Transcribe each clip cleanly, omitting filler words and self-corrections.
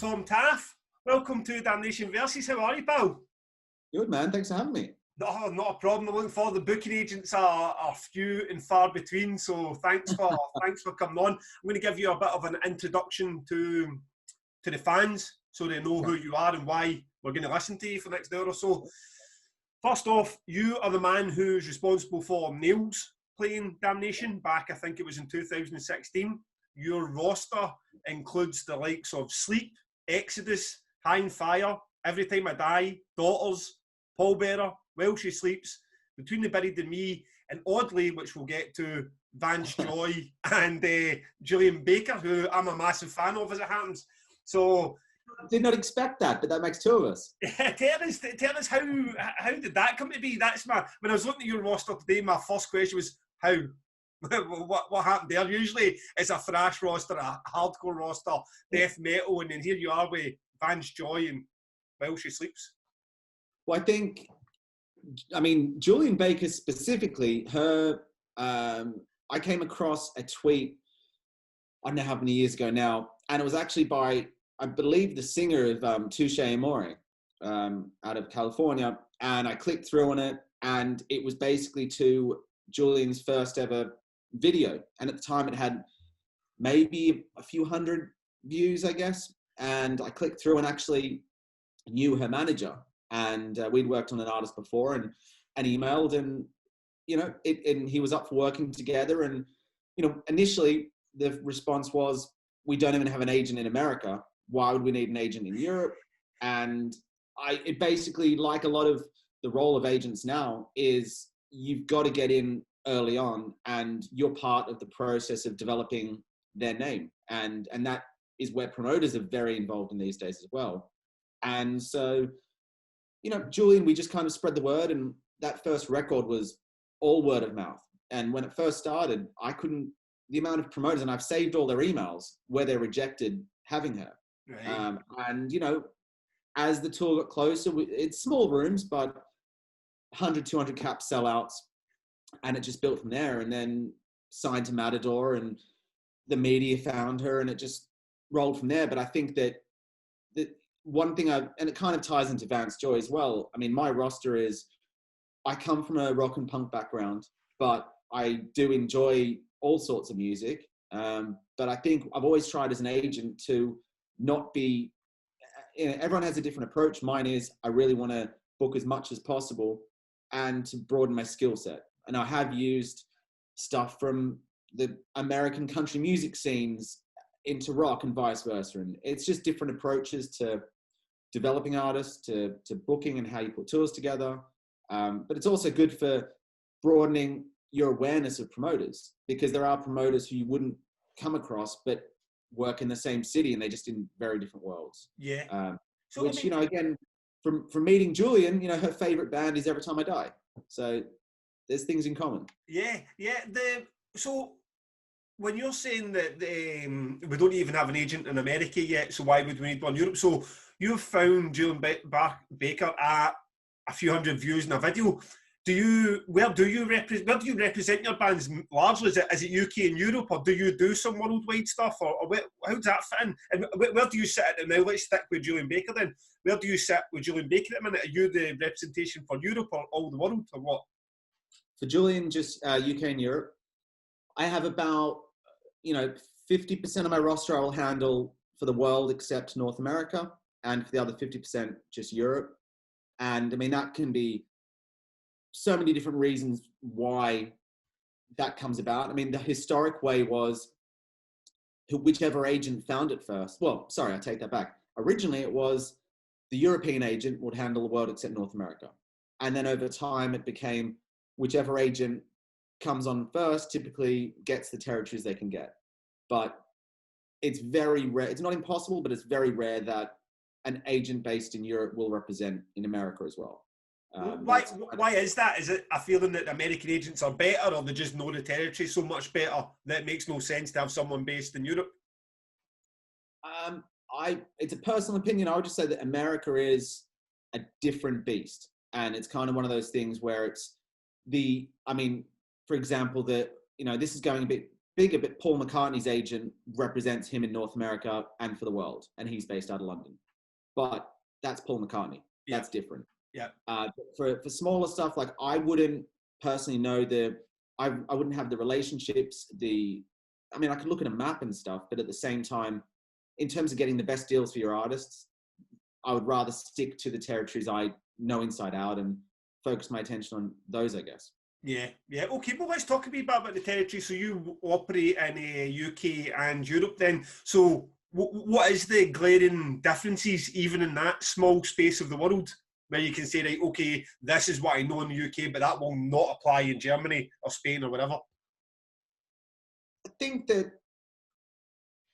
Tom Taaffe. Welcome to Damnation Versus. How are you, pal? Good, man. Thanks for having me. No, not a problem. I'm looking forward. The booking agents are few and far between, so thanks for coming on. I'm going to give you a bit of an introduction to the fans so they know who you are and why we're going to listen to you for the next hour or so. First off, you are the man who's responsible for Nails playing Damnation back, I think it was in 2016. Your roster includes the likes of Sleep, Exodus, High and Fire, Every Time I Die, Daughters, Pallbearer, While She Sleeps, Between the Buried and Me, and oddly, which we'll get to, Vance Joy and Julian Baker, who I'm a massive fan of as it happens. So, did not expect that, but that makes two of us. Tell us how did that come to be? That's when I was looking at your roster today, my first question was how. what happened there? Usually it's a thrash roster, a hardcore roster, death metal, and then here you are with Vance Joy and While She Sleeps. Well, I mean, Julian Baker specifically, I came across a tweet, I don't know how many years ago now, and it was actually by, I believe, the singer of Touche Amore out of California, and I clicked through on it, and it was basically to Julian's first ever video, and at the time it had maybe a few hundred views, I guess, and I clicked through and actually knew her manager, and we'd worked on an artist before, and emailed, and and he was up for working together, and initially the response was, we don't even have an agent in America, why would we need an agent in Europe? And it basically, like a lot of the role of agents now, is you've got to get in early on, and you're part of the process of developing their name, and that is where promoters are very involved in these days as well. And so, Julian, we just kind of spread the word, and that first record was all word of mouth. And when it first started, the amount of promoters, and I've saved all their emails where they rejected having her. Right. And as the tour got closer, it's small rooms, but 100, 200 cap sellouts, and it just built from there. And then signed to Matador, and the media found her, and it just rolled from there. But I think that one thing and it kind of ties into Vance Joy as well. I mean, my roster is, I come from a rock and punk background, but I do enjoy all sorts of music. But I think I've always tried as an agent to not be, everyone has a different approach. Mine is, I really want to book as much as possible and to broaden my skill set. And I have used stuff from the American country music scenes into rock and vice versa. And it's just different approaches to developing artists, to booking and how you put tours together. But it's also good for broadening your awareness of promoters, because there are promoters who you wouldn't come across, but work in the same city, and they're just in very different worlds. Yeah. Which, again, from meeting Julian, her favorite band is Every Time I Die. So there's things in common. Yeah. So when you're saying that we don't even have an agent in America yet, so why would we need one in Europe? So you've found Julian Baker at a few hundred views in a video. Where do you represent your bands largely? Is it UK and Europe, or do you do some worldwide stuff, or how does that fit in? And where do you sit at the now? Let's stick with Julian Baker then. Where do you sit with Julian Baker at the minute? Are you the representation for Europe or all the world, or what? For Julian, just UK and Europe. I have about 50% of my roster I will handle for the world except North America, and for the other 50% just Europe. And I mean, that can be so many different reasons why that comes about. I mean, the historic way was whichever agent found it first. Well, sorry, I take that back. Originally, it was the European agent would handle the world except North America. And then over time, it became whichever agent comes on first typically gets the territories they can get. But it's very rare. It's not impossible, but it's very rare that an agent based in Europe will represent in America as well. Why is that? Is it a feeling that American agents are better, or they just know the territory so much better that it makes no sense to have someone based in Europe? It's a personal opinion. I would just say that America is a different beast, and it's kind of one of those things where it's for example, this is going a bit bigger, but Paul McCartney's agent represents him in North America and for the world, and he's based out of London. But that's Paul McCartney. That's different. Yeah. For smaller stuff, like I wouldn't personally know I wouldn't have the relationships, I mean, I could look at a map and stuff, but at the same time, in terms of getting the best deals for your artists, I would rather stick to the territories I know inside out and focus my attention on those, I guess. Yeah. Okay, well, let's talk a bit about the territory. So you operate in UK and Europe then. So what is the glaring differences even in that small space of the world where you can say, right, okay, this is what I know in the UK, but that will not apply in Germany or Spain or whatever? I think that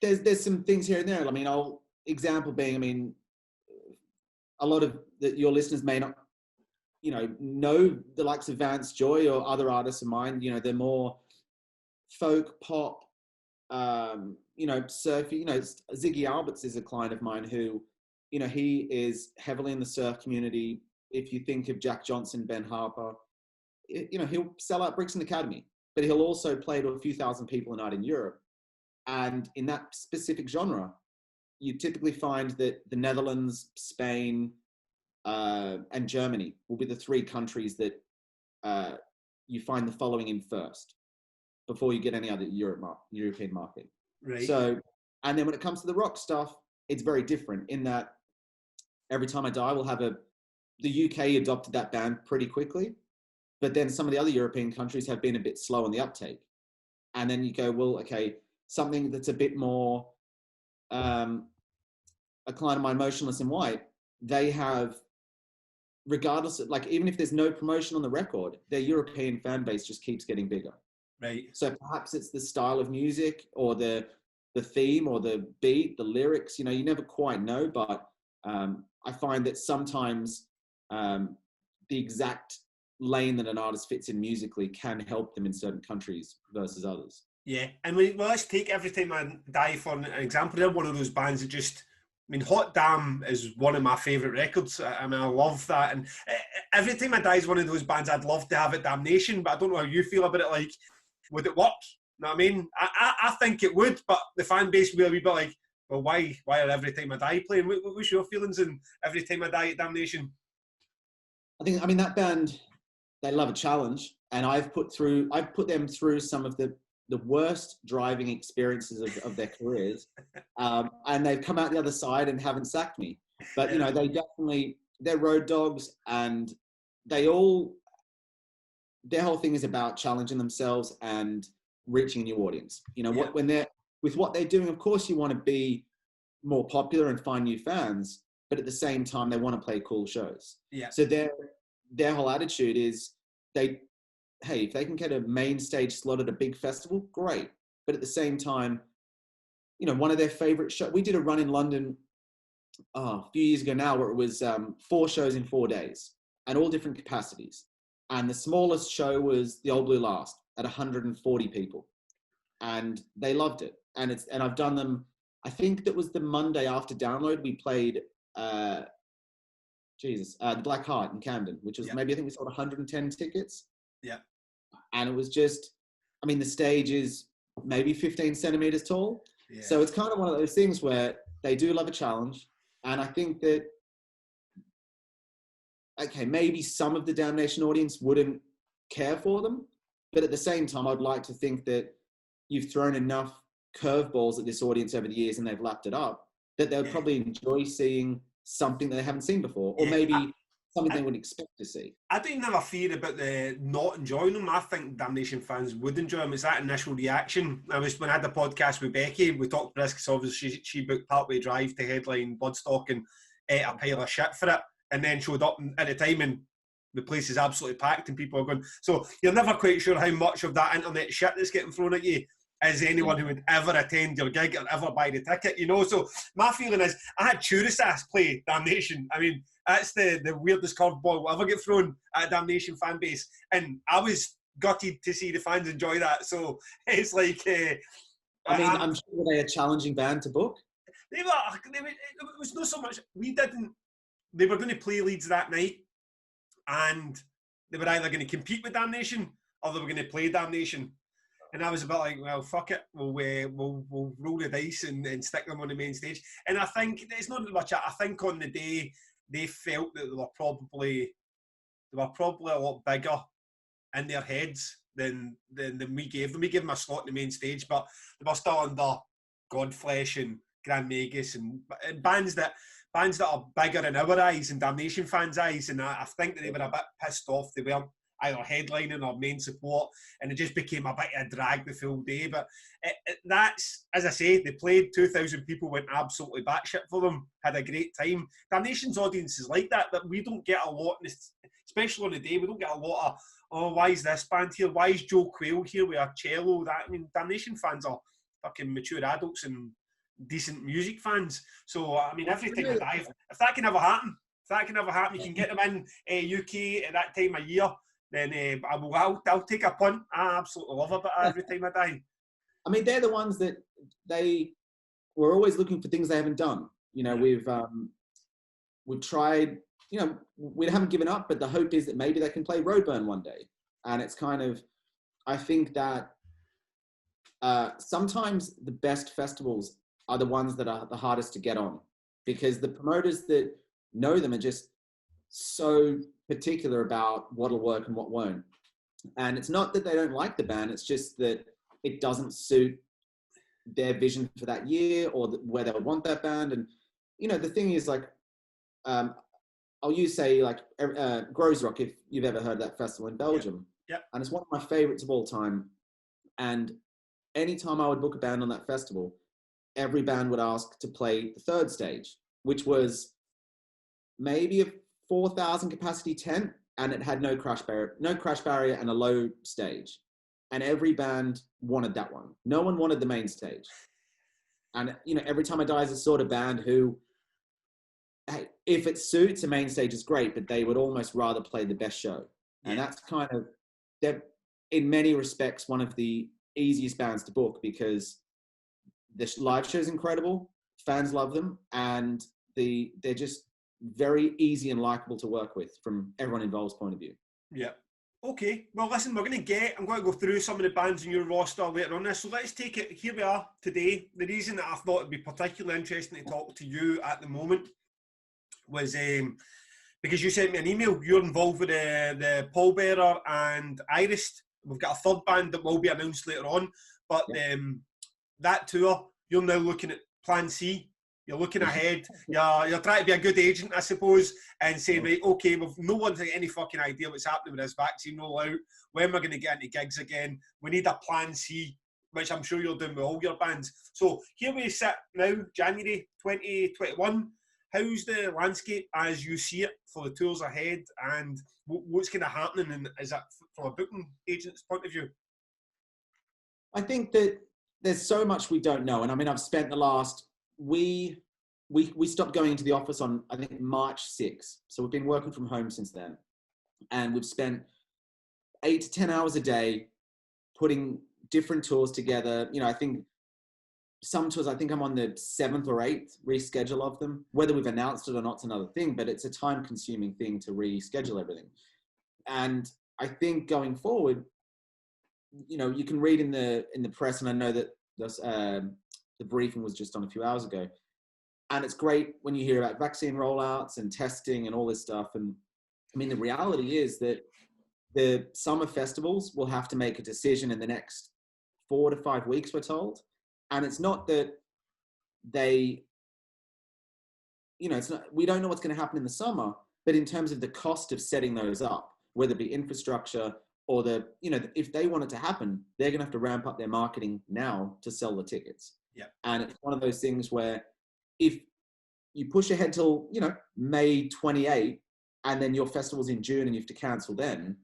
there's some things here and there. I mean, example being, I mean, a lot of your listeners may not, know the likes of Vance Joy or other artists of mine. They're more folk, pop, surfy. Ziggy Alberts is a client of mine who, he is heavily in the surf community. If you think of Jack Johnson, Ben Harper, he'll sell out Brixton Academy, but he'll also play to a few thousand people a night in Europe. And in that specific genre, you typically find that the Netherlands, Spain, and Germany will be the three countries that you find the following in first before you get any other European market. Right. So, and then when it comes to the rock stuff, it's very different in that Every Time I Die will have the UK adopted that band pretty quickly, but then some of the other European countries have been a bit slow on the uptake. And then you go, well, okay, something that's a bit more, a client of mine, Motionless in White, they have, regardless of, like, even if there's no promotion on the record, their European fan base just keeps getting bigger. Right. So perhaps it's the style of music or the theme or the beat, the lyrics, you never quite know, but I find that sometimes the exact lane that an artist fits in musically can help them in certain countries versus others. Yeah, and let's take Every Time I Die for an example. They're one of those bands that just, Hot Damn is one of my favourite records. I love that. And Every Time I Die is one of those bands I'd love to have at Damnation, but I don't know how you feel about it. Like, would it work? You know what I mean? I think it would, but the fan base will be a bit like, well, why are Every Time I Die playing? What's your feelings in Every Time I Die at Damnation? That band, they love a challenge, and I've put them through some of the worst driving experiences of their careers, and they've come out the other side and haven't sacked me. But they're road dogs, and their whole thing is about challenging themselves and reaching a new audience. When they're with what they're doing, of course you want to be more popular and find new fans, but at the same time they want to play cool shows. Yeah. So their whole attitude is if they can get a main stage slot at a big festival, great. But at the same time, one of their favorite shows, we did a run in London a few years ago now where it was 4 shows in 4 days and all different capacities. And the smallest show was the Old Blue Last at 140 people. And they loved it. And I've done them, I think that was the Monday after Download, we played the Black Heart in Camden, which was maybe, I think we sold 110 tickets. Yeah. And it was just, the stage is maybe 15 centimeters tall. Yeah. So it's kind of one of those things where they do love a challenge. And I think that, okay, maybe some of the Damnation audience wouldn't care for them. But at the same time, I'd like to think that you've thrown enough curveballs at this audience over the years and they've lapped it up, that they'll probably enjoy seeing something that they haven't seen before, or maybe something they would expect to see. I don't even have a fear about the not enjoying them. I think Damnation fans would enjoy them. It's that initial reaction. When I had the podcast with Becky, we talked about this because obviously she booked Partway Drive to headline Bloodstock and ate a pile of shit for it, and then showed up at the time and the place is absolutely packed and people are going. So you're never quite sure how much of that internet shit that's getting thrown at you is anyone who would ever attend your gig or ever buy the ticket, So my feeling is, I had Touristass play Damnation. That's the weirdest curveball will ever get thrown at a Damnation fan base. And I was gutted to see the fans enjoy that. So it's like... I'm sure they're a challenging band to book. It was not so much... They were going to play Leeds that night, and they were either going to compete with Damnation or they were going to play Damnation. And I was a bit like, well, fuck it, we'll roll the dice and stick them on the main stage. And I think it's not much. I think on the day they felt that they were probably a lot bigger in their heads than we gave them. We gave them a slot in the main stage, but they were still under Godflesh and Grand Magus and bands that are bigger in our eyes and Damnation fans' eyes. And I think that they were a bit pissed off they weren't either headlining or main support, and it just became a bit of a drag the full day. But that's, as I say, they played, 2,000 people went absolutely batshit for them, had a great time. Damnation's audience is like that, but we don't get a lot, especially on the day, we don't get a lot of, oh, why is this band here? Why is Joe Quayle here with a cello? I mean, Damnation fans are fucking mature adults and decent music fans. So, I mean, every time I dive, if that can ever happen, you can get them in UK at that time of year, then I'll take a punt. I absolutely love it every time I dive. I mean, they're the ones that we're always looking for things they haven't done. You know, we've tried, you know, we haven't given up, but the hope is that maybe they can play Roadburn one day. And it's kind of, I think that sometimes the best festivals are the ones that are the hardest to get on, because the promoters that know them are just so particular about what'll work and what won't. And it's not that they don't like the band, it's just that it doesn't suit their vision for that year or where they would want that band. And, you know, the thing is, like, I'll use, say, like, Groesrock, if you've ever heard of that festival in Belgium. Yeah. And it's one of my favorites of all time. And anytime I would book a band on that festival, every band would ask to play the third stage, which was maybe a 4,000 capacity tent, and it had no crash barrier and a low stage. And every band wanted that one. No one wanted the main stage. And, you know, Every Time I Die is a sort of band who, hey, if it suits, a main stage is great, but they would almost rather play the best show. Yeah. And that's kind of, they're in many respects one of the easiest bands to book, because the live show is incredible, fans love them, and they're just very easy and likable to work with from everyone involved's point of view. Yeah. Okay. Well, listen, I'm going to go through some of the bands in your roster later on this. So let's take it. Here we are today. The reason that I thought it'd be particularly interesting to talk to you at the moment was because you sent me an email. You're involved with the Pallbearer and Iris. We've got a third band that will be announced later on. But that tour, you're now looking at Plan C. You're looking ahead. You're trying to be a good agent, I suppose, and saying, right, okay, well, no one's got any fucking idea what's happening with this vaccine rollout. When we're going to get into gigs again? We need a Plan C, which I'm sure you're doing with all your bands. So here we sit now, January 2021. How's the landscape as you see it for the tours ahead, and what's kind of happening? And is that from a booking agent's point of view? I think that there's so much we don't know. And I mean, I've spent the last... We stopped going into the office on, I think, March 6th. So we've been working from home since then. And we've spent 8 to 10 hours a day putting different tours together. You know, I think some tours, I think I'm on the 7th or 8th reschedule of them. Whether we've announced it or not is another thing, but it's a time-consuming thing to reschedule everything. And I think going forward, you know, you can read in the press, and I know that there's, the briefing was just on a few hours ago. And it's great when you hear about vaccine rollouts and testing and all this stuff. And I mean, the reality is that the summer festivals will have to make a decision in the next 4 to 5 weeks, we're told. And it's not that they, you know, it's not, we don't know what's going to happen in the summer, but in terms of the cost of setting those up, whether it be infrastructure or you know, if they want it to happen, they're going to have to ramp up their marketing now to sell the tickets. Yeah. And it's one of those things where if you push ahead till, you know, May 28, and then your festival's in June and you have to cancel then,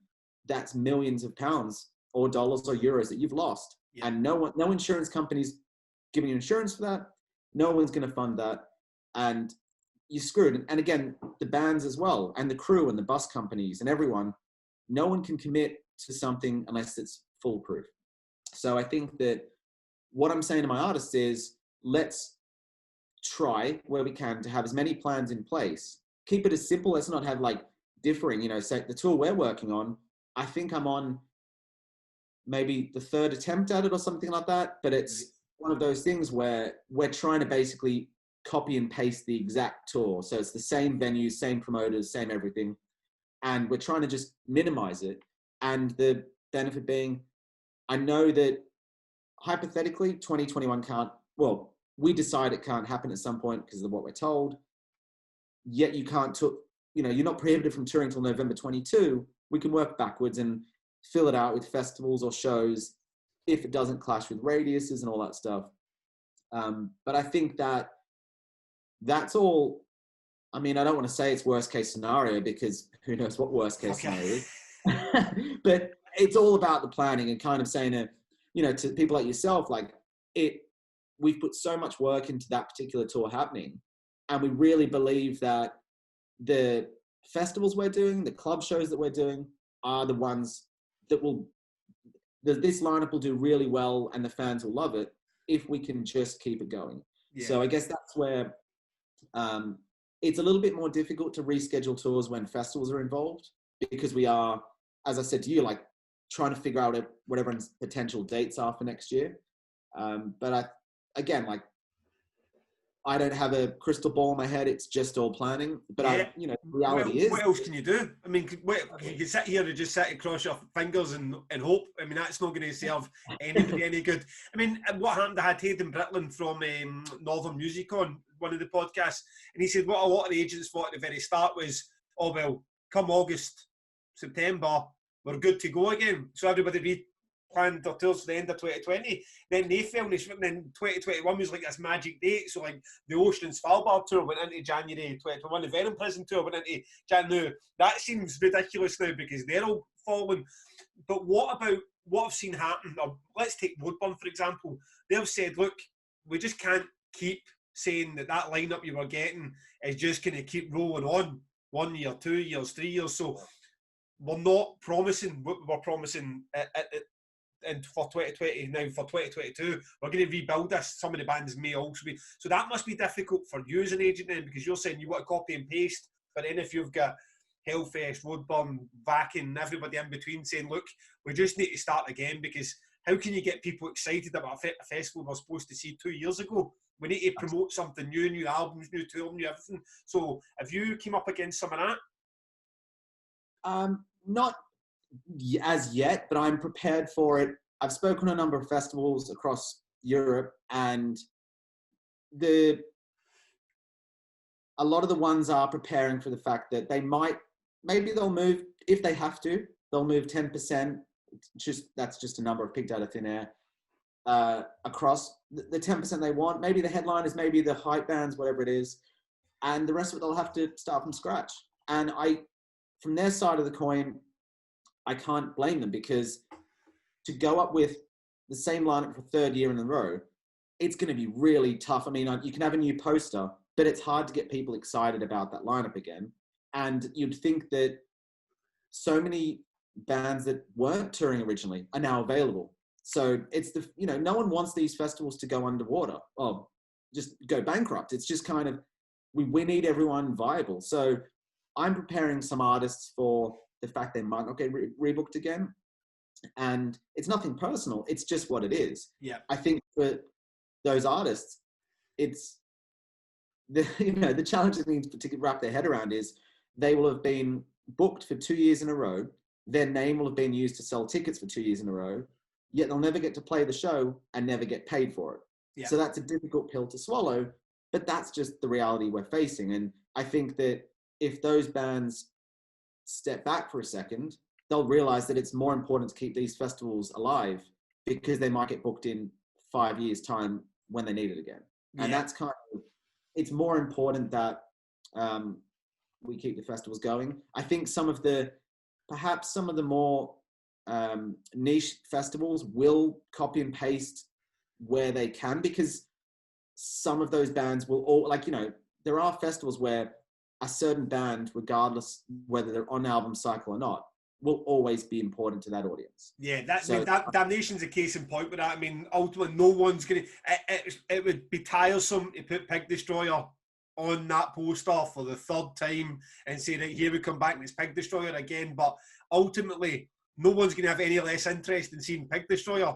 that's millions of pounds or dollars or euros that you've lost. Yeah. And no insurance company's giving you insurance for that. No one's going to fund that. And you're screwed. And again, the bands as well, and the crew and the bus companies and everyone, no one can commit to something unless it's foolproof. So I think that what I'm saying to my artists is, let's try where we can to have as many plans in place. Keep it as simple. Let's not have like differing, you know, say the tour we're working on, I think I'm on maybe the third attempt at it or something like that. But it's one of those things where we're trying to basically copy and paste the exact tour. So it's the same venues, same promoters, same everything. And we're trying to just minimize it. And the benefit being, I know that hypothetically 2021 can't, well, we decide it can't happen at some point because of what we're told. Yet you can't, you're not prohibited from touring till November 22. We can work backwards and fill it out with festivals or shows if it doesn't clash with radiuses and all that stuff. But I think that's all. I mean, I don't want to say it's worst case scenario because who knows what worst case scenario is. But it's all about the planning and kind of saying, to people like yourself, like we've put so much work into that particular tour happening. And we really believe that the festivals we're doing, the club shows that we're doing are the ones that this lineup will do really well and the fans will love it if we can just keep it going. Yeah. So I guess that's where it's a little bit more difficult to reschedule tours when festivals are involved because we are, as I said to you, like trying to figure out what everyone's potential dates are for next year. But I don't have a crystal ball in my head. It's just all planning. But reality is. What else can you do? I mean, you can sit here and just sit and cross your fingers and hope. I mean, that's not going to serve anybody any good. I mean, what happened? I had Hayden Britland from Northern Music on one of the podcasts, and he said what a lot of the agents thought at the very start was, oh, well, come August, September, we're good to go again. So everybody planned their tours for the end of 2020. Then they fell, and then 2021 was like this magic date. So like the Ocean and Pallbearer tour went into January 2021, the Venom Prison tour went into January. That seems ridiculous now because they're all falling. But what about what I've seen happen? Or let's take Woodburn, for example. They've said, look, we just can't keep saying that lineup you were getting is just going to keep rolling on 1 year, 2 years, 3 years. So we're not promising what we're promising and for 2020, now for 2022, we're going to rebuild this. Some of the bands may also be. So that must be difficult for you as an agent then, because you're saying you want to copy and paste, but then if you've got Hellfest, Woodburn, Vakin, everybody in between saying, look, we just need to start again, because how can you get people excited about a festival we're supposed to see 2 years ago? We need to promote something new albums, new tour, new everything. So have you came up against some of that? Not as yet, but I'm prepared for it. I've spoken to a number of festivals across Europe, and a lot of the ones are preparing for the fact that maybe they'll move, if they have to, they'll move 10%. That's just a number I've picked out of thin air, across the 10% they want. Maybe the headliners, maybe the hype bands, whatever it is, and the rest of it they'll have to start from scratch. And from their side of the coin, I can't blame them, because to go up with the same lineup for third year in a row, it's going to be really tough. I mean, you can have a new poster, but it's hard to get people excited about that lineup again. And you'd think that so many bands that weren't touring originally are now available. So it's no one wants these festivals to go underwater or just go bankrupt. It's just kind of, we need everyone viable. So I'm preparing some artists for the fact they might not get rebooked again. And it's nothing personal. It's just what it is. Yeah. I think for those artists, it's the challenge they need to wrap their head around is they will have been booked for 2 years in a row. Their name will have been used to sell tickets for 2 years in a row, yet they'll never get to play the show and never get paid for it. Yeah. So that's a difficult pill to swallow, but that's just the reality we're facing. And I think that if those bands step back for a second, they'll realize that it's more important to keep these festivals alive, because they might get booked in 5 years' time when they need it again. Yeah. And that's it's more important that we keep the festivals going. I think perhaps some of the more niche festivals will copy and paste where they can, because some of those bands will there are festivals where a certain band, regardless whether they're on album cycle or not, will always be important to that audience. Yeah, Damnation's a case in point with that. I mean, ultimately, no one's going to... It would be tiresome to put Pig Destroyer on that poster for the third time and say that here we come back and it's Pig Destroyer again. But ultimately, no one's going to have any less interest in seeing Pig Destroyer.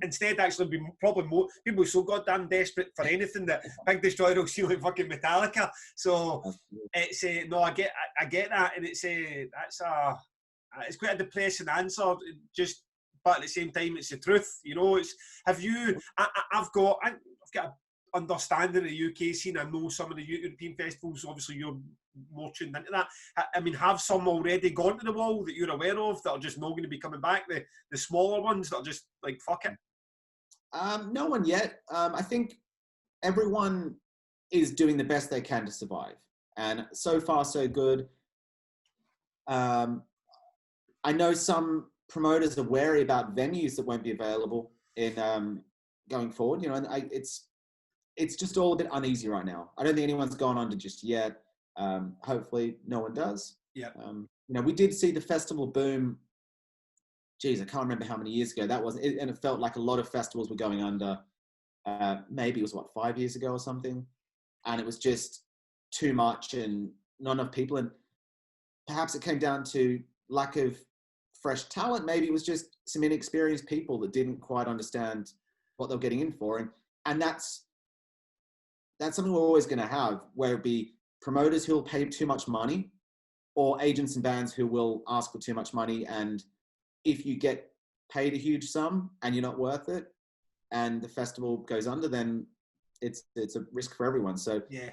Instead, actually, be probably more people are so goddamn desperate for anything that Pig Destroyer will see like fucking Metallica. So it's no, I get that, and it's quite a depressing answer. Just, but at the same time, it's the truth. You know, it's have you? I've got an understanding of the UK scene. I know some of the European festivals. Obviously, you're more tuned into that. I mean, have some already gone to the wall that you're aware of that are just not going to be coming back? The smaller ones that are just like fuck it. No one yet. I think everyone is doing the best they can to survive, and so far so good. I know some promoters are wary about venues that won't be available in going forward. You know, and it's just all a bit uneasy right now. I don't think anyone's gone under just yet. Hopefully no one does. Yeah. You know, we did see the festival boom. Geez, I can't remember how many years ago that was. And it felt like a lot of festivals were going under. Maybe it was 5 years ago or something. And it was just too much and not enough people. And perhaps it came down to lack of fresh talent. Maybe it was just some inexperienced people that didn't quite understand what they were getting in for. And that's something we're always going to have, where it be promoters who will pay too much money, or agents and bands who will ask for too much money. And if you get paid a huge sum and you're not worth it, and the festival goes under, then it's a risk for everyone. So, yeah,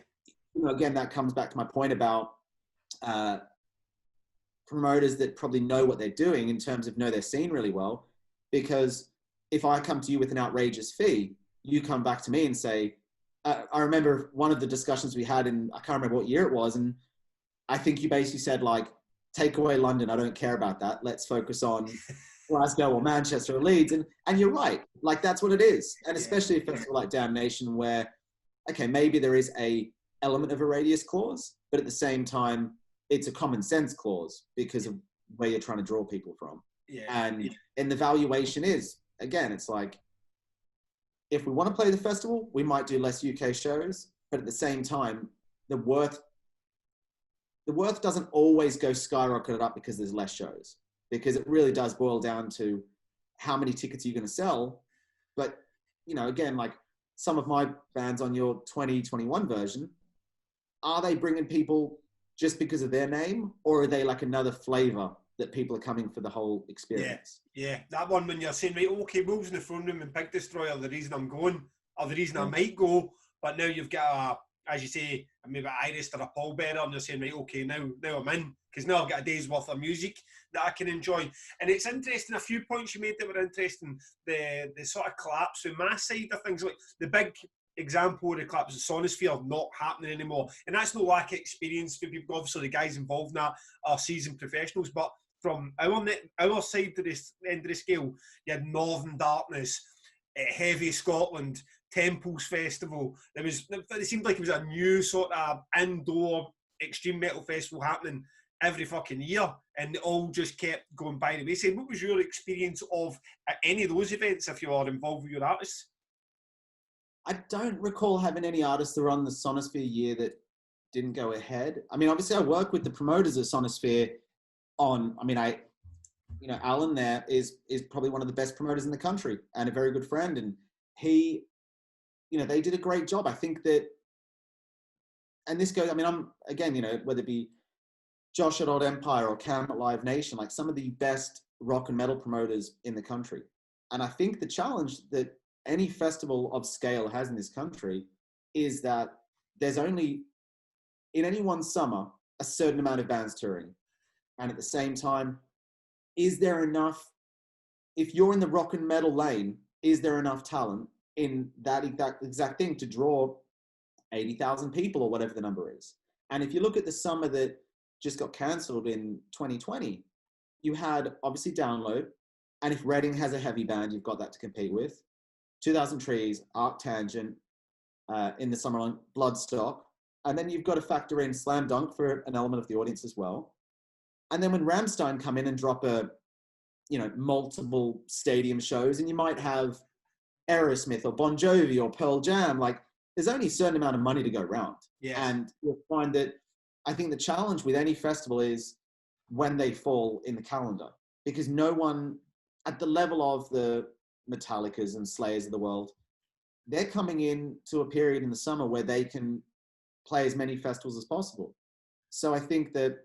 you know, again, that comes back to my point about promoters that probably know what they're doing in terms of know their scene really well. Because if I come to you with an outrageous fee, you come back to me and say, I remember one of the discussions we had in, I can't remember what year it was, and I think you basically said, like, take away London, I don't care about that. Let's focus on Glasgow or Manchester or Leeds. And you're right, like, that's what it is. And especially a festival like Damnation, where, okay, maybe there is a element of a radius clause, but at the same time, it's a common sense clause because of where you're trying to draw people from. And the valuation is, again, it's like, if we want to play the festival, we might do less UK shows, but at the same time, the worth doesn't always go skyrocketed up because there's less shows, because it really does boil down to how many tickets you're going to sell. But, you know, again, like some of my bands on your 2021 version, are they bringing people just because of their name, or are they like another flavor that people are coming for the whole experience? Yeah, that one when you're saying, right, okay, Wolves in the Throne Room and Pig Destroyer, the reason I'm going, or the reason I might go, but now you've got as you say, maybe an Iris or a Pallbearer, and you're saying, right, okay, now I'm in, because now I've got a day's worth of music that I can enjoy. And it's interesting, a few points you made that were interesting, the sort of collapse from my side of things, like the big example of the collapse of Sonosphere not happening anymore. And that's no lack of experience for people. Obviously, the guys involved in that are seasoned professionals, but from our side to this end of the scale, you had Northern Darkness, Heavy Scotland, Temples Festival. It seemed like it was a new sort of indoor extreme metal festival happening every fucking year, and it all just kept going by the wayside. What was your experience of any of those events if you are involved with your artists? I don't recall having any artists that were on the Sonosphere year that didn't go ahead. I mean, obviously I work with the promoters of Sonosphere Alan there is probably one of the best promoters in the country and a very good friend. And he, they did a great job. I think that, and this goes, whether it be Josh at Old Empire or Cam at Live Nation, like some of the best rock and metal promoters in the country. And I think the challenge that any festival of scale has in this country is that there's only, in any one summer, a certain amount of bands touring. And at the same time, is there enough, if you're in the rock and metal lane, is there enough talent in that exact thing to draw 80,000 people or whatever the number is? And if you look at the summer that just got cancelled in 2020, you had obviously Download, and if Reading has a heavy band, you've got that to compete with. 2000 Trees, Arc Tangent, in the summer on Bloodstock, and then you've got to factor in Slam Dunk for an element of the audience as well. And then when Rammstein come in and drop multiple stadium shows, and you might have Aerosmith or Bon Jovi or Pearl Jam, like there's only a certain amount of money to go around. Yes. And you'll find that I think the challenge with any festival is when they fall in the calendar. because no one at the level of the Metallicas and Slayers of the world, they're coming in to a period in the summer where they can play as many festivals as possible. So I think that,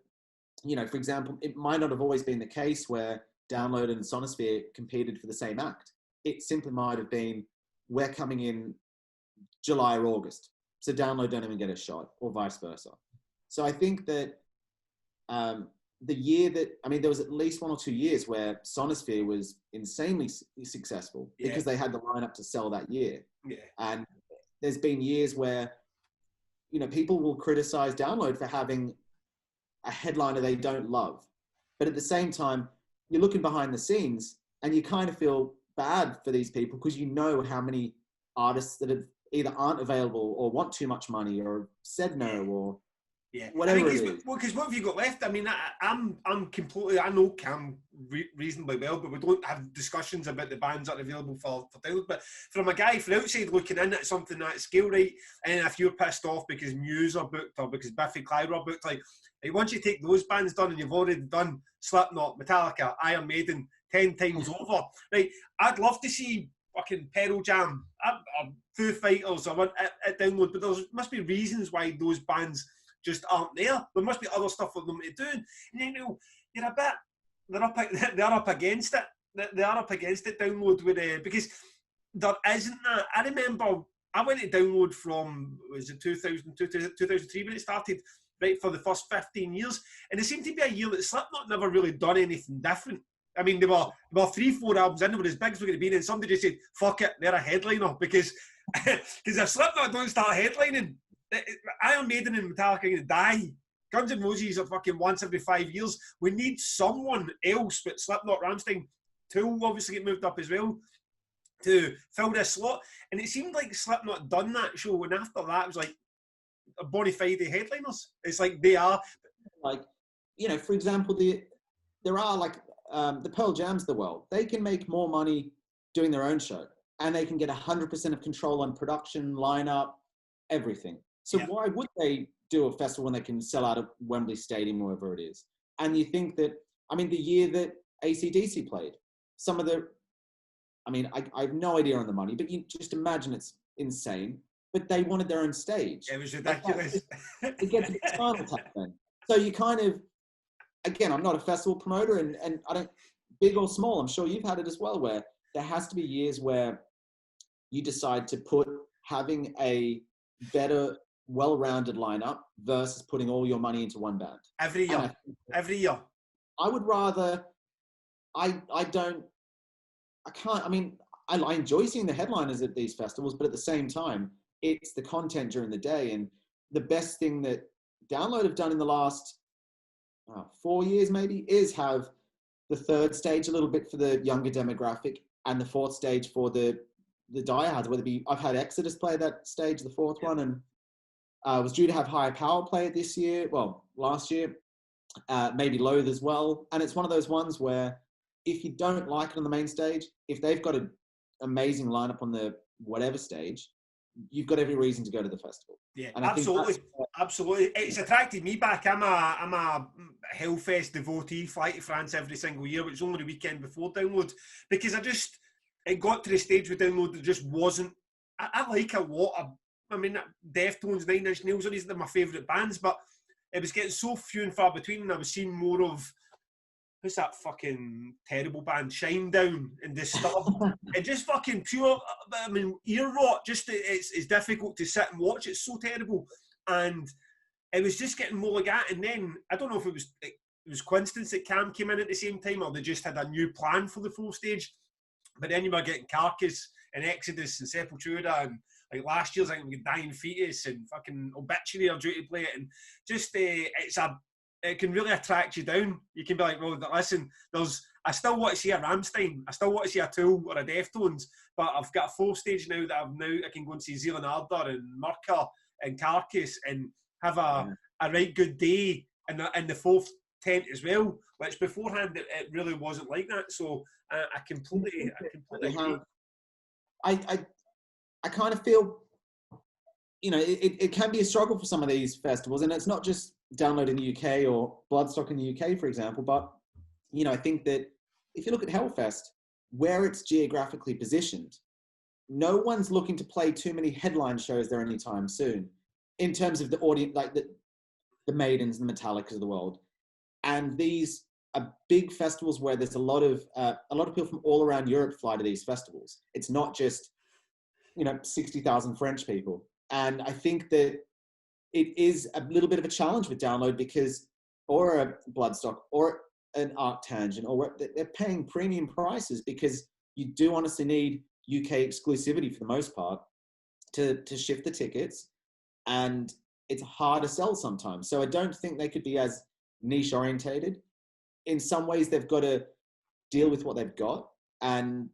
you know, for example, it might not have always been the case where Download and Sonosphere competed for the same act. It simply might have been, we're coming in July or August, so Download don't even get a shot, or vice versa. So I think that the year that, I mean, there was at least 1 or 2 years where Sonosphere was insanely successful because they had the lineup to sell that year. Yeah. And there's been years where, you know, people will criticize Download for having a headliner they don't love. But at the same time, you're looking behind the scenes and you kind of feel bad for these people because you know how many artists that have either aren't available or want too much money or said no or whatever it is. Well, because what have you got left? I mean, I'm completely, I know Cam reasonably well, but we don't have discussions about the bands that are available for download. But from a guy from outside looking in at something that scale, right, and if you're pissed off because Muse are booked or because Biffy Clyro are booked, like once you take those bands done and you've already done Slipknot, Metallica, Iron Maiden 10 times over, right, I'd love to see fucking Pearl Jam, or Foo Fighters, or at download, but there must be reasons why those bands just aren't there. There must be other stuff for them to do. And you know, you're a bit, they're up against it. They are up against it, Download, with because there isn't that. I remember I went to Download from, was it 2002, 2003 when it started, right, for the first 15 years. And it seemed to be a year that Slipknot never really done anything different. I mean, there were 3-4 albums in, they were as big as we're going to be, and somebody just said, fuck it, they're a headliner, because if Slipknot don't start headlining, Iron Maiden and Metallica are going to die. Guns N' Roses are fucking once every 5 years. We need someone else, but Slipknot, Rammstein, Tool obviously get moved up as well to fill this slot. And it seemed like Slipknot done that show, and after that it was like a bona fide headliners. It's like they are. Like, you know, for example, there are like the Pearl Jams of the world. They can make more money doing their own show, and they can get 100% of control on production, lineup, everything. So why would they do a festival when they can sell out of Wembley Stadium or wherever it is? And you think that, I mean, the year that AC/DC played, some of the, I mean, I have no idea on the money, but you just imagine it's insane. But they wanted their own stage. It was ridiculous. It gets a bit Spinal Tap then. So you kind of, again, I'm not a festival promoter, and I don't, big or small, I'm sure you've had it as well, where there has to be years where you decide to put having a better, well-rounded lineup versus putting all your money into one band. Every year. I would rather, I enjoy seeing the headliners at these festivals, but at the same time, it's the content during the day. And the best thing that Download have done in the last 4 years maybe is have the third stage a little bit for the younger demographic and the fourth stage for the diehards, whether it be, I've had Exodus play that stage, the fourth one, and was due to have Higher Power play it this year, well, last year, maybe Loathe as well. And it's one of those ones where if you don't like it on the main stage, if they've got an amazing lineup on the whatever stage, you've got every reason to go to the festival. Yeah, and absolutely. It's attracted me back. I'm a Hellfest devotee, fly to France every single year, which was only the weekend before Download, because it got to the stage with Download that just wasn't, I like a lot of, I mean, Deftones, Nine Inch Nails, they're my favourite bands, but it was getting so few and far between, and I was seeing more of, who's that fucking terrible band, Shinedown and Disturbed. It just fucking pure, I mean, ear rot, just, it's difficult to sit and watch, it's so terrible. And it was just getting more like that, and then, I don't know if it was coincidence that Cam came in at the same time, or they just had a new plan for the full stage, but then you were getting Carcass and Exodus and Sepultura, and like last year's, I think we got Dying Fetus and fucking Obituary are due to play it, and just, it can really attract you down. You can be like, well, listen, I still want to see a Rammstein, I still want to see a Tool or a Deftones, but I've got a full stage now that I can go and see Zealand Ardor and Murka and Carcass and have a right good day in the fourth tent as well, which beforehand it really wasn't like that. So I completely agree. I kind of feel, you know, it can be a struggle for some of these festivals, and it's not just Download in the UK or Bloodstock in the UK, for example, but, you know, I think that if you look at Hellfest, where it's geographically positioned, no one's looking to play too many headline shows there anytime soon, in terms of the audience, like the Maidens and the Metallicas of the world. And these are big festivals where there's a lot of people from all around Europe fly to these festivals. It's not just, 60,000 French people. And I think that it is a little bit of a challenge with Download, because, or a Bloodstock or an Arctangent, or they're paying premium prices, because you do honestly need UK exclusivity for the most part to shift the tickets, and it's hard to sell sometimes. So I don't think they could be as niche orientated. In some ways, they've got to deal with what they've got, and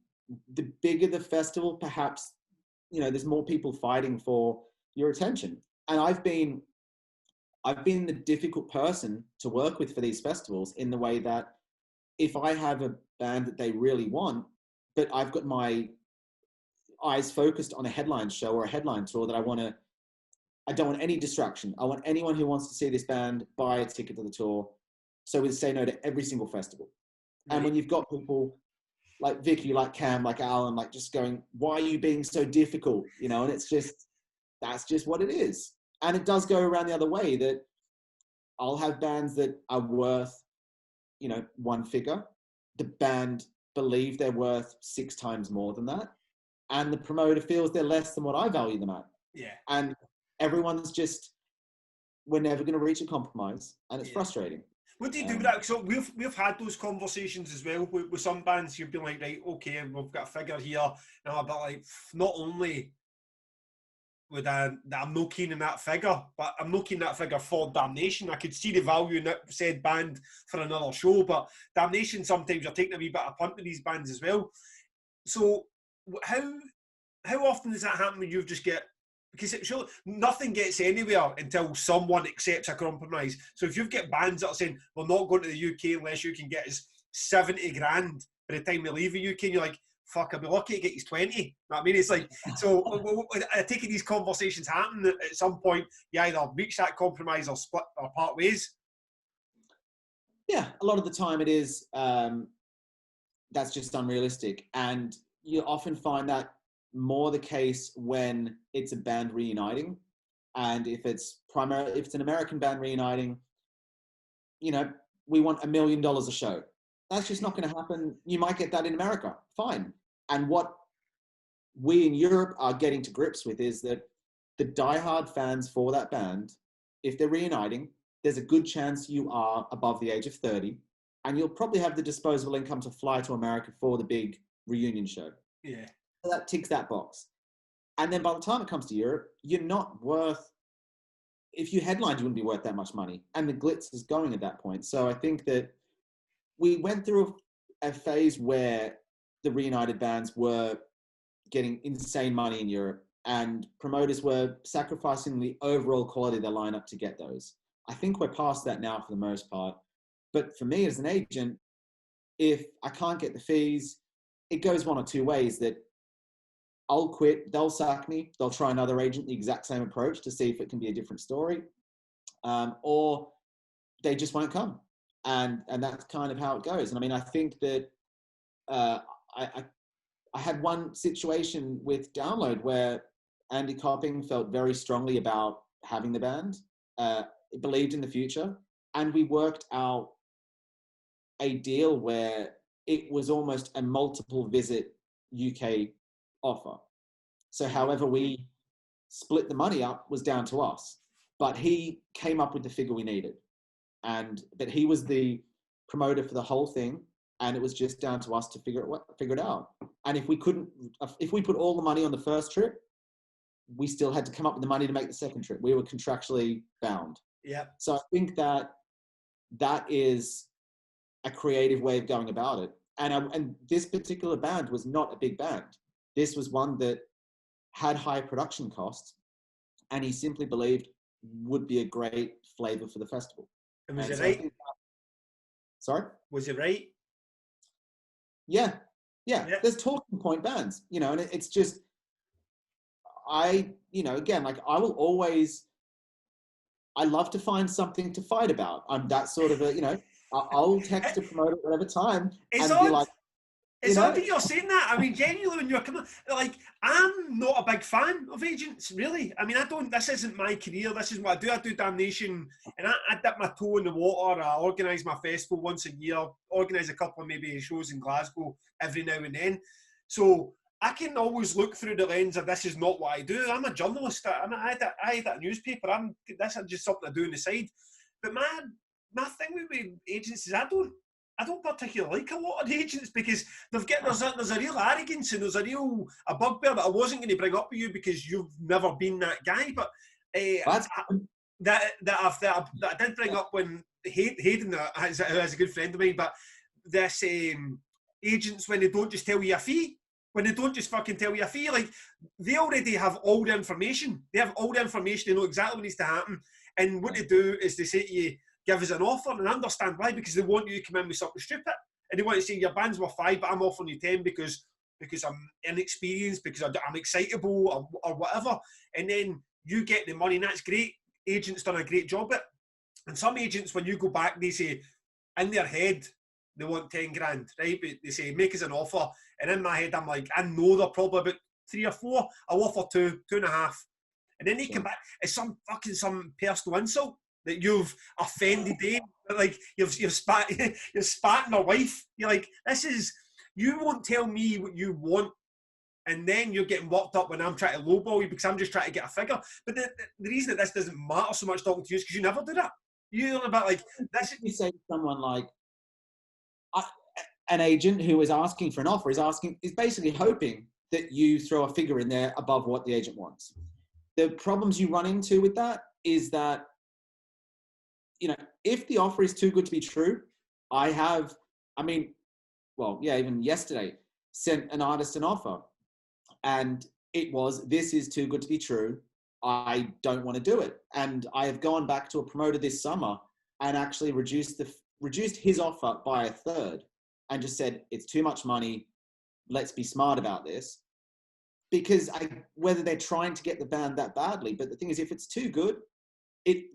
the bigger the festival, perhaps, there's more people fighting for your attention. And I've been the difficult person to work with for these festivals, in the way that if I have a band that they really want, but I've got my eyes focused on a headline show or a headline tour that I don't want any distraction. I want anyone who wants to see this band buy a ticket to the tour. So we say no to every single festival. Right. And when you've got people like Vicky, like Cam, like Alan, like just going, why are you being so difficult? And it's just, that's just what it is. And it does go around the other way, that I'll have bands that are worth, one figure. The band believe they're worth 6 times more than that. And the promoter feels they're less than what I value them at. Yeah. And everyone's just, we're never going to reach a compromise. And it's frustrating. What do you do with that? So we've had those conversations as well with some bands. You've been like, right, okay, we've got a figure here. And I'm a bit like, not only would I'm not keen on that figure, but I'm not keen on that figure for Damnation. I could see the value in that said band for another show, but Damnation, sometimes you're taking a wee bit of punt with these bands as well. So how often does that happen when you just get, because sure, nothing gets anywhere until someone accepts a compromise. So if you've got bands that are saying, we're not going to the UK unless you can get us 70 grand by the time we leave the UK, and you're like, fuck, I'll be lucky to get you 20. You know what I mean? It's like, so I take it these conversations happen at some point, you either reach that compromise or split or part ways. Yeah, a lot of the time it is, that's just unrealistic. And you often find that more the case when it's a band reuniting. And if it's an American band reuniting, we want $1 million a show. That's just not going to happen. You might get that in America, fine. And what we in Europe are getting to grips with is that the diehard fans for that band, if they're reuniting, there's a good chance you are above the age of 30, and you'll probably have the disposable income to fly to America for the big reunion show. Yeah. So that ticks that box. And then by the time it comes to Europe, you're not worth, if you headlined, you wouldn't be worth that much money. And the glitz is going at that point. So I think that we went through a phase where the reunited bands were getting insane money in Europe, and promoters were sacrificing the overall quality of their lineup to get those. I think we're past that now for the most part. But for me as an agent, if I can't get the fees, it goes one or two ways: that I'll quit, they'll sack me, they'll try another agent, the exact same approach to see if it can be a different story, or they just won't come. And that's kind of how it goes. And I mean, I think that I had one situation with Download where Andy Copping felt very strongly about having the band, believed in the future, and we worked out a deal where it was almost a multiple visit UK offer. So however we split the money up was down to us, but he came up with the figure we needed. But he was the promoter for the whole thing, and it was just down to us to figure it out. And if we put all the money on the first trip, we still had to come up with the money to make the second trip. We were contractually bound. Yeah. So I think that is a creative way of going about it. And this particular band was not a big band. This was one that had high production costs, and he simply believed would be a great flavor for the festival. And was it right? Sorry? Was it right? Yeah. There's talking point bands, and it's just, again, like I will always, I love to find something to fight about. I'm that sort of I'll text a promoter at whatever time and be like, It's odd that you're saying that. I mean, genuinely, when you're coming, like, I'm not a big fan of agents, really. I mean, this isn't my career. This is what I do. I do Damnation, and I dip my toe in the water. I organise my festival once a year, organise a couple of maybe shows in Glasgow every now and then. So I can always look through the lens of this is not what I do. I'm a journalist. I edit a newspaper. This is just something I do on the side. But my thing with agents is I don't particularly like a lot of agents because there's a real arrogance and there's a bugbear that I wasn't going to bring up with you because you've never been that guy, but that I did bring up when Hayden, who is a good friend of mine, but this agents, when they don't just tell you a fee, when they don't just fucking tell you a fee, like, they already have all the information. They have all the information. They know exactly what needs to happen. And what they do is they say to you, give us an offer, and I understand why, because they want you to come in with something stupid. And they want to say, your band's worth 5, but I'm offering you 10 because I'm inexperienced, because I'm excitable or whatever. And then you get the money, and that's great. Agents done a great job at it. And some agents, when you go back, they say, in their head, they want 10 grand, right? But they say, make us an offer. And in my head, I'm like, I know they're probably about 3 or 4. I'll offer 2, 2.5. And then they come back, it's some personal insult that you've offended them, like you've spat in their wife. You're like, you won't tell me what you want, and then you're getting worked up when I'm trying to lowball you because I'm just trying to get a figure. But the reason that this doesn't matter so much talking to you is because you never do that. You're about like this. You say to someone like an agent who is asking for an offer is basically hoping that you throw a figure in there above what the agent wants. The problems you run into with that is that, if the offer is too good to be true, even yesterday, sent an artist an offer and it was, this is too good to be true. I don't want to do it. And I have gone back to a promoter this summer and actually reduced his offer by 1/3 and just said, it's too much money. Let's be smart about this. Because whether they're trying to get the band that badly, but the thing is, if it's too good,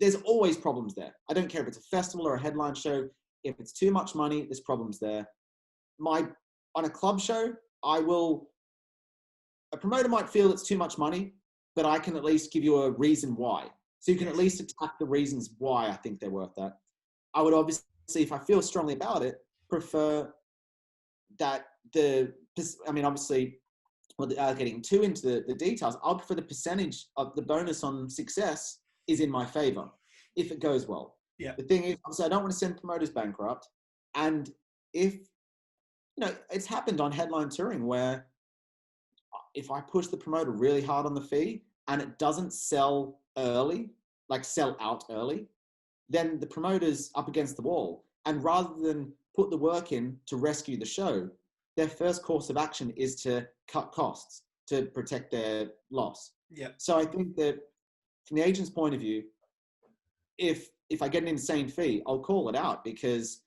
there's always problems there. I don't care if it's a festival or a headline show. If it's too much money, there's problems there. On a club show, a promoter might feel it's too much money, but I can at least give you a reason why. So you can at least attack the reasons why I think they're worth that. I would obviously, if I feel strongly about it, prefer that obviously, without getting too into the details, I'll prefer the percentage of the bonus on success is in my favor if it goes well. Yeah. The thing is, obviously, I don't want to send promoters bankrupt. And if, it's happened on headline touring where if I push the promoter really hard on the fee and it doesn't sell out early, then the promoter's up against the wall. And rather than put the work in to rescue the show, their first course of action is to cut costs to protect their loss. Yeah. So I think that from the agent's point of view, if I get an insane fee, I'll call it out because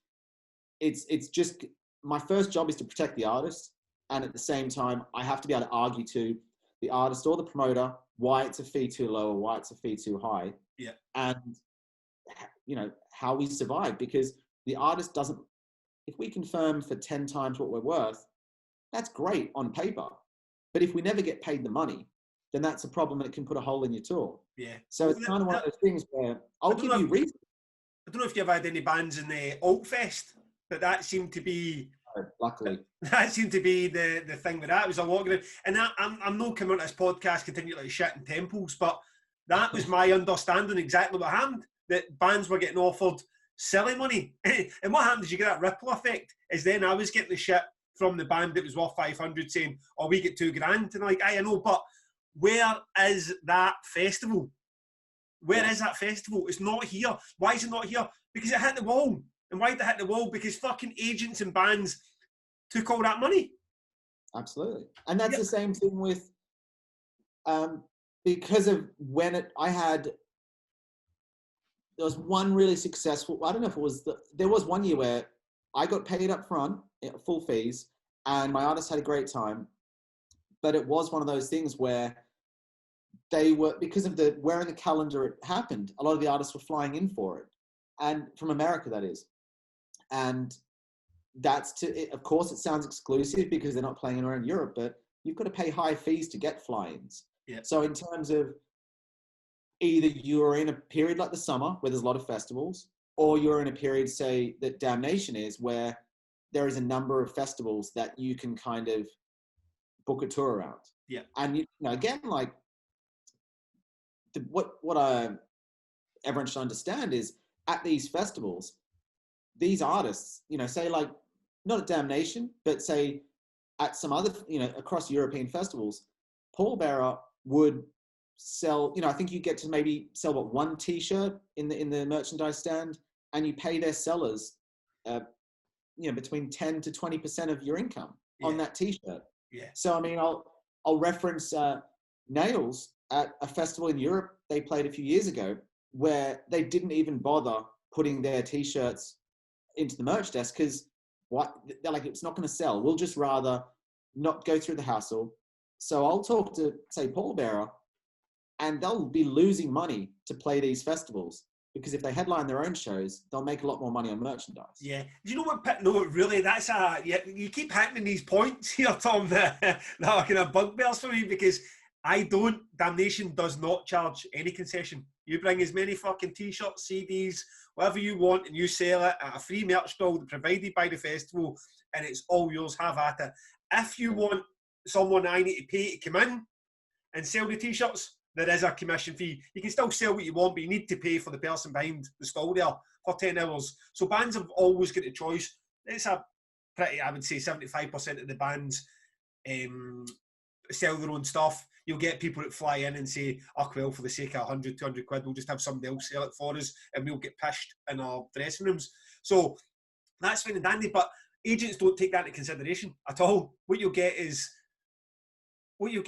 it's just, my first job is to protect the artist. And at the same time, I have to be able to argue to the artist or the promoter why it's a fee too low or why it's a fee too high. Yeah. And, how we survive, because the artist doesn't, if we confirm for 10 times what we're worth, that's great on paper. But if we never get paid the money, then that's a problem and it can put a hole in your tour. Yeah. So it's kind of one of those things where I'll give you reasons. I don't know if you've had any bands in the Alt Fest, but that seemed to be... Luckily. That seemed to be the thing with that. It was a lot of it. And I'm not coming on this podcast continue like shit in temples, but that was my understanding exactly what happened, that bands were getting offered silly money. And what happened is you get that ripple effect, is then I was getting the shit from the band that was worth 500 saying, oh, we get $2,000. And I'm like, I know, but where is that festival? Where is that festival? It's not here. Why is it not here? Because it hit the wall. And why did it hit the wall? Because fucking agents and bands took all that money. Absolutely. And that's the same thing with, because of when there was one really successful, I don't know if it was, there was one year where I got paid up front, full fees, and my artists had a great time. But it was one of those things where they were, because of where in the calendar it happened, a lot of the artists were flying in for it. And from America, that is. And of course, it sounds exclusive because they're not playing around Europe, but you've got to pay high fees to get fly-ins. Yeah. So in terms of either you're in a period like the summer where there's a lot of festivals, or you're in a period, say, that Damnation is, where there is a number of festivals that you can kind of book a tour around. Yeah. And again, like what everyone should understand is at these festivals, these artists, say like not at Damnation, but say at some other, across European festivals, Pallbearer would sell, I think you get to maybe sell one T-shirt in the merchandise stand, and you pay their sellers, between 10 to 20% of your income on that T-shirt. Yeah. So I mean, I'll reference Nails at a festival in Europe they played a few years ago, where they didn't even bother putting their T-shirts into the merch desk because they're like, it's not going to sell. We'll just rather not go through the hassle. So I'll talk to, say, Pallbearer, and they'll be losing money to play these festivals, because if they headline their own shows, they'll make a lot more money on merchandise. Yeah. Do you know what? No, really, that's you keep hitting these points here, Tom, that are kind of bugbears for me, because Damnation does not charge any concession. You bring as many fucking T-shirts, CDs, whatever you want, and you sell it at a free merch bill provided by the festival, and it's all yours. Have at it. If you want someone I need to pay to come in and sell the T-shirts, there is a commission fee. You can still sell what you want, but you need to pay for the person behind the stall there for 10 hours. So bands have always got a choice. It's a pretty, I would say 75% of the bands sell their own stuff. You'll get people that fly in and say, oh, well, for the sake of 100, 200 quid, we'll just have somebody else sell it for us and we'll get pished in our dressing rooms. So that's fine and dandy, but agents don't take that into consideration at all. What you'll get is you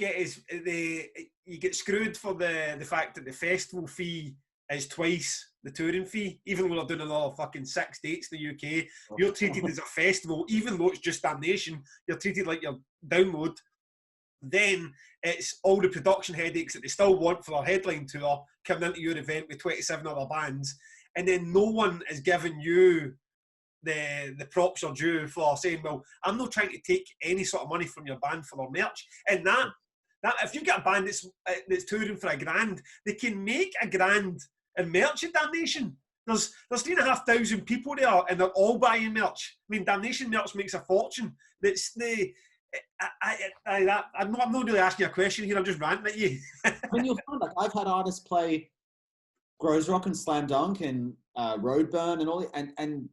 get screwed for the fact that the festival fee is twice the touring fee, even though they're doing another fucking 6 dates in the UK. You're treated as a festival, even though it's just Damnation. You're treated like your download. Then it's all the production headaches that they still want for their headline tour coming into your event with 27 other bands, and then no one is giving you the props are due for saying, well, I'm not trying to take any sort of money from your band for their merch. And that if you get a band that's touring for $1,000, they can make $1,000 in merch at Damnation. There's 3,500 people there, and they're all buying merch. I mean, Damnation merch makes a fortune. I'm not really asking you a question here. I'm just ranting at you. I mean, you'll find, like, I've had artists play Grows Rock and Slam Dunk and Roadburn and all, and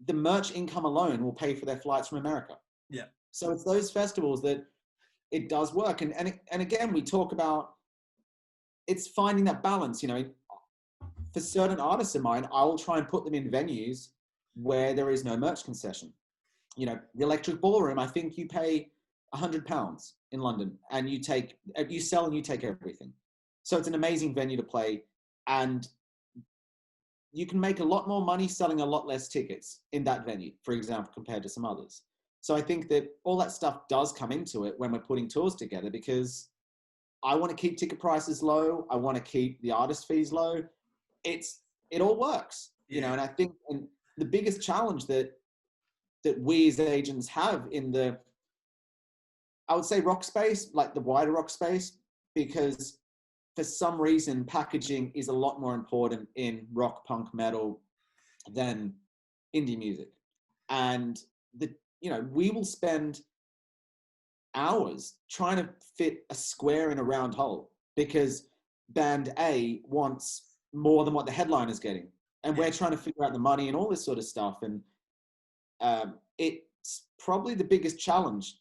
the merch income alone will pay for their flights from America. Yeah. So it's those festivals that it does work. And again, we talk about, it's finding that balance, for certain artists of mine, I will try and put them in venues where there is no merch concession. The Electric Ballroom, I think you pay £100 in London, and you sell and you take everything. So it's an amazing venue to play, and you can make a lot more money selling a lot less tickets in that venue, for example, compared to some others. So I think that all that stuff does come into it when we're putting tours together, because I want to keep ticket prices low. I want to keep the artist fees low. It all works, and I think the biggest challenge that we as agents have in the, I would say, rock space, like the wider rock space, because for some reason packaging is a lot more important in rock, punk, metal than indie music. And we will spend hours trying to fit a square in a round hole because band A wants more than what the headliner's getting. And we're trying to figure out the money and all this sort of stuff. And it's probably the biggest challenge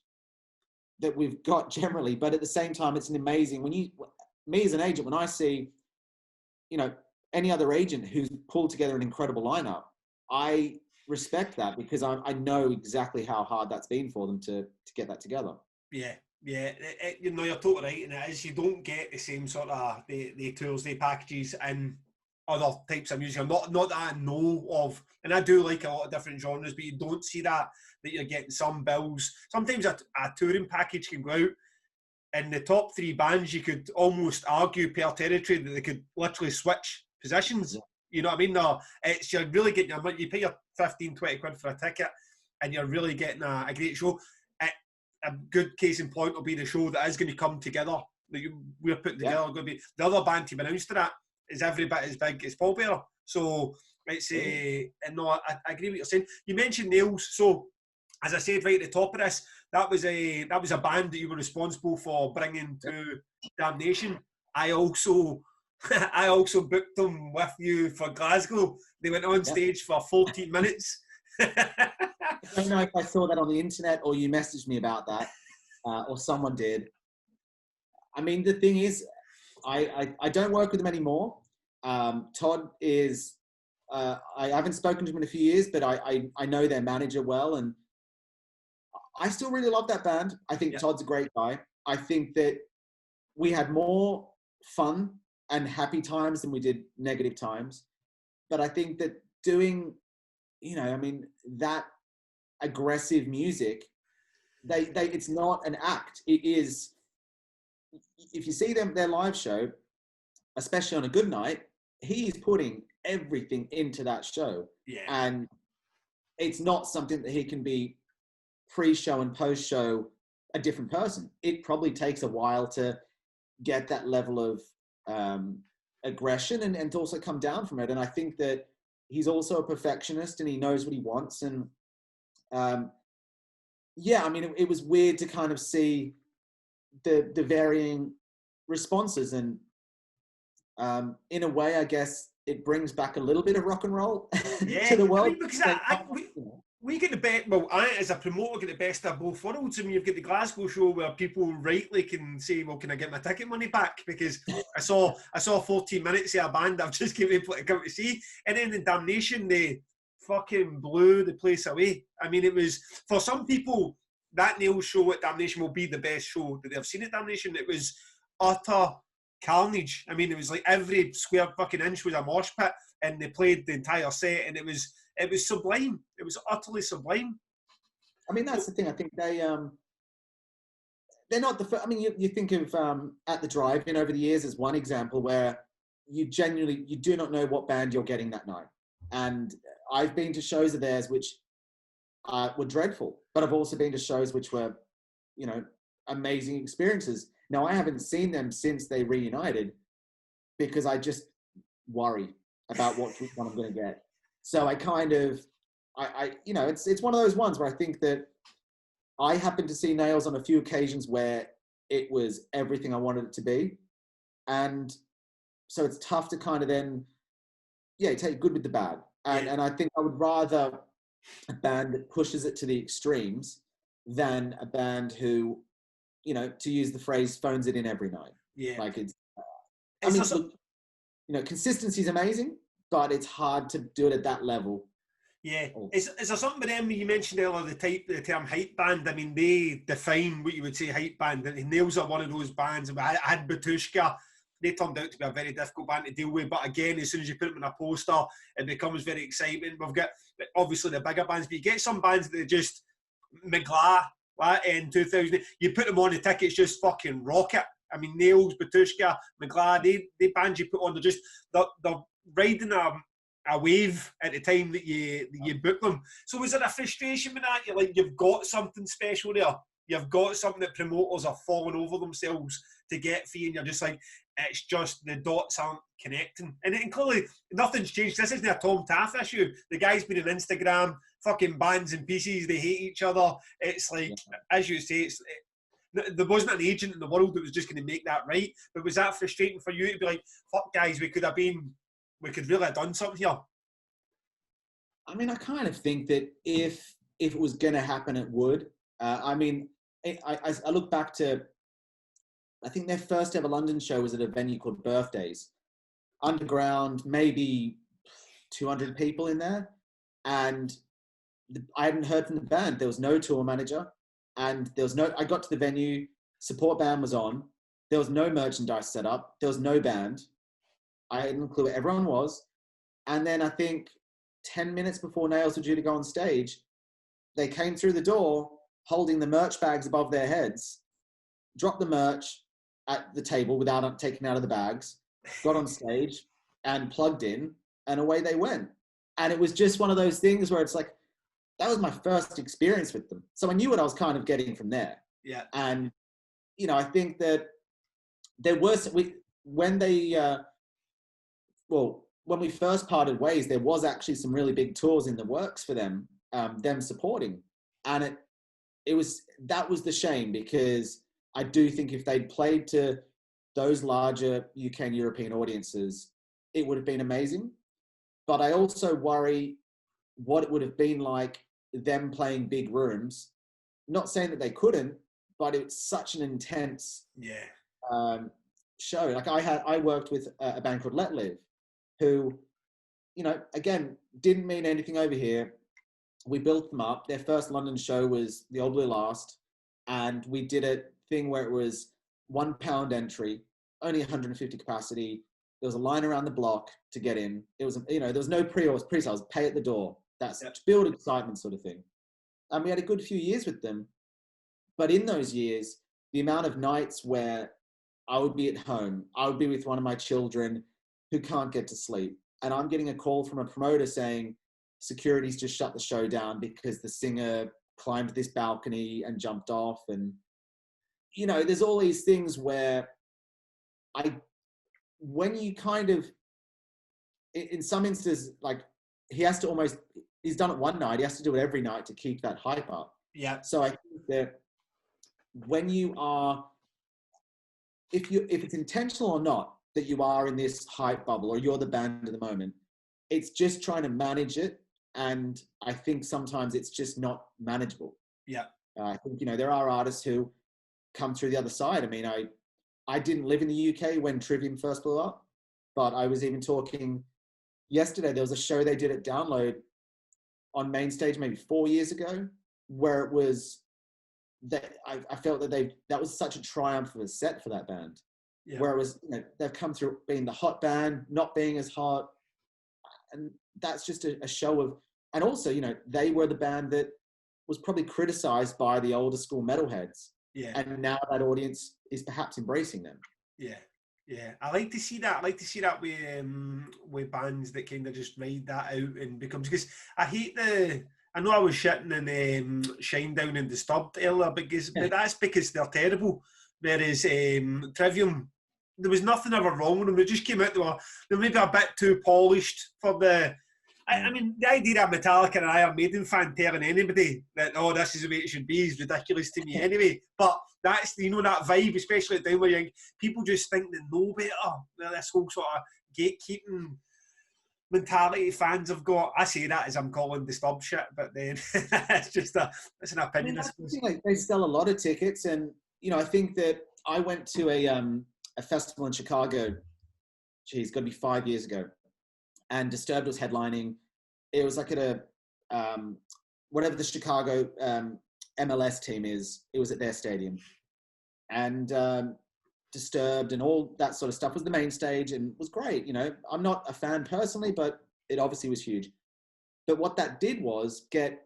that we've got generally, but at the same time, it's an amazing, me as an agent, when I see, any other agent who's pulled together an incredible lineup, I respect that, because I know exactly how hard that's been for them to get that together. Yeah. You're totally right, and it is. You don't get the same sort of the tours, the packages, and other types of music. Not that I know of, and I do like a lot of different genres, but you don't see that you're getting some bills. Sometimes a touring package can go out, and the top 3 bands, you could almost argue per territory that they could literally switch positions. Yeah. You know what I mean? No, you're really getting you pay your 15, 20 quid for a ticket, and you're really getting a great show. A good case in point will be the show that is going to come together, that we're putting together. Going to be the other band to be announced to that is every bit as big as Pallbearer. So it's and no, I agree with what you're saying. You mentioned Nails, so as I said right at the top of this, that was a band that you were responsible for bringing to Damnation. I also booked them with you for Glasgow. They went on stage for 14 minutes. I don't know if I saw that on the internet or you messaged me about that, or someone did. I mean, the thing is, I don't work with them anymore. Todd is, I haven't spoken to him in a few years, but I know their manager well, and I still really love that band. I think Todd's a great guy. I think that we had more fun and happy times than we did negative times. But I think that doing, that aggressive music, it's not an act. It is, if you see their live show, especially on a good night, he's putting everything into that show. Yeah. And it's not something that he can be pre-show and post-show a different person. It probably takes a while to get that level of aggression and to also come down from it. And I think that he's also a perfectionist and he knows what he wants. And it was weird to kind of see the varying responses. And in a way, I guess it brings back a little bit of rock and roll to the world. Because we get the best. Well, I, as a promoter, get the best of both worlds. I mean, you've got the Glasgow show where people rightly can say, "Well, can I get my ticket money back?" Because I saw 14 minutes of a band I've just given people to come to see, and then in Damnation they fucking blew the place away. I mean, it was, for some people, that Neil show at Damnation will be the best show that they've seen at Damnation. It was utter carnage. I mean, it was like every square fucking inch was a mosh pit, and they played the entire set, and it was sublime. It was utterly sublime. I mean, that's the thing. I think they're not the first. I mean, you think of At the Drive-In over the years as one example where you do not know what band you're getting that night. And I've been to shows of theirs which were dreadful, but I've also been to shows which were, amazing experiences. Now, I haven't seen them since they reunited because I just worry about which one I'm going to get. So I kind of, it's one of those ones where I think that I happened to see Nails on a few occasions where it was everything I wanted it to be. And so it's tough to kind of then, take good with the bad. And I think I would rather a band that pushes it to the extremes than a band who, to use the phrase, phones it in every night. Yeah. Like consistency is amazing, but it's hard to do it at that level. Yeah. Is there something with them, you mentioned earlier, the term hype band? I mean, they define what you would say hype band. And Nails are one of those bands. I had Batushka. They turned out to be a very difficult band to deal with. But again, as soon as you put them in a poster, it becomes very exciting. We've got, obviously, the bigger bands, but you get some bands that are just Migla in 2000. You put them on, the tickets just fucking rocket. I mean, Nails, Batushka, Migla, they bands you put on, they're riding a wave at the time that you book them. So was there a frustration with that? You're like, you've got something special there. You've got something that promoters are falling over themselves to get for you, and you're just like, it's just the dots aren't connecting. And clearly, nothing's changed. This isn't a Tom Taaffe issue. The guy's been on Instagram, fucking bands in pieces, they hate each other. It's like, as you say, there wasn't an agent in the world that was just going to make that right. But was that frustrating for you to be like, fuck guys, we could really have done something here? I mean, I kind of think that if it was going to happen, it would. I look back to, I think their first ever London show was at a venue called Birthdays. Underground, maybe 200 people in there. And I hadn't heard from the band. There was no tour manager. And I got to the venue, support band was on. There was no merchandise set up. There was no band. I had no clue where everyone was. And then I think 10 minutes before Nails were due to go on stage, they came through the door holding the merch bags above their heads, dropped the merch at the table without taking out of the bags, got on stage and plugged in, and away they went. And it was just one of those things where it's like, that was my first experience with them. So I knew what I was kind of getting from there. Yeah. And, you know, I think that there was, when we first parted ways, there was actually some really big tours in the works for them, them supporting. And that was the shame, because I do think if they'd played to those larger UK and European audiences, it would have been amazing. But I also worry what it would have been like them playing big rooms. Not saying that they couldn't, but it's such an intense show. Like I worked with a band called Loathe, who, you know, again, didn't mean anything over here. We built them up. Their first London show was the Old Blue Last, and we did a thing where it was £1 entry, only 150 capacity. There was a line around the block to get in. It was, you know, there was no pre-sales, pay at the door. That's to build excitement sort of thing. And we had a good few years with them. But in those years, the amount of nights where I would be at home, I would be with one of my children who can't get to sleep, and I'm getting a call from a promoter saying, security's just shut the show down because the singer climbed this balcony and jumped off. And, you know, there's all these things where when you kind of, in some instances, like, he's done it one night, he has to do it every night to keep that hype up. Yeah. So I think that when you are, if it's intentional or not that you are in this hype bubble, or you're the band at the moment, it's just trying to manage it. And I think sometimes it's just not manageable. Yeah. I think, you know, there are artists who come through the other side. I mean, I didn't live in the UK when Trivium first blew up, but I was even talking yesterday, there was a show they did at Download on main stage maybe 4 years ago, where it was that I felt that was such a triumph of a set for that band. Yeah. Where it was, you know, they've come through being the hot band, not being as hot. And that's just a show of, and also, you know, they were the band that was probably criticized by the older school metalheads. Yeah. And now that audience is perhaps embracing them. Yeah. Yeah. I like to see that. I like to see that with bands that kind of just ride that out and becomes, because I know I was shitting in Shinedown and Disturbed earlier, but that's because they're terrible. Whereas Trivium, there was nothing ever wrong with them. They just came out, they were maybe a bit too polished for the... I mean, the idea of Metallica and Iron Maiden fan telling anybody that, oh, this is the way it should be, is ridiculous to me anyway. But that's, you know, that vibe, especially at the time where people just think they know better. This whole sort of gatekeeping mentality fans have got. I say that as I'm calling Disturbed shit, but then it's an opinion. I mean, like, they sell a lot of tickets, and, you know, I think that I went to a festival in Chicago, geez, got to be 5 years ago, and Disturbed was headlining. It was like at a, whatever the Chicago MLS team is, it was at their stadium. And Disturbed and all that sort of stuff was the main stage, and was great. You know, I'm not a fan personally, but it obviously was huge. But what that did was get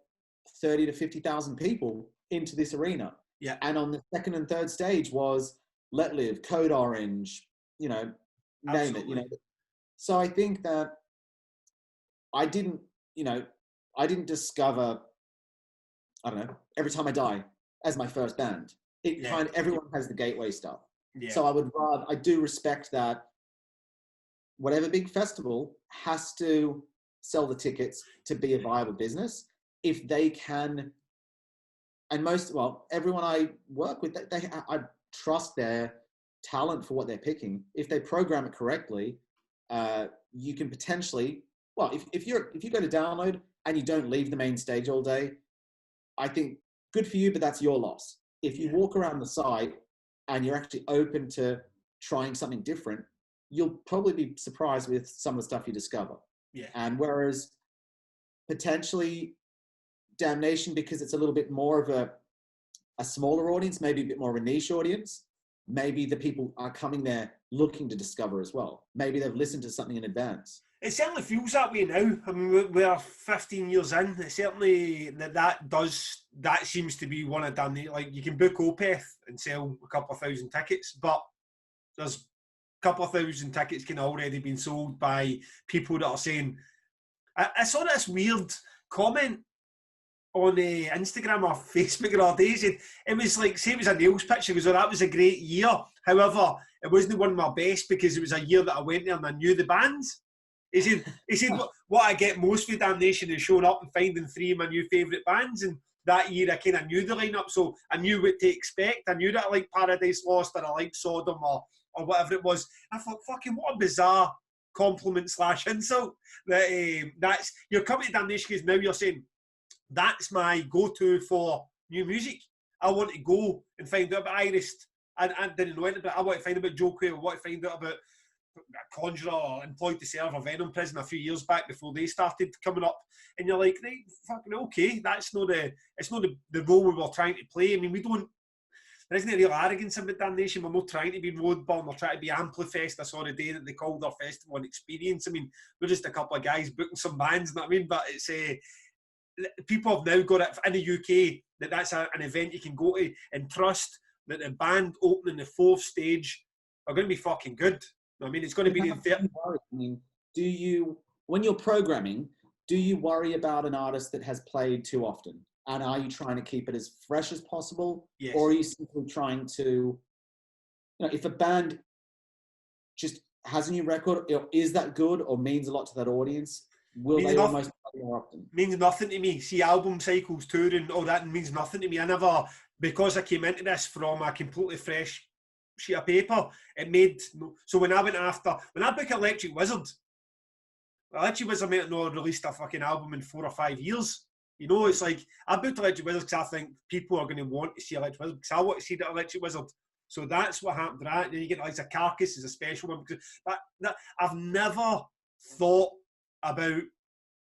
30 to 50,000 people into this arena. Yeah. And on the second and third stage was Let Live, Code Orange, you know, name it, you know. So I think that I didn't discover, I don't know, Every Time I Die as my first band. Everyone has the gateway stuff. Yeah. So I do respect that whatever big festival has to sell the tickets to be a viable business. If they can, and everyone I work with, I trust their talent for what they're picking. If they program it correctly, you can potentially, if you go to Download and you don't leave the main stage all day, I think good for you, but that's your loss. If you walk around the site and you're actually open to trying something different, you'll probably be surprised with some of the stuff you discover. Yeah. And whereas potentially Damnation, because it's a little bit more of a smaller audience, maybe a bit more of a niche audience, maybe the people are coming there looking to discover as well. Maybe they've listened to something in advance. It certainly feels that way now. I mean, we're 15 years in. It certainly that seems to be one of them. Like, you can book Opeth and sell a couple of thousand tickets, but there's a couple of thousand tickets can already been sold by people that are saying. I saw this weird comment on Instagram or Facebook the other day. He said it was like, say it was a Nails picture. He goes, oh, that was a great year. However, it wasn't one of my best because it was a year that I went there and I knew the bands. He said what I get most for Damnation is showing up and finding 3 of my new favourite bands. And that year I kind of knew the lineup, so I knew what to expect. I knew that I liked Paradise Lost or I liked Sodom or whatever it was. I thought, fucking what a bizarre compliment / insult. That's you're coming to Damnation because now you're saying that's my go-to for new music. I want to go and find out about Iris. I didn't know anything, but I want to find out about Joe Quayle. I want to find out about Conjurer, Employed to Serve, or Venom Prison a few years back before they started coming up. And you're like, right, fucking okay, it's not the role we were trying to play. I mean, there isn't a real arrogance about Damnation. We're not trying to be Roadburn, we're trying to be Amplifest. I saw the day that they called our festival an experience. I mean, we're just a couple of guys booking some bands, you know what I mean? But it's people have now got it in the UK that's an event you can go to and trust that the band opening the 4th stage are going to be fucking good. I mean, it's going to be the third. I mean, when you're programming, do you worry about an artist that has played too often? And are you trying to keep it as fresh as possible? Yes. Or are you simply trying to, if a band just has a new record, is that good or means a lot to that audience? Will they almost play more often? Means nothing to me. See, album cycles, touring, all that means nothing to me. Because I came into this from a completely fresh sheet of paper, it made so when I book Electric Wizard might not released a fucking album in 4 or 5 years. It's like I booked Electric Wizard because I think people are going to want to see Electric Wizard because I want to see the Electric Wizard. So that's what happened. Right? Then you get like a Carcass is a special one because that I've never thought about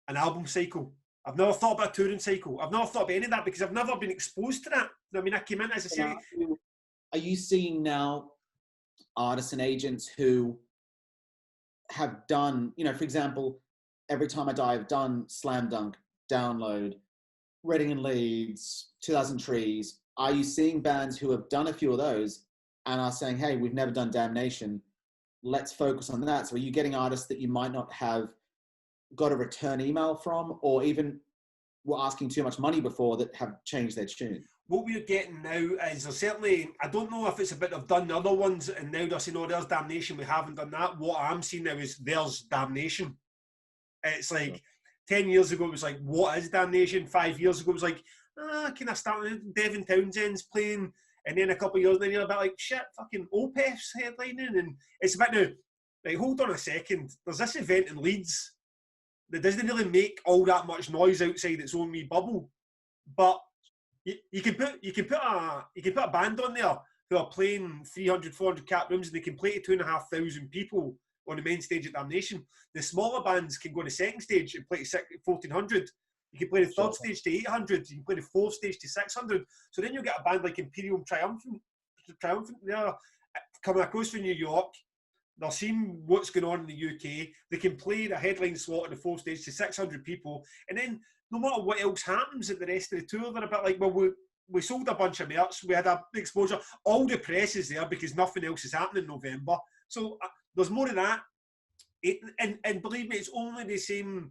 an album cycle. I've never thought about a touring cycle. I've never thought about any of that because I've never been exposed to that. I mean, I came in as I say. Are you seeing now artists and agents who have done, for example, Every Time I Die, I've done Slam Dunk, Download, Reading and Leeds, 2000 Trees. Are you seeing bands who have done a few of those and are saying, hey, we've never done Damnation, let's focus on that? So are you getting artists that you might not have got a return email from or even were asking too much money before that have changed their tune? What we're getting now is certainly, I don't know if it's a bit of done the other ones and now they're saying, oh, there's Damnation, we haven't done that. What I'm seeing now is there's Damnation. It's like 10 years ago, it was like, what is Damnation? 5 years ago, it was like, can I start with Devin Townsend's playing? And then a couple of years later, you're a bit like, shit, fucking Opeth's headlining. And it's a bit now, like, hold on a second. There's this event in Leeds that doesn't really make all that much noise outside its own wee bubble. But you can put a band on there who are playing 300, 400 cap rooms and they can play to 2,500 people on the main stage at Damnation. The smaller bands can go to the second stage and play to 1,400. You can play the third stage to 800. You can play the fourth stage to 600. So then you'll get a band like Imperium Triumphant there coming across from New York. They're seeing what's going on in the UK. They can play the headline slot on the fourth stage to 600 people. And then no matter what else happens at the rest of the tour, they're a bit like, well, we sold a bunch of merch. We had a big exposure. All the press is there because nothing else is happening in November. So there's more of that. And believe me, it's only the same.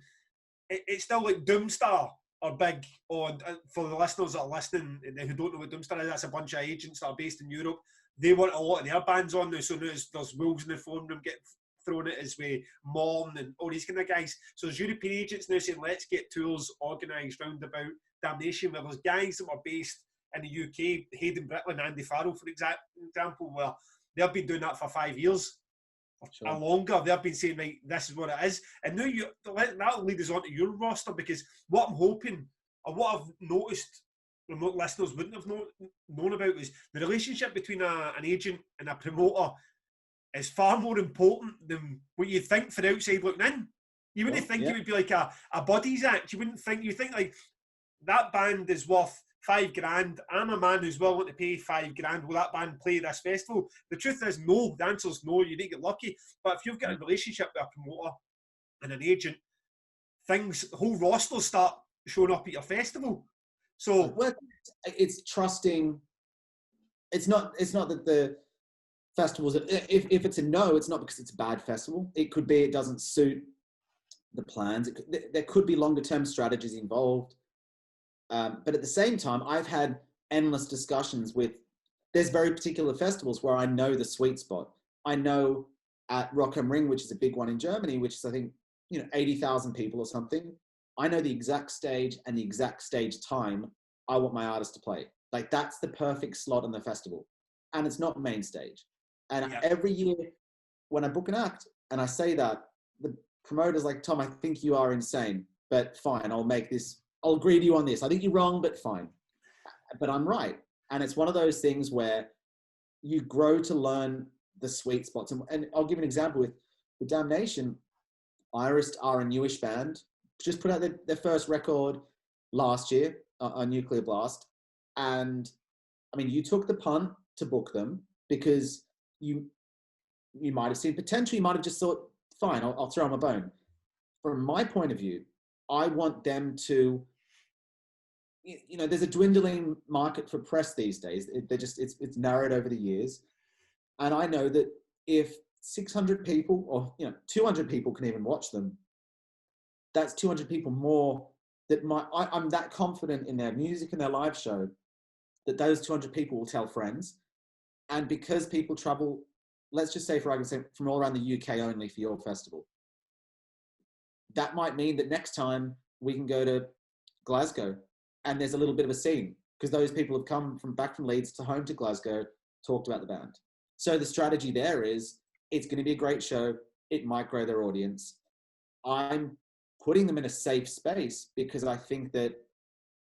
It's still like Doomstar are big on, for the listeners that are listening and who don't know what Doomstar is, that's a bunch of agents that are based in Europe. They want a lot of their bands on now. So now there's Wolves in the phone room getting thrown at as with Morn and all these kind of guys. So there's European agents now saying, let's get tours organised round about Damnation, where there's guys that are based in the UK, Hayden Brittle and Andy Farrell, for example, where they've been doing that for 5 years. Or longer. They've been saying, right, this is what it is. And now that'll lead us on to your roster, because what I'm hoping, or what I've noticed, and what listeners wouldn't have known about, is the relationship between an agent and a promoter is far more important than what you'd think for the outside looking in. You wouldn't think it would be like a buddies act. You think like that band is worth $5,000. I'm a man who's willing to pay $5,000. Will that band play this festival? The truth is no. The answer is no. You need to get lucky. But if you've got a relationship with a promoter and an agent, the whole roster start showing up at your festival. So it's trusting. It's not that the festivals. If it's a no, it's not because it's a bad festival. It could be it doesn't suit the plans. There could be longer term strategies involved. But at the same time, I've had endless discussions with, there's very particular festivals where I know the sweet spot. I know at Rock am Ring, which is a big one in Germany, which is, I think, 80,000 people or something. I know the exact stage and the exact stage time I want my artist to play. Like, that's the perfect slot on the festival. And it's not main stage. And every year when I book an act and I say that, the promoter's like, Tom, I think you are insane, but fine, I'll agree to you on this. I think you're wrong, but fine. But I'm right. And it's one of those things where you grow to learn the sweet spots. And I'll give an example with Damnation. Iris are a newish band, just put out their first record last year, on Nuclear Blast. And I mean, you took the punt to book them because you might have seen potential. You might have just thought, fine, I'll throw them a bone. From my point of view, I want them to, there's a dwindling market for press these days. It's narrowed over the years. And I know that if 600 people or 200 people can even watch them, that's 200 people more that I'm that confident in their music and their live show that those 200 people will tell friends. And because people travel, let's just say, for argument's sake, from all around the UK only for your festival, that might mean that next time we can go to Glasgow and there's a little bit of a scene because those people have come back from Leeds to home to Glasgow, talked about the band. So the strategy there is, it's going to be a great show. It might grow their audience. I'm putting them in a safe space because I think that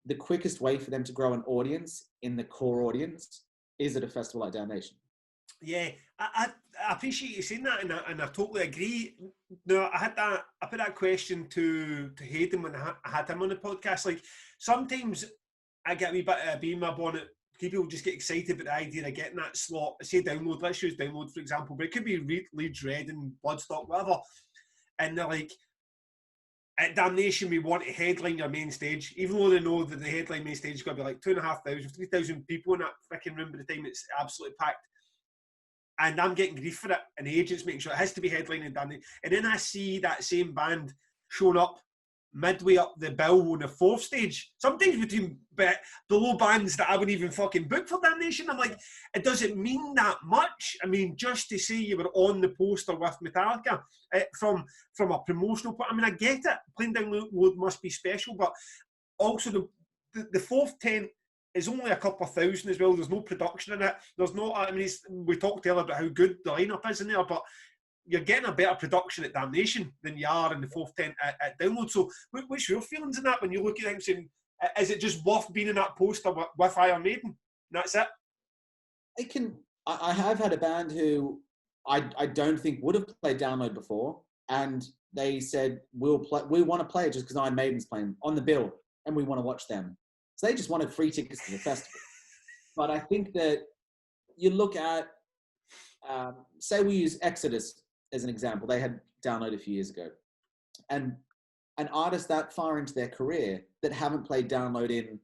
the quickest way for them to grow an audience in the core audience is at a festival like Damnation. Yeah, I appreciate you saying that, and I totally agree. No, I put that question to Hayden when I had him on the podcast. Like, sometimes I get a wee bit of being my bonnet. People just get excited about the idea of getting that slot. Say Download, let's use Download for example, but it could be Leeds Red and Bloodstock, whatever. And they're like, at Damnation, we want to headline your main stage, even though they know that the headline main stage is going to be like 2,500, 3,000 people in that freaking room by the time it's absolutely packed. And I'm getting grief for it, and the agents making sure it has to be headlining Damnation. And then I see that same band showing up midway up the bill on the fourth stage, sometimes between below bands that I wouldn't even fucking book for Damnation. I'm like, it doesn't mean that much. I mean, just to say you were on the poster with Metallica from a promotional point, I mean, I get it. Playing Download must be special, but also the fourth tent is only a couple of thousand as well. There's no production in it. There's no, I mean, we talked earlier about how good the lineup is in there, but you're getting a better production at Damnation than you are in the fourth tent at Download. So what's your feelings in that when you look at things saying, is it just worth being in that poster with Iron Maiden? And that's it? I have had a band who I don't think would have played Download before, and they said, we want to play it just because Iron Maiden's playing on the bill and we want to watch them. So they just wanted free tickets to the festival. But I think that you look at, say we use Exodus as an example. They had Download a few years ago. And an artist that far into their career that haven't played Download in,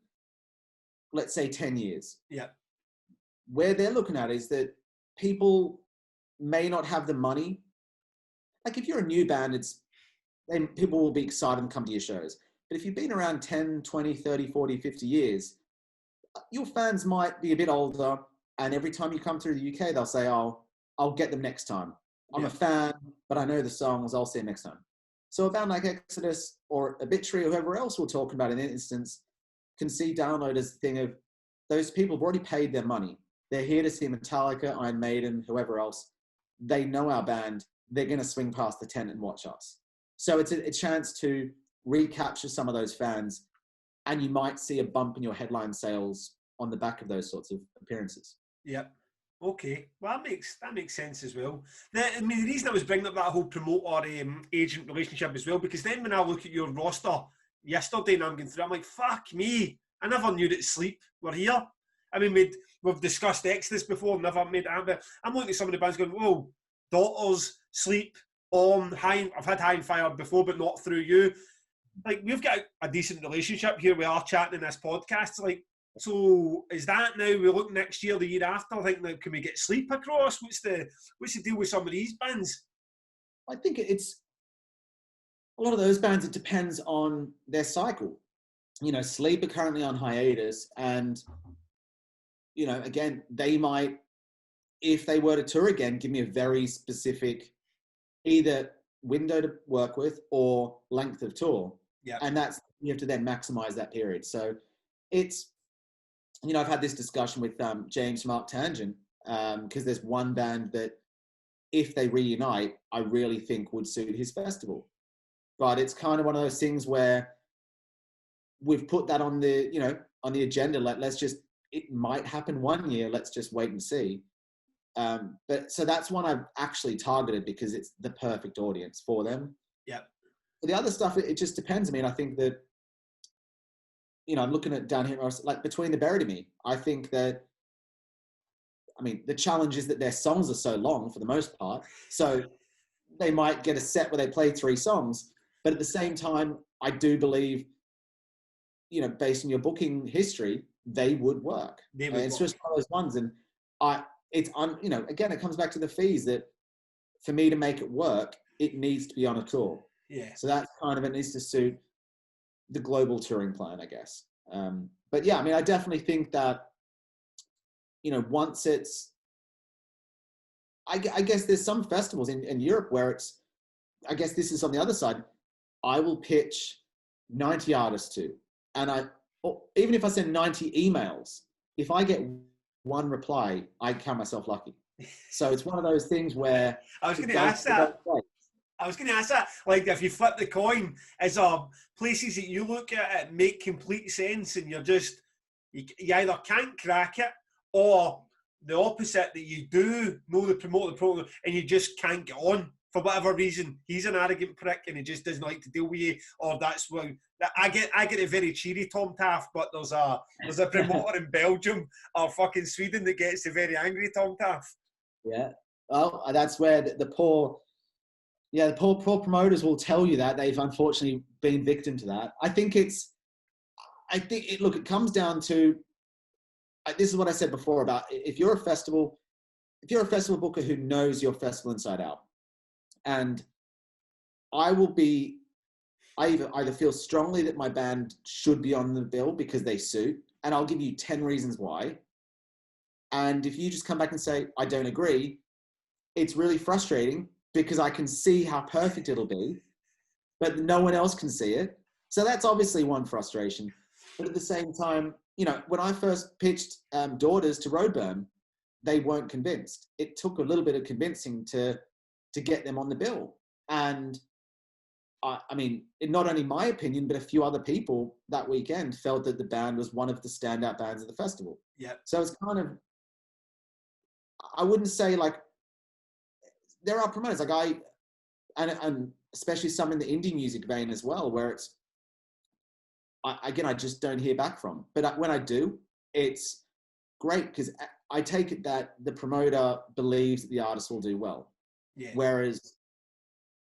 let's say, 10 years. Yeah. Where they're looking at is that people may not have the money. Like, if you're a new band, then people will be excited and come to your shows. But if you've been around 10, 20, 30, 40, 50 years, your fans might be a bit older. And every time you come through the UK, they'll say, oh, I'll get them next time. I'm a fan, but I know the songs. I'll see them next time. So a band like Exodus or Obituary or whoever else we're talking about in this instance can see Download as the thing of, those people have already paid their money. They're here to see Metallica, Iron Maiden, whoever else. They know our band. They're going to swing past the tent and watch us. So it's a chance to recapture some of those fans, and you might see a bump in your headline sales on the back of those sorts of appearances. Yep. Okay, well that makes sense as well. The reason I was bringing up that whole promoter agent relationship as well, because then when I look at your roster yesterday and I'm going through, I'm like, fuck me, I never knew that Sleep were here. I mean, we've discussed Exodus before, never made it, but I'm looking at some of the bands going, whoa, Daughters, Sleep, I've had High and Fire before, but not through you. Like, we've got a decent relationship here. We are chatting in this podcast. Like, so is that now we look next year, the year after? I think, can we get Sleep across? What's the deal with some of these bands? I think it's a lot of those bands. It depends on their cycle. Sleep are currently on hiatus, and again, they might, if they were to tour again, give me a very specific either window to work with or length of tour. Yeah. And that's, you have to then maximize that period. So it's, I've had this discussion with James from Arctangent, because there's one band that if they reunite, I really think would suit his festival. But it's kind of one of those things where we've put that on the, on the agenda. Let's just, it might happen one year. Let's just wait and see. But so that's one I've actually targeted because it's the perfect audience for them. Yeah. For the other stuff, it just depends. I mean, I think that, I'm looking at down here, like Between the Buried and Me. I think that, the challenge is that their songs are so long for the most part. So they might get a set where they play 3 songs, but at the same time, I do believe, based on your booking history, they would work. It's just one of those ones. And again, it comes back to the fees that for me to make it work, it needs to be on a tour. Yeah. So that's kind of, it needs to suit the global touring plan, I guess. But yeah, I definitely think that, once it's, I guess there's some festivals in Europe where it's, I guess this is on the other side, I will pitch 90 artists to, and even if I send 90 emails, if I get one reply, I count myself lucky. So it's one of those things where I was going to ask that. Like, if you flip the coin, is places that you look at it make complete sense, and you're just, you either can't crack it, or the opposite, that you do know the program and you just can't get on for whatever reason. He's an arrogant prick and he just doesn't like to deal with you, or that's when I get a very cheery Tom Taaffe, but there's a promoter in Belgium or fucking Sweden that gets a very angry Tom Taaffe. Yeah, well, that's where the poor promoters will tell you that they've unfortunately been victim to that. I think it comes down to, this is what I said before about if you're a festival booker who knows your festival inside out, and I either feel strongly that my band should be on the bill because they suit, and I'll give you 10 reasons why. And if you just come back and say, I don't agree, it's really frustrating because I can see how perfect it'll be, but no one else can see it. So that's obviously one frustration. But at the same time, when I first pitched Daughters to Roadburn, they weren't convinced. It took a little bit of convincing to get them on the bill. And not only my opinion, but a few other people that weekend felt that the band was one of the standout bands of the festival. Yeah. So it's kind of, I wouldn't say like, there are promoters like and especially some in the indie music vein as well, where it's, I just don't hear back from. But when I do, it's great because I take it that the promoter believes that the artist will do well. Yeah. Whereas,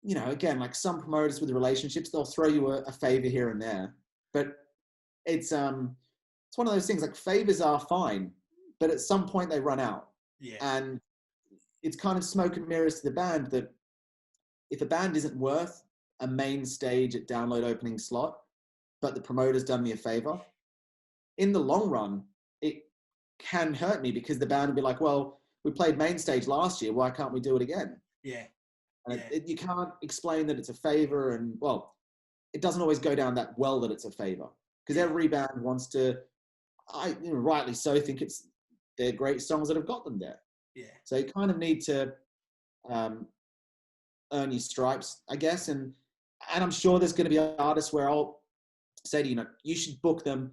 again, like some promoters with relationships, they'll throw you a favor here and there. But it's one of those things, like favors are fine, but at some point they run out. Yeah. And it's kind of smoke and mirrors to the band that if a band isn't worth a main stage at download opening slot, but the promoter's done me a favor, in the long run, it can hurt me because the band will be like, well, we played main stage last year, why can't we do it again? Yeah. And you can't explain that it's a favor, and well, it doesn't always go down that well that it's a favor because every band wants to, rightly so, think they're great songs that have got them there. Yeah. So you kind of need to earn your stripes, I guess. And I'm sure there's going to be artists where I'll say to you, you should book them,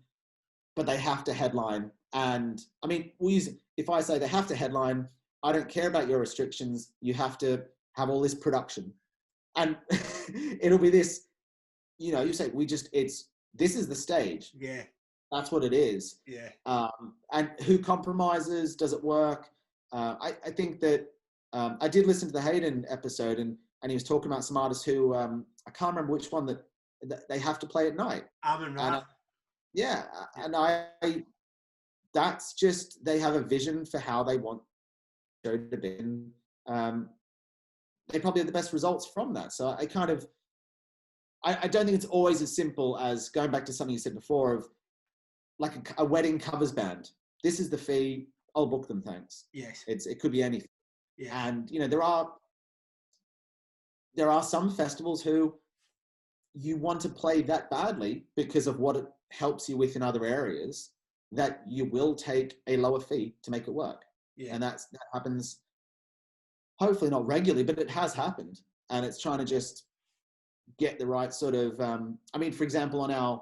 but they have to headline. And if I say they have to headline, I don't care about your restrictions. You have to have all this production. And it'll be this, you say, this is the stage. Yeah. That's what it is. Yeah. And who compromises? Does it work? I think that I did listen to the Hayden episode, and he was talking about some artists who I can't remember which one that they have to play at night. And that's just, they have a vision for how they want the show to be. And they probably have the best results from that. So I don't think it's always as simple as going back to something you said before of like a wedding covers band. This is the fee. I'll book them, thanks. Yes. It could be anything. Yeah. And you know, there are some festivals who you want to play that badly because of what it helps you with in other areas, that you will take a lower fee to make it work. Yeah. And that happens, hopefully not regularly, but it has happened. And it's trying to just get the right sort of, I mean, for example, on our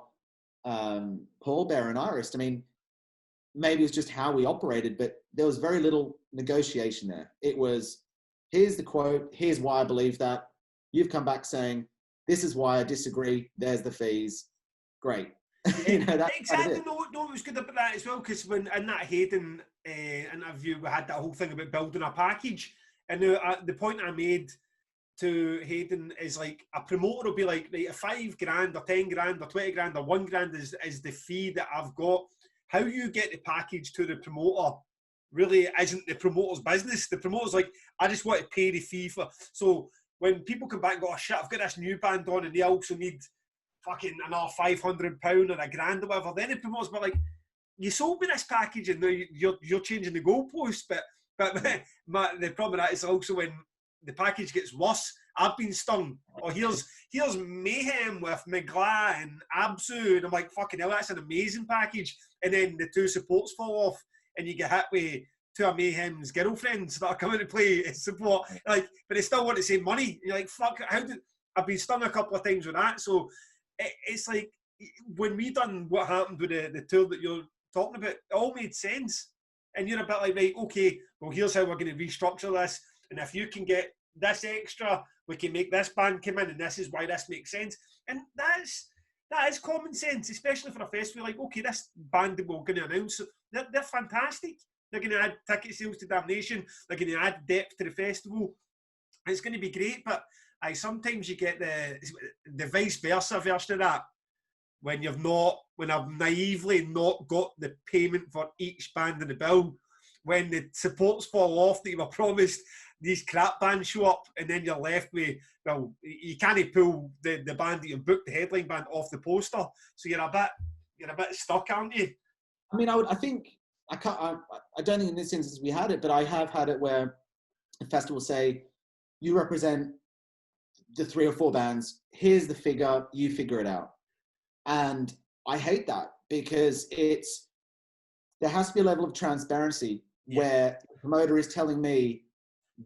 Pallbearer and Iris, I mean, maybe it's just how we operated, but there was very little negotiation there. It was, here's the quote, here's why I believe that. You've come back saying, this is why I disagree, there's the fees. Great. You know, that's exactly. No, it was good about that as well, because when in that Hayden interview, we had that whole thing about building a package. And the point I made to Hayden is like, a promoter will be like, right, $5 grand or 10 grand or 20 grand or £1 is the fee that I've got. How you get the package to the promoter really isn't the promoter's business. The promoter's like, I just want to pay the fee for. So when people come back and go, oh shit, I've got this new band on and they also need fucking another £500 or £1,000 or whatever, then the promoter's like, you sold me this package and now you're changing the goalpost. But the problem with that is also when the package gets worse. I've been stung. Or here's Mayhem with Migla and Absu, and I'm like, fucking hell, that's an amazing package. And then the two supports fall off, and you get hit with two of Mayhem's girlfriends that are coming to play support. Like, but they still want to save money. You're like, fuck, I've been stung a couple of times with that. So it's like, when we done what happened with the tour that you're talking about, it all made sense. And you're a bit like, right, okay, well, here's how we're going to restructure this. And if you can get this extra, we can make this band come in, and this is why this makes sense. And that is common sense, especially for a festival. Like, okay, this band that we're going to announce, they're fantastic. They're going to add ticket sales to Damnation. They're going to add depth to the festival. It's going to be great, but sometimes you get the vice versa version of that, when I've naively not got the payment for each band in the bill, when the supports fall off that you were promised, these crap bands show up, and then you're left with, well, you can't pull the band that you booked, the headline band, off the poster, so you're a bit stuck, aren't you? I mean, I don't think in this instance we had it, but I have had it where a festival say, you represent the 3 or 4 bands, here's the figure, you figure it out. And I hate that, because there has to be a level of transparency where the promoter is telling me,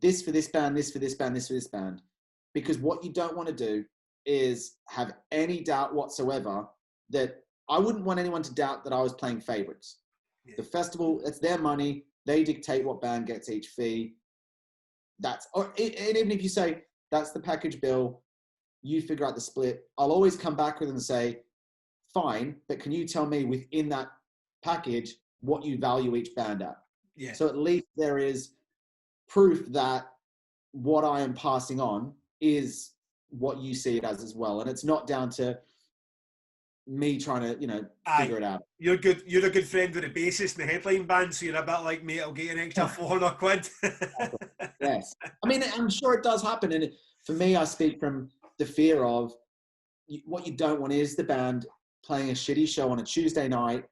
this for this band, this for this band, this for this band. Because what you don't want to do is have any doubt whatsoever that I wouldn't want anyone to doubt that I was playing favorites. Yeah. The festival, it's their money. They dictate what band gets each fee. And even if you say, that's the package bill, you figure out the split, I'll always come back with them and say, fine, but can you tell me within that package what you value each band at? Yeah. So at least there is proof that what I am passing on is what you see it as well. And it's not down to me trying to, figure it out. You're good. You're a good friend with the bassist and the headline band, so you're a bit like, mate, I'll get an extra £400. Yes. I mean, I'm sure it does happen. And for me, I speak from the fear of what you don't want is the band playing a shitty show on a Tuesday night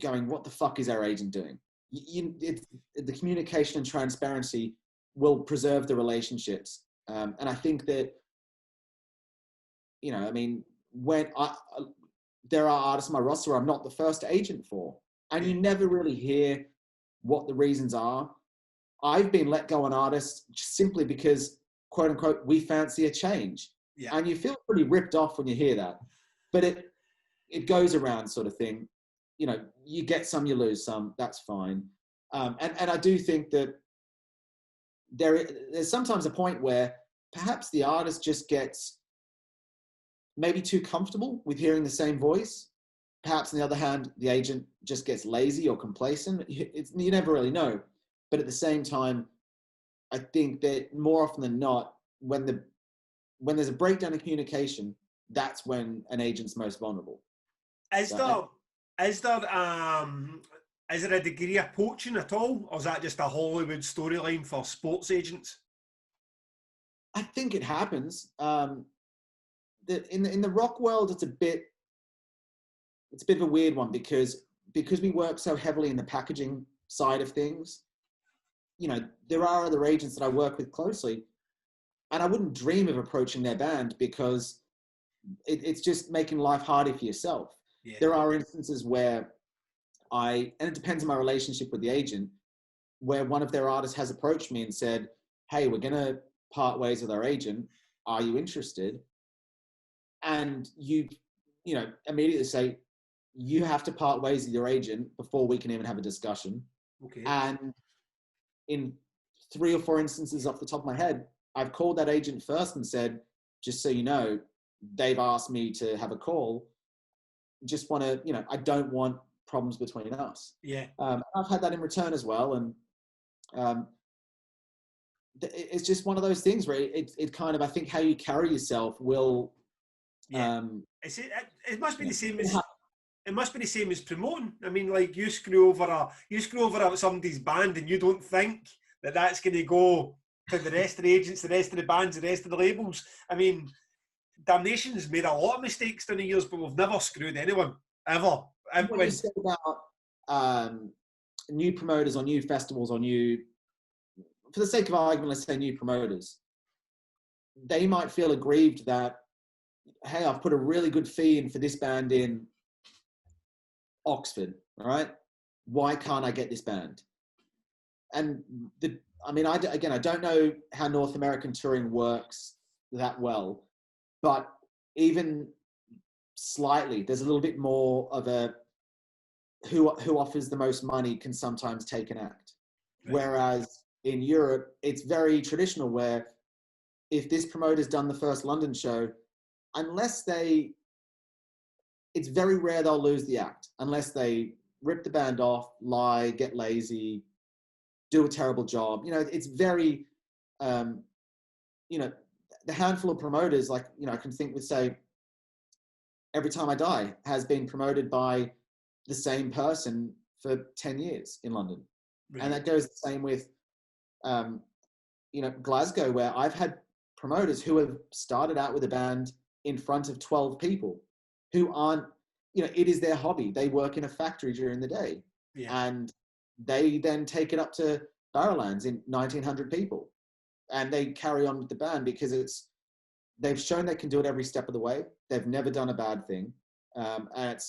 going, what the fuck is our agent doing? The communication and transparency will preserve the relationships. And I think that, when there are artists on my roster I'm not the first agent for, and you never really hear what the reasons are. I've been let go on artists simply because, quote unquote, we fancy a change. Yeah. And you feel pretty ripped off when you hear that. But it goes around, sort of thing. You get some, you lose some, that's fine. And I do think that there's sometimes a point where perhaps the artist just gets maybe too comfortable with hearing the same voice. Perhaps on the other hand, the agent just gets lazy or complacent. You never really know. But at the same time, I think that more often than not, when there's a breakdown in communication, that's when an agent's most vulnerable. Is there a degree of poaching at all, or is that just a Hollywood storyline for sports agents? I think it happens. in the rock world, it's a bit of a weird one because we work so heavily in the packaging side of things. You know, there are other agents that I work with closely, and I wouldn't dream of approaching their band because it's just making life harder for yourself. Yeah. There are instances where and it depends on my relationship with the agent, where one of their artists has approached me and said, hey, we're going to part ways with our agent. Are you interested? And you immediately say, you have to part ways with your agent before we can even have a discussion. Okay. And in 3 or 4 instances off the top of my head, I've called that agent first and said, just so you know, they've asked me to have a call. Just want to, I don't want problems between us. Yeah. I've had that in return as well. And it's just one of those things where it kind of, I think how you carry yourself will. Yeah. It must be the same as. It must be the same as promoting. I mean, like you screw over somebody's band, and you don't think that that's going to go to the rest of the agents, the rest of the bands, the rest of the labels. I mean, Damnation's made a lot of mistakes down the years, but we've never screwed anyone ever. What you said about new promoters or new festivals or new, for the sake of argument, let's say new promoters, they might feel aggrieved that, hey, I've put a really good fee in for this band in Oxford, all right? Why can't I get this band? And I don't know how North American touring works that well, but even slightly, there's a little bit more of a who offers the most money can sometimes take an act. Right. Whereas in Europe, it's very traditional where if this promoter's done the first London show, it's very rare they'll lose the act unless they rip the band off, lie, get lazy, do a terrible job. It's very, the handful of promoters, like, I can think with, say, Every Time I Die has been promoted by the same person for 10 years in London. Really? And that goes the same with, Glasgow, where I've had promoters who have started out with a band in front of 12 people who aren't, it is their hobby. They work in a factory during the day. Yeah. And they then take it up to Barrowlands in 1,900 people. And they carry on with the band because they've shown they can do it every step of the way. They've never done a bad thing. And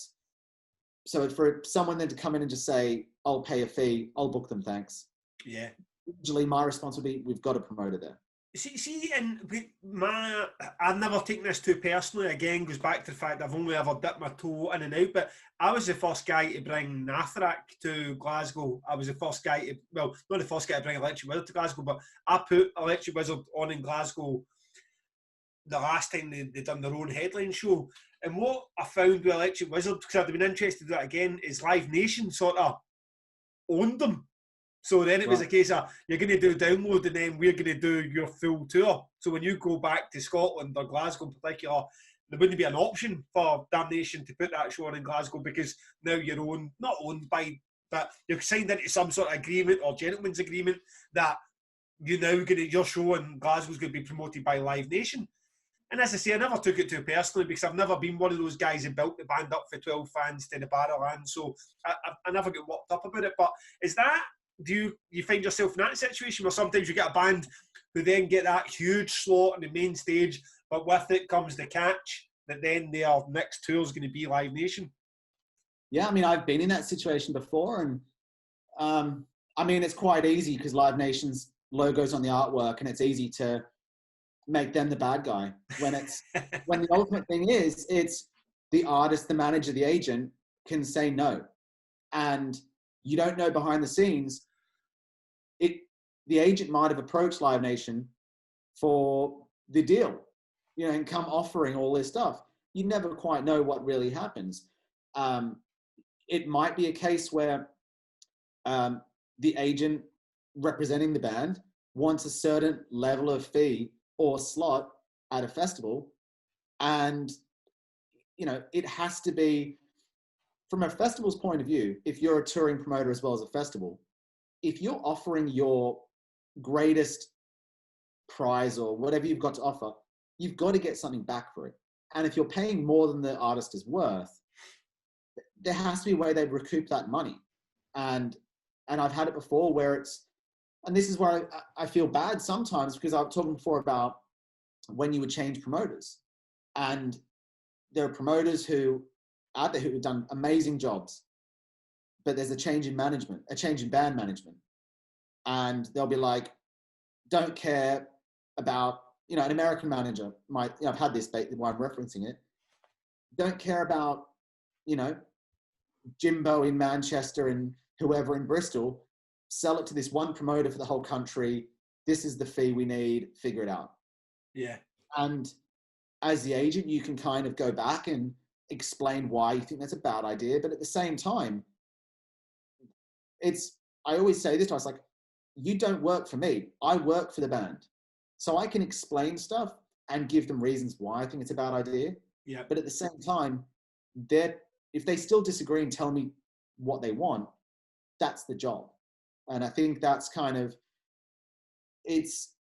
so for someone then to come in and just say, I'll pay a fee, I'll book them, thanks. Yeah. Usually my response would be, we've got a promoter there. See, and I've never taken this too personally. Again, goes back to the fact I've only ever dipped my toe in and out. But I was the first guy to bring Nathrak to Glasgow. I was the first guy not the first guy to bring Electric Wizard to Glasgow, but I put Electric Wizard on in Glasgow the last time they done their own headline show. And what I found with Electric Wizard, because I'd have been interested in that again, is Live Nation sort of owned them. So then it was a case of, you're going to do download and then we're going to do your full tour. So when you go back to Scotland or Glasgow in particular, there wouldn't be an option for Damnation to put that show on in Glasgow because now you're not owned by, but you've signed into some sort of agreement or gentleman's agreement that your show in Glasgow is going to be promoted by Live Nation. And as I say, I never took it too personally because I've never been one of those guys who built the band up for 12 fans to the Barrowland. So I never get worked up about it. But do you find yourself in that situation where sometimes you get a band who then get that huge slot on the main stage, but with it comes the catch that then their next tour is going to be Live Nation? Yeah, I've been in that situation before, and it's quite easy because Live Nation's logo's on the artwork, and it's easy to make them the bad guy. When the ultimate thing is, it's the artist, the manager, the agent can say no, and you don't know behind the scenes. The agent might have approached Live Nation for the deal, and come offering all this stuff. You never quite know what really happens. It might be a case where the agent representing the band wants a certain level of fee or slot at a festival. And, it has to be, from a festival's point of view, if you're a touring promoter as well as a festival, if you're offering your greatest prize or whatever you've got to offer, you've got to get something back for it. And if you're paying more than the artist is worth, there has to be a way they recoup that money. And I've had it before where it's, and this is where I feel bad sometimes, because I was talking before about when you would change promoters. And there are promoters who out there who have done amazing jobs, but there's a change in management, a change in band management. And they'll be like, don't care about, you know, an American manager might, you know, I've had this debate while I'm referencing it, don't care about, you know, Jimbo in Manchester and whoever in Bristol, sell it to this one promoter for the whole country. This is the fee we need, figure it out. Yeah. And as the agent, you can kind of go back and explain why you think that's a bad idea. But at the same time, I always say this to us, like, you don't work for me. I work for the band. So I can explain stuff and give them reasons why I think it's a bad idea. Yeah. But at the same time, if they still disagree and tell me what they want, that's the job. And I think that's kind of, it's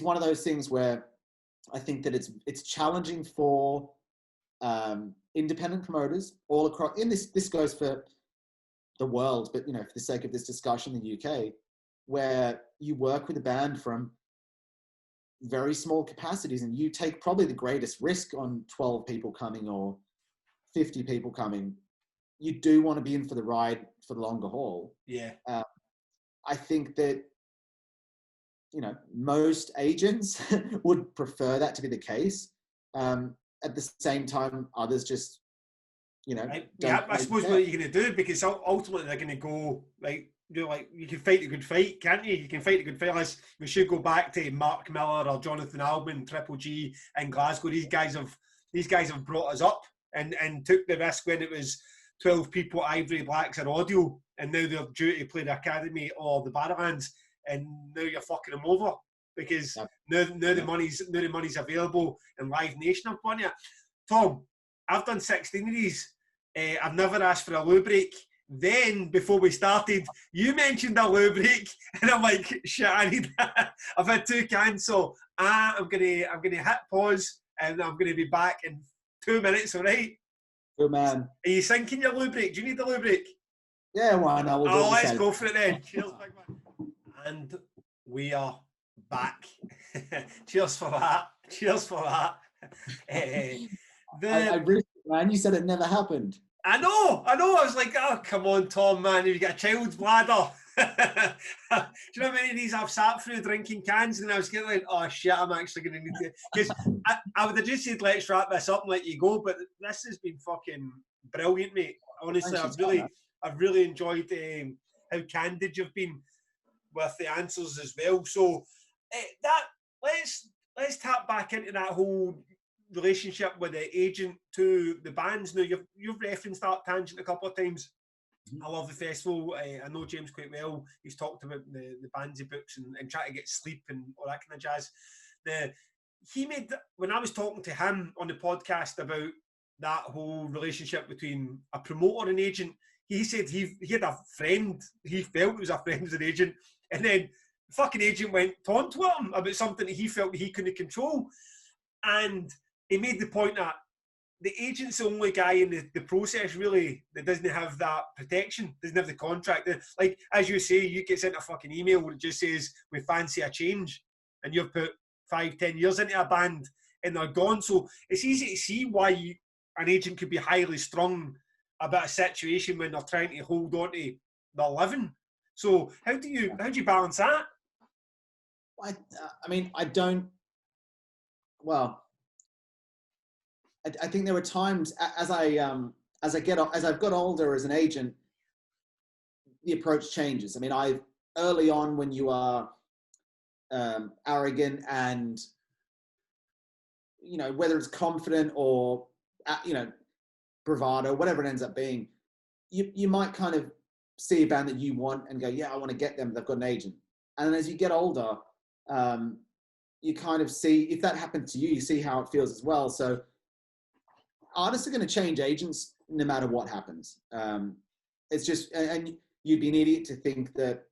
one of those things where I think that it's challenging for independent promoters all across, and this goes for the world, but, you know, for the sake of this discussion in the UK, where you work with a band from very small capacities and you take probably the greatest risk on 12 people coming or 50 people coming. You do want to be in for the ride for the longer haul. Yeah. I think that, you know, most agents would prefer that to be the case. At the same time, others just, you know, I suppose what are you going to do? Because ultimately they're going to go, like, you know, like, you can fight a good fight, can't you? You can fight a good fight. Unless we should go back to Mark Miller or Jonathan Albin, Triple G in Glasgow. These guys have brought us up and took the risk when it was 12 people, Ivory Blacks and audio, and now they're due to play the Academy or the Barrowlands, and now you're fucking them over because now the money's available in Live Nation. I'm pointing at Tom. I've done 16 of these. I've never asked for a loo break. Then, before we started, you mentioned a loo break, and I'm like, shit, I need that. I've had 2 cans, so I'm gonna hit pause, and I'm gonna be back in 2 minutes. All right? Good man. Are you sinking your loo break? Do you need the loo break? Yeah, why not? Let's go for it then. Cheers, big man. And we are back. Cheers for that. Cheers for that. I really, man, you said it never happened. I know. I was like, oh, come on, Tom, man. You've got a child's bladder. Do you know how many of these I've sat through drinking cans and I was getting like, oh, shit, I'm actually going to need to... Because I would have just said, let's wrap this up and let you go, but this has been fucking brilliant, mate. Honestly, I've really enjoyed how candid you've been with the answers as well. So let's tap back into that whole relationship with the agent to the bands. Now you've referenced that tangent a couple of times. I love the festival. I know James quite well. He's talked about the bands he books and trying to get sleep and all that kind of jazz. When I was talking to him on the podcast about that whole relationship between a promoter and agent, he said he had a friend, he felt it was a friend as an agent, and then the fucking agent went on to him about something that he felt he couldn't control. And he made the point that the agent's the only guy in the process really that doesn't have that protection, doesn't have the contract. Like, as you say, you get sent a fucking email where it just says, we fancy a change, and you've put 5-10 years into a band and they're gone. So it's easy to see why an agent could be highly strung about a situation when they're trying to hold on to their living. So how do you balance that? I mean, I don't. Well, I think there were times as I've got older as an agent, the approach changes. I mean, early on when you are arrogant and, you know, whether it's confident or, you know, bravado, whatever it ends up being, you might kind of see a band that you want and go, yeah, I want to get them. They've got an agent. And then as you get older, you kind of see, if that happens to you, you see how it feels as well. So artists are going to change agents no matter what happens. It's just, and you'd be an idiot to think that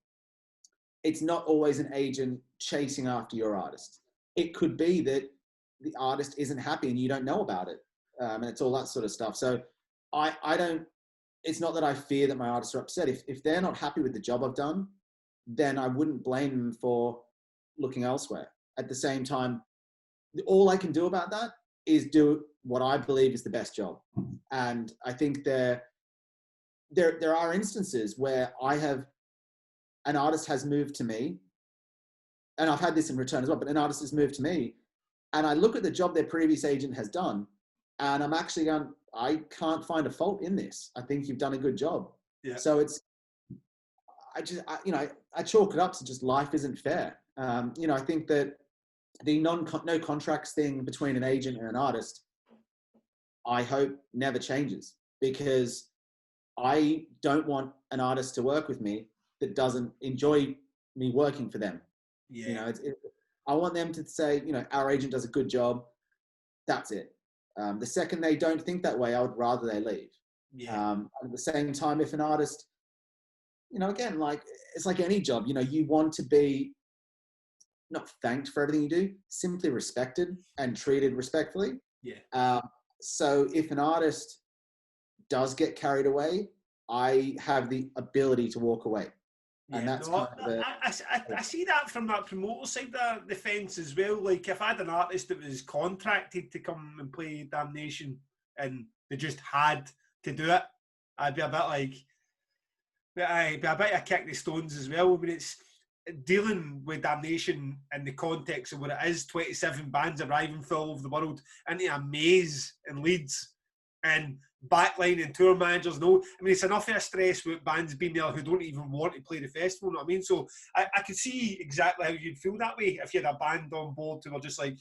it's not always an agent chasing after your artist. It could be that the artist isn't happy and you don't know about it. And it's all that sort of stuff. So I don't, it's not that I fear that my artists are upset. If they're not happy with the job I've done, then I wouldn't blame them for looking elsewhere. At the same time, all I can do about that is do what I believe is the best job. And I think there are instances where an artist has moved to me, and I've had this in return as well, but an artist has moved to me, and I look at the job their previous agent has done, and I'm actually going, I can't find a fault in this. I think you've done a good job. Yeah. So I chalk it up to just life isn't fair. I think that the no contracts thing between an agent and an artist, I hope never changes, because I don't want an artist to work with me that doesn't enjoy me working for them. Yeah. I want them to say, our agent does a good job. That's it. The second they don't think that way, I would rather they leave. Yeah. At the same time, if an artist, again, like it's like any job, you want to be not thanked for everything you do, simply respected and treated respectfully. Yeah. So if an artist does get carried away, I have the ability to walk away. And that's I see that from that promoter side of the fence as well. Like, if I had an artist that was contracted to come and play Damnation and they just had to do it, I'd be a bit like, I'd be a bit of a kick the stones as well. I mean, it's dealing with Damnation in the context of what it is, 27 bands arriving from all over the world into a maze in Leeds, and backline and tour managers know. I mean, it's enough of a stress with bands being there who don't even want to play the festival, you know what I mean? So I could see exactly how you'd feel that way if you had a band on board who were just like,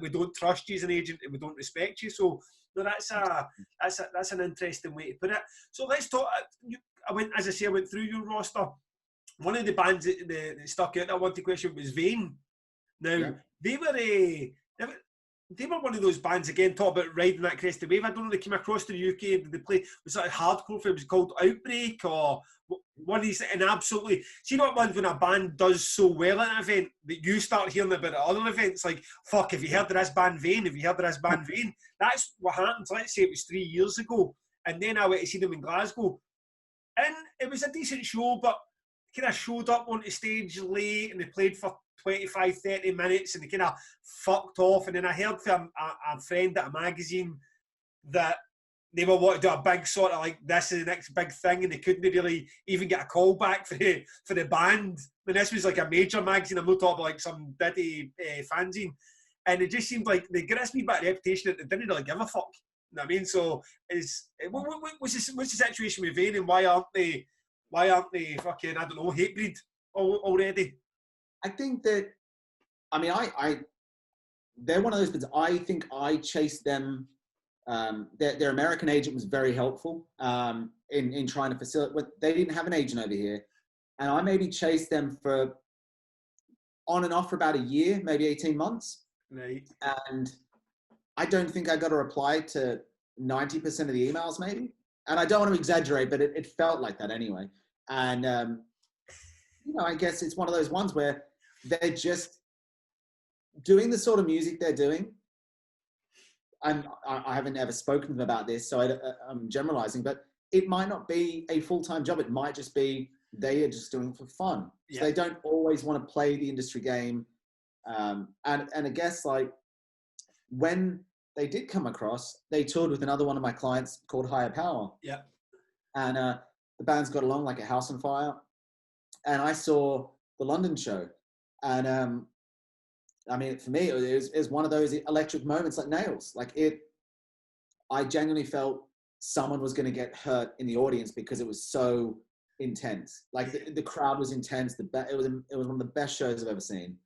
we don't trust you as an agent and we don't respect you. So no, that's an interesting way to put it. So let's talk. I went through your roster. One of the bands that stuck out that I wanted to question was Vane. Now, they were one of those bands, again, talk about riding that crested wave. I don't know, they came across to the UK, did they play, was that hardcore film, it was called Outbreak, or one of these, and absolutely, see what ones when a band does so well at an event, that you start hearing about at other events, like, fuck, have you heard of this band Vane? Have you heard of this band Vane? That's what happened, let's say it was 3 years ago, and then I went to see them in Glasgow, and it was a decent show, but kind of showed up onto stage late, and they played for 25, 30 minutes, and they kind of fucked off. And then I heard from a friend at a magazine that they were wanting to do a big sort of like, this is the next big thing, and they couldn't really even get a call back for the band. And this was like a major magazine, I'm not talking about like some ditty fanzine. And it just seemed like they grasped me back the reputation that they didn't really give a fuck. You know what I mean? So what's the situation with Vane, and why aren't they fucking, I don't know, hatebreed already? I think that, I mean, they're one of those bits. I think I chased them. Their American agent was very helpful in trying to facilitate. They didn't have an agent over here, and I maybe chased them for on and off for about a year, maybe 18 months. Right. And I don't think I got a reply to 90% of the emails, maybe. And I don't want to exaggerate, but it felt like that anyway. And I guess it's one of those ones where they're just doing the sort of music they're doing. I haven't ever spoken to them about this, so I'm generalizing, but it might not be a full-time job. It might just be they are just doing it for fun. Yeah. So they don't always want to play the industry game. And I guess like when they did come across, they toured with another one of my clients called Higher Power. Yeah. And the bands got along like a house on fire. And I saw the London show. And I mean, for me, it was one of those electric moments like nails. Like I genuinely felt someone was going to get hurt in the audience because it was so intense. Like the crowd was intense. It was one of the best shows I've ever seen.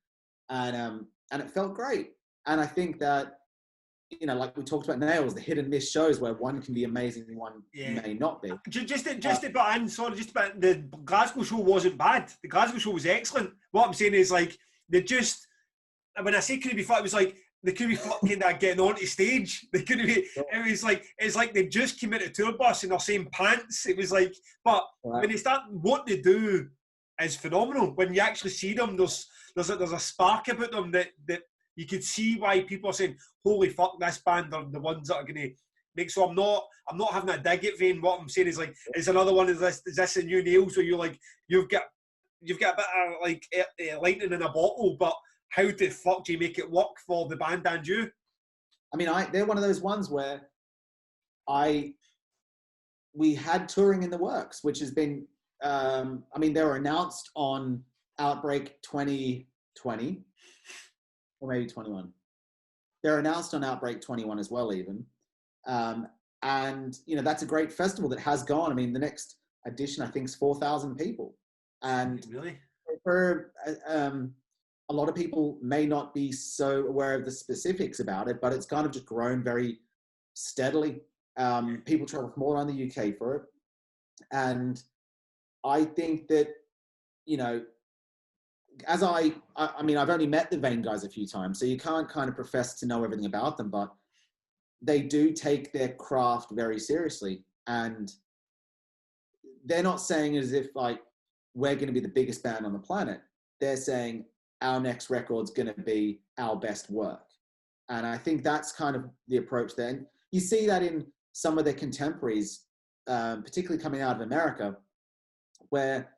And it felt great. And I think that, like we talked about nails, the hit and miss shows where one can be amazing and one may not be. Just about the Glasgow show wasn't bad. The Glasgow show was excellent. What I'm saying is like, when I say couldn't be fucked, it was like they couldn't be fucking getting onto stage. They couldn't be. It's like they just came into a tour bus in their same pants. It was like, but when they start, what they do is phenomenal. When you actually see them, there's a spark about them that you could see why people are saying, holy fuck, this band are the ones that are going to make. So I'm not having a dig at Vane. What I'm saying is like, it's another one of this, is this a new Nails where you're like, you've got a bit of like lightning in a bottle, but how the fuck do you make it work for the band and you? I mean, they're one of those ones where we had touring in the works, which has been, I mean, they were announced on Outbreak 2020, or maybe 21. They're announced on Outbreak 21 as well, even. And, you know, that's a great festival that has gone. I mean, the next edition, I think, is 4,000 people. And really, for a lot of people may not be so aware of the specifics about it, but it's kind of just grown very steadily. People travel from all around the UK for it. And I think that, you know, as I mean, I've only met the Vane guys a few times, so you can't kind of profess to know everything about them, but they do take their craft very seriously. And they're not saying as if like, we're going to be the biggest band on the planet. They're saying our next record's going to be our best work. And I think that's kind of the approach there. And you see that in some of their contemporaries, particularly coming out of America, where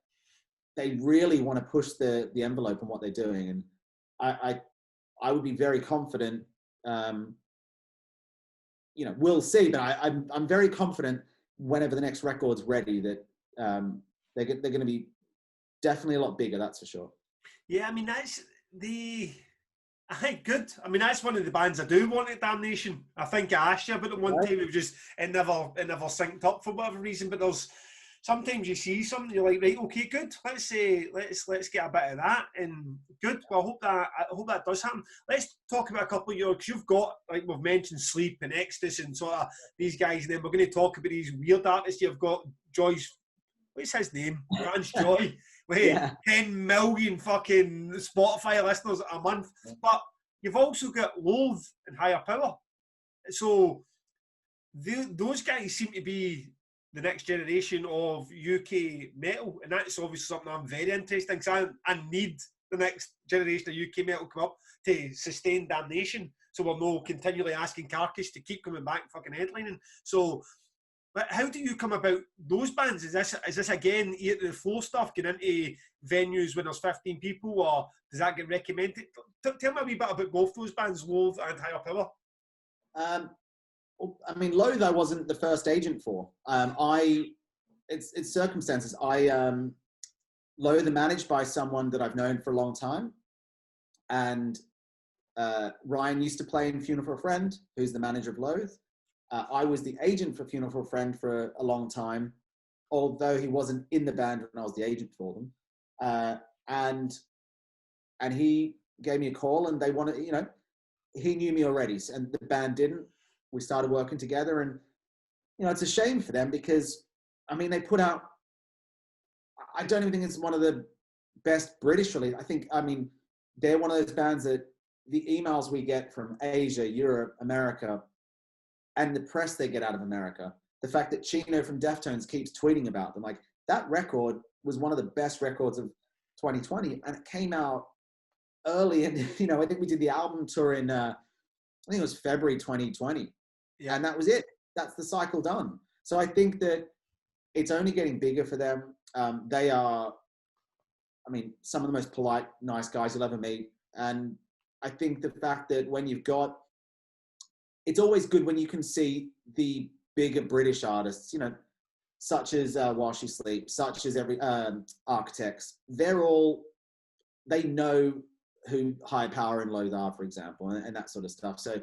they really want to push the envelope on what they're doing. And I would be very confident, you know, we'll see, but I'm very confident whenever the next record's ready that they're going to be definitely a lot bigger, that's for sure. Yeah, I mean, good. I mean, that's one of the bands I do want at Damnation. I think I asked you about it one time. It never synced up for whatever reason. But there's sometimes you see something, you're like, right, okay, good. Let's get a bit of that, and good. Well, I hope that does happen. Let's talk about a couple of yours, because you've got, like we've mentioned, Sleep and Ecstasy and sort of these guys, and then we're going to talk about these weird artists. You've got Joy's, what's his name? Vance Joy. Wait, 10 million fucking Spotify listeners a month. But you've also got Loathe and Higher Power. So those guys seem to be the next generation of UK metal, and that's obviously something I'm very interested in, because I need the next generation of UK metal to come up to sustain Damnation, so we're not continually asking Carcass to keep coming back and fucking headlining. So, but how do you come about those bands? Is this again the flow stuff, getting into venues when there's 15 people, or does that get recommended? Tell me a wee bit about both those bands, Loathe and Higher Power. I mean, Loathe I wasn't the first agent for. It's circumstances. Loathe are managed by someone that I've known for a long time, and Ryan used to play in Funeral for a Friend, who's the manager of Loathe. I was the agent for Funeral for a Friend for a long time, although he wasn't in the band when I was the agent for them. And he gave me a call, and they wanted, you know, he knew me already, and the band didn't. We started working together, and, you know, it's a shame for them because, I mean, they put out, I don't even think it's one of the best British release. I mean, they're one of those bands that the emails we get from Asia, Europe, America, and the press they get out of America, the fact that Chino from Deftones keeps tweeting about them, like, that record was one of the best records of 2020, and it came out early. And, you know, I think we did the album tour in, I think it was February 2020. Yeah. And that was it. That's the cycle done. So I think that it's only getting bigger for them. They are, I mean, some of the most polite, nice guys you'll ever meet. And I think the fact that when you've got, it's always good when you can see the bigger British artists, you know, such as While She Sleeps, such as Architects. They know who High Power and Loathe are, for example, and that sort of stuff. So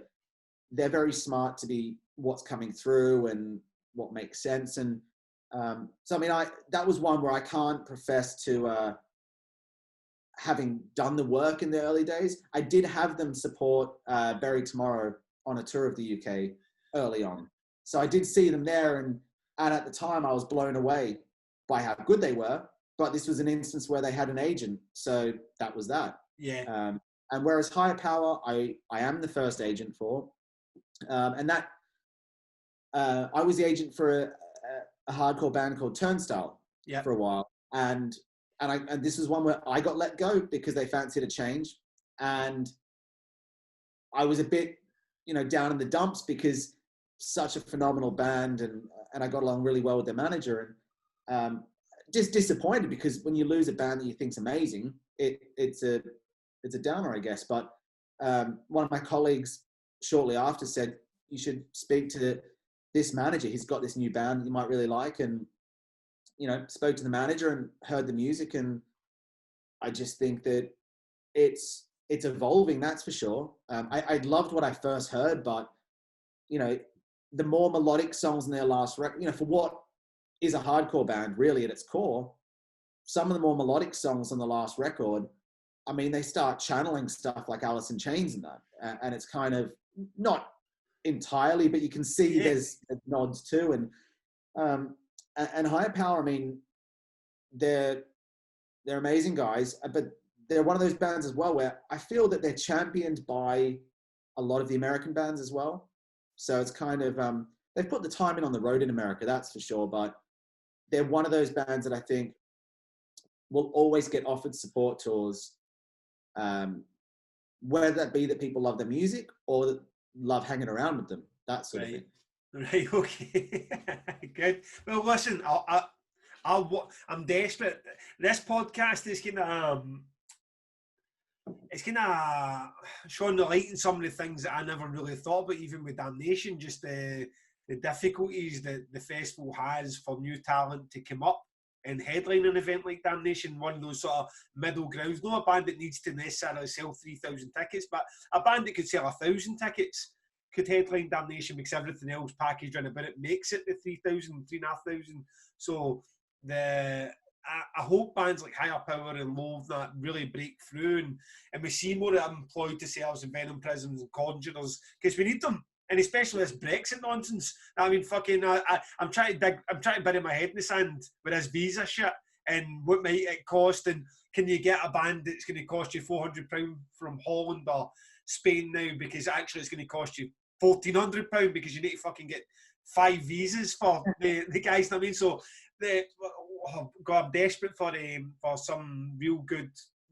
they're very smart to be what's coming through and what makes sense. And so, I mean, that was one where I can't profess to having done the work in the early days. I did have them support Bury Tomorrow on a tour of the UK early on. So I did see them there, and at the time I was blown away by how good they were. But this was an instance where they had an agent, so that was that. Yeah. And whereas Higher Power, I am the first agent for, and that I was the agent for a hardcore band called Turnstile for a while, and this was one where I got let go because they fancied a change, and I was a bit, down in the dumps because such a phenomenal band, and I got along really well with their manager, and just disappointed because when you lose a band that you think's amazing, it's a downer, I guess. But one of my colleagues shortly after said, you should speak to this manager. He's got this new band that you might really like. And, spoke to the manager and heard the music. And I just think that it's evolving, that's for sure. I loved what I first heard, but, the more melodic songs in their last record, for what is a hardcore band really at its core, some of the more melodic songs on the last record, I mean, they start channeling stuff like Alice in Chains and that. And it's kind of not entirely, but you can see there's nods too. And Higher Power, I mean, they're amazing guys, but they're one of those bands as well where I feel that they're championed by a lot of the American bands as well. So it's kind of, they've put the time in on the road in America, that's for sure. But they're one of those bands that I think will always get offered support tours, whether that be that people love their music or love hanging around with them, that sort of thing. Right, okay. Good. Well, listen, I'm desperate. This podcast is it's kind of showing the light in some of the things that I never really thought about, even with Damnation, just the difficulties that the festival has for new talent to come up and headline an event like Damnation, one of those sort of middle grounds. Not a band that needs to necessarily sell 3,000 tickets, but a band that could sell 1,000 tickets could headline Damnation because everything else packaged around about it makes it the 3,000, 3,500. So I hope bands like Higher Power and Loathe that really break through, and we see more employed to sales and Venom Prisms and Conjurers, because we need them. And especially this Brexit nonsense. I mean, fucking, I'm trying to bury my head in the sand with this visa shit and what might it cost, and can you get a band that's going to cost you £400 from Holland or Spain now, because actually it's going to cost you £1,400 because you need to fucking get 5 visas for the guys. I mean, so God, I'm desperate for some real good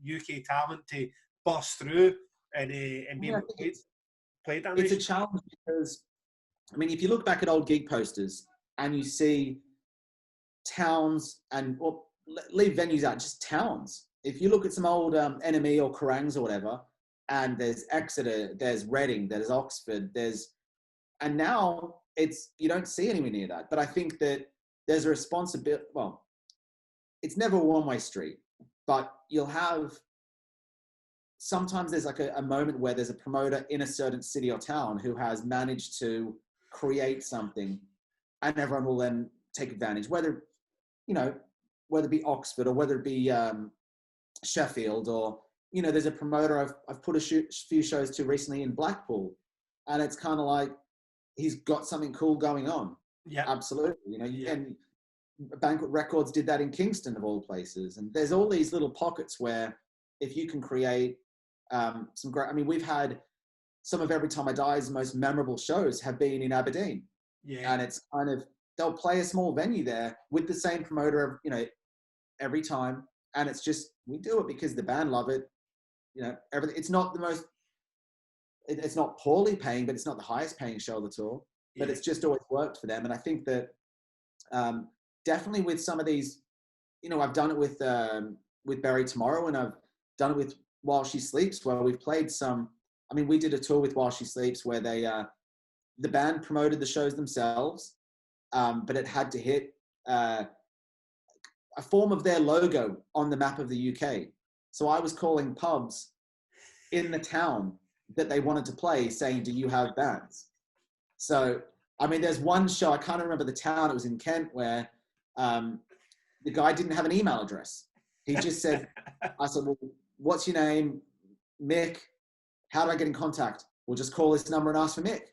UK talent to bust through and be able to play Damnation. It's a challenge because, I mean, if you look back at old gig posters and you see towns and, well, leave venues out, just towns. If you look at some old NME or Kerangs or whatever, and there's Exeter, there's Reading, there's Oxford, and now you don't see anywhere near that. But I think that there's a responsibility, well, it's never a one-way street, but you'll have, sometimes there's like a moment where there's a promoter in a certain city or town who has managed to create something, and everyone will then take advantage, whether it be Oxford or whether it be Sheffield, or, there's a promoter I've put a few shows to recently in Blackpool, and it's kind of like, he's got something cool going on. Yeah, absolutely. And Banquet Records did that in Kingston of all places. And there's all these little pockets where if you can create some great, I mean, we've had some of Every Time I Die's most memorable shows have been in Aberdeen. Yeah. And it's kind of, they'll play a small venue there with the same promoter, every time. And it's just, we do it because the band love it. Everything. It's not the most, it's not poorly paying, but it's not the highest paying show of the tour. But it's just always worked for them. And I think that definitely with some of these, I've done it with Bury Tomorrow, and I've done it with While She Sleeps, where we've played some. I mean, we did a tour with While She Sleeps where they, the band promoted the shows themselves, but it had to hit a form of their logo on the map of the UK. So I was calling pubs in the town that they wanted to play, saying, "Do you have bands?" So, I mean, there's one show, I can't remember the town, it was in Kent, where the guy didn't have an email address. He just said, I said, "Well, what's your name?" "Mick." "How do I get in contact?" "We'll just call this number and ask for Mick."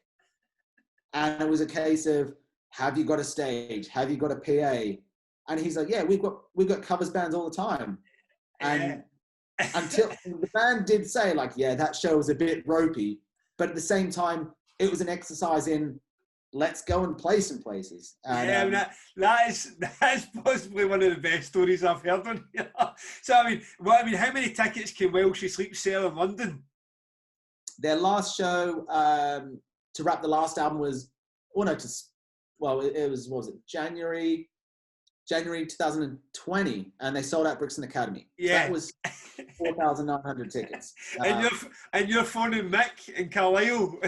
And it was a case of, have you got a stage? Have you got a PA? And he's like, "Yeah, we've got covers bands all the time." And until the band did say, like, "Yeah, that show was a bit ropey," but at the same time, it was an exercise in, let's go and play some places. And, that is possibly one of the best stories I've heard on here. So I mean, how many tickets can While She Sleeps sell in London? their last show to wrap the last album was, it was, what was it, January 2020, and they sold out Brixton Academy. Yeah. So that was 4,900 tickets. And you're phoning Mick in Carlisle.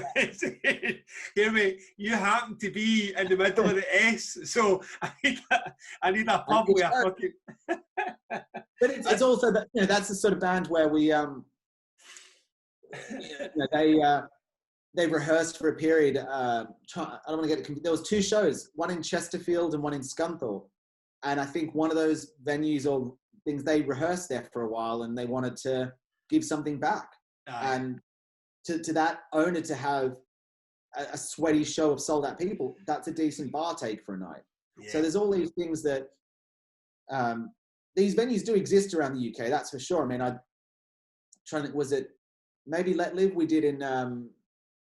Hear me, you happen to be in the middle of the S, so I need a pub with a fucking... But it's also that, that's the sort of band where we they rehearsed for a period. I don't want to get it. There was 2 shows, one in Chesterfield and one in Scunthorpe, and I think one of those venues or things, they rehearsed there for a while, and they wanted to give something back. And to that owner to have a sweaty show of sold out people, that's a decent bar take for a night. Yeah. So there's all these things that these venues do exist around the UK, that's for sure. I mean, was it maybe Let Live we did in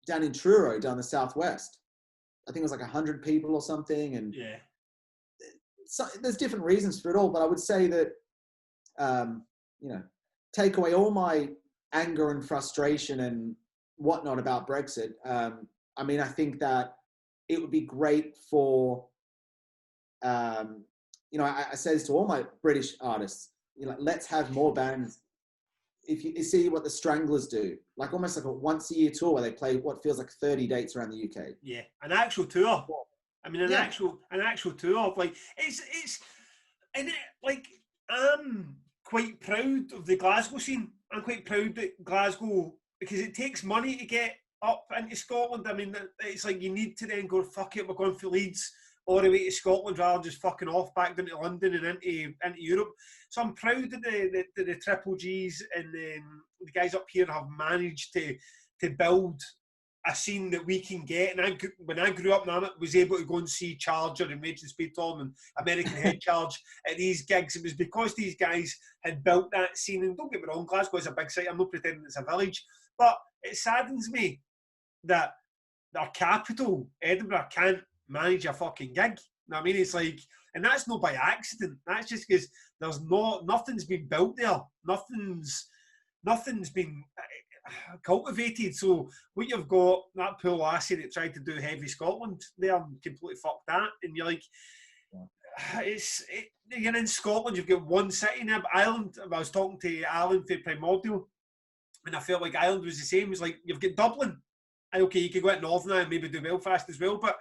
down in Truro, down the southwest. I think it was like 100 people or something, and yeah, so there's different reasons for it all. But I would say that take away all my anger and frustration and whatnot about Brexit. I mean, I think that it would be great for I say this to all my British artists. Let's have more bands. If you see what the Stranglers do, like almost like a once-a-year tour where they play what feels like 30 dates around the UK. Yeah, an actual tour. I mean, an actual tour. Like I'm quite proud of the Glasgow scene. I'm quite proud that Glasgow, because it takes money to get up into Scotland. I mean, it's like you need to then go, fuck it, we're going for Leeds all the way to Scotland rather than just fucking off back down to London and into Europe. So I'm proud that the Triple Gs and the guys up here have managed to build a scene that we can get. And when I grew up, I was able to go and see Charger and Rage and Speed Tom and American Head Charge at these gigs. It was because these guys had built that scene. And don't get me wrong, Glasgow is a big city. I'm not pretending it's a village. But it saddens me that our capital, Edinburgh, can't manage a fucking gig. I mean, it's like, and that's not by accident. That's just because nothing's been built there. Nothing's been cultivated. So what you've got, that poor lassie that tried to do Heavy Scotland there, completely fucked that. And you're like, you're in Scotland, you've got one city now. But Ireland, I was talking to Alan for Primordial, and I felt like Ireland was the same. It's like, you've got Dublin. And okay, you could go out north now and maybe do Belfast as well, but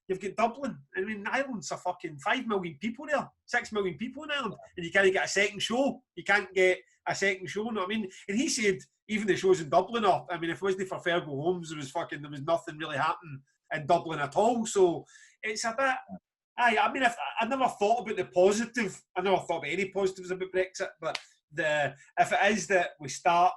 you've got Dublin. I mean, Ireland's a fucking 5 million people there, 6 million people in Ireland, and you can't get a second show. You can't get a second show, you know what I mean? And he said even the shows in Dublin are, I mean, if it wasn't for Fergal Holmes, there was nothing really happening in Dublin at all. So it's a bit, I mean, I never thought about the positive. I never thought about any positives about Brexit, but if it is that we start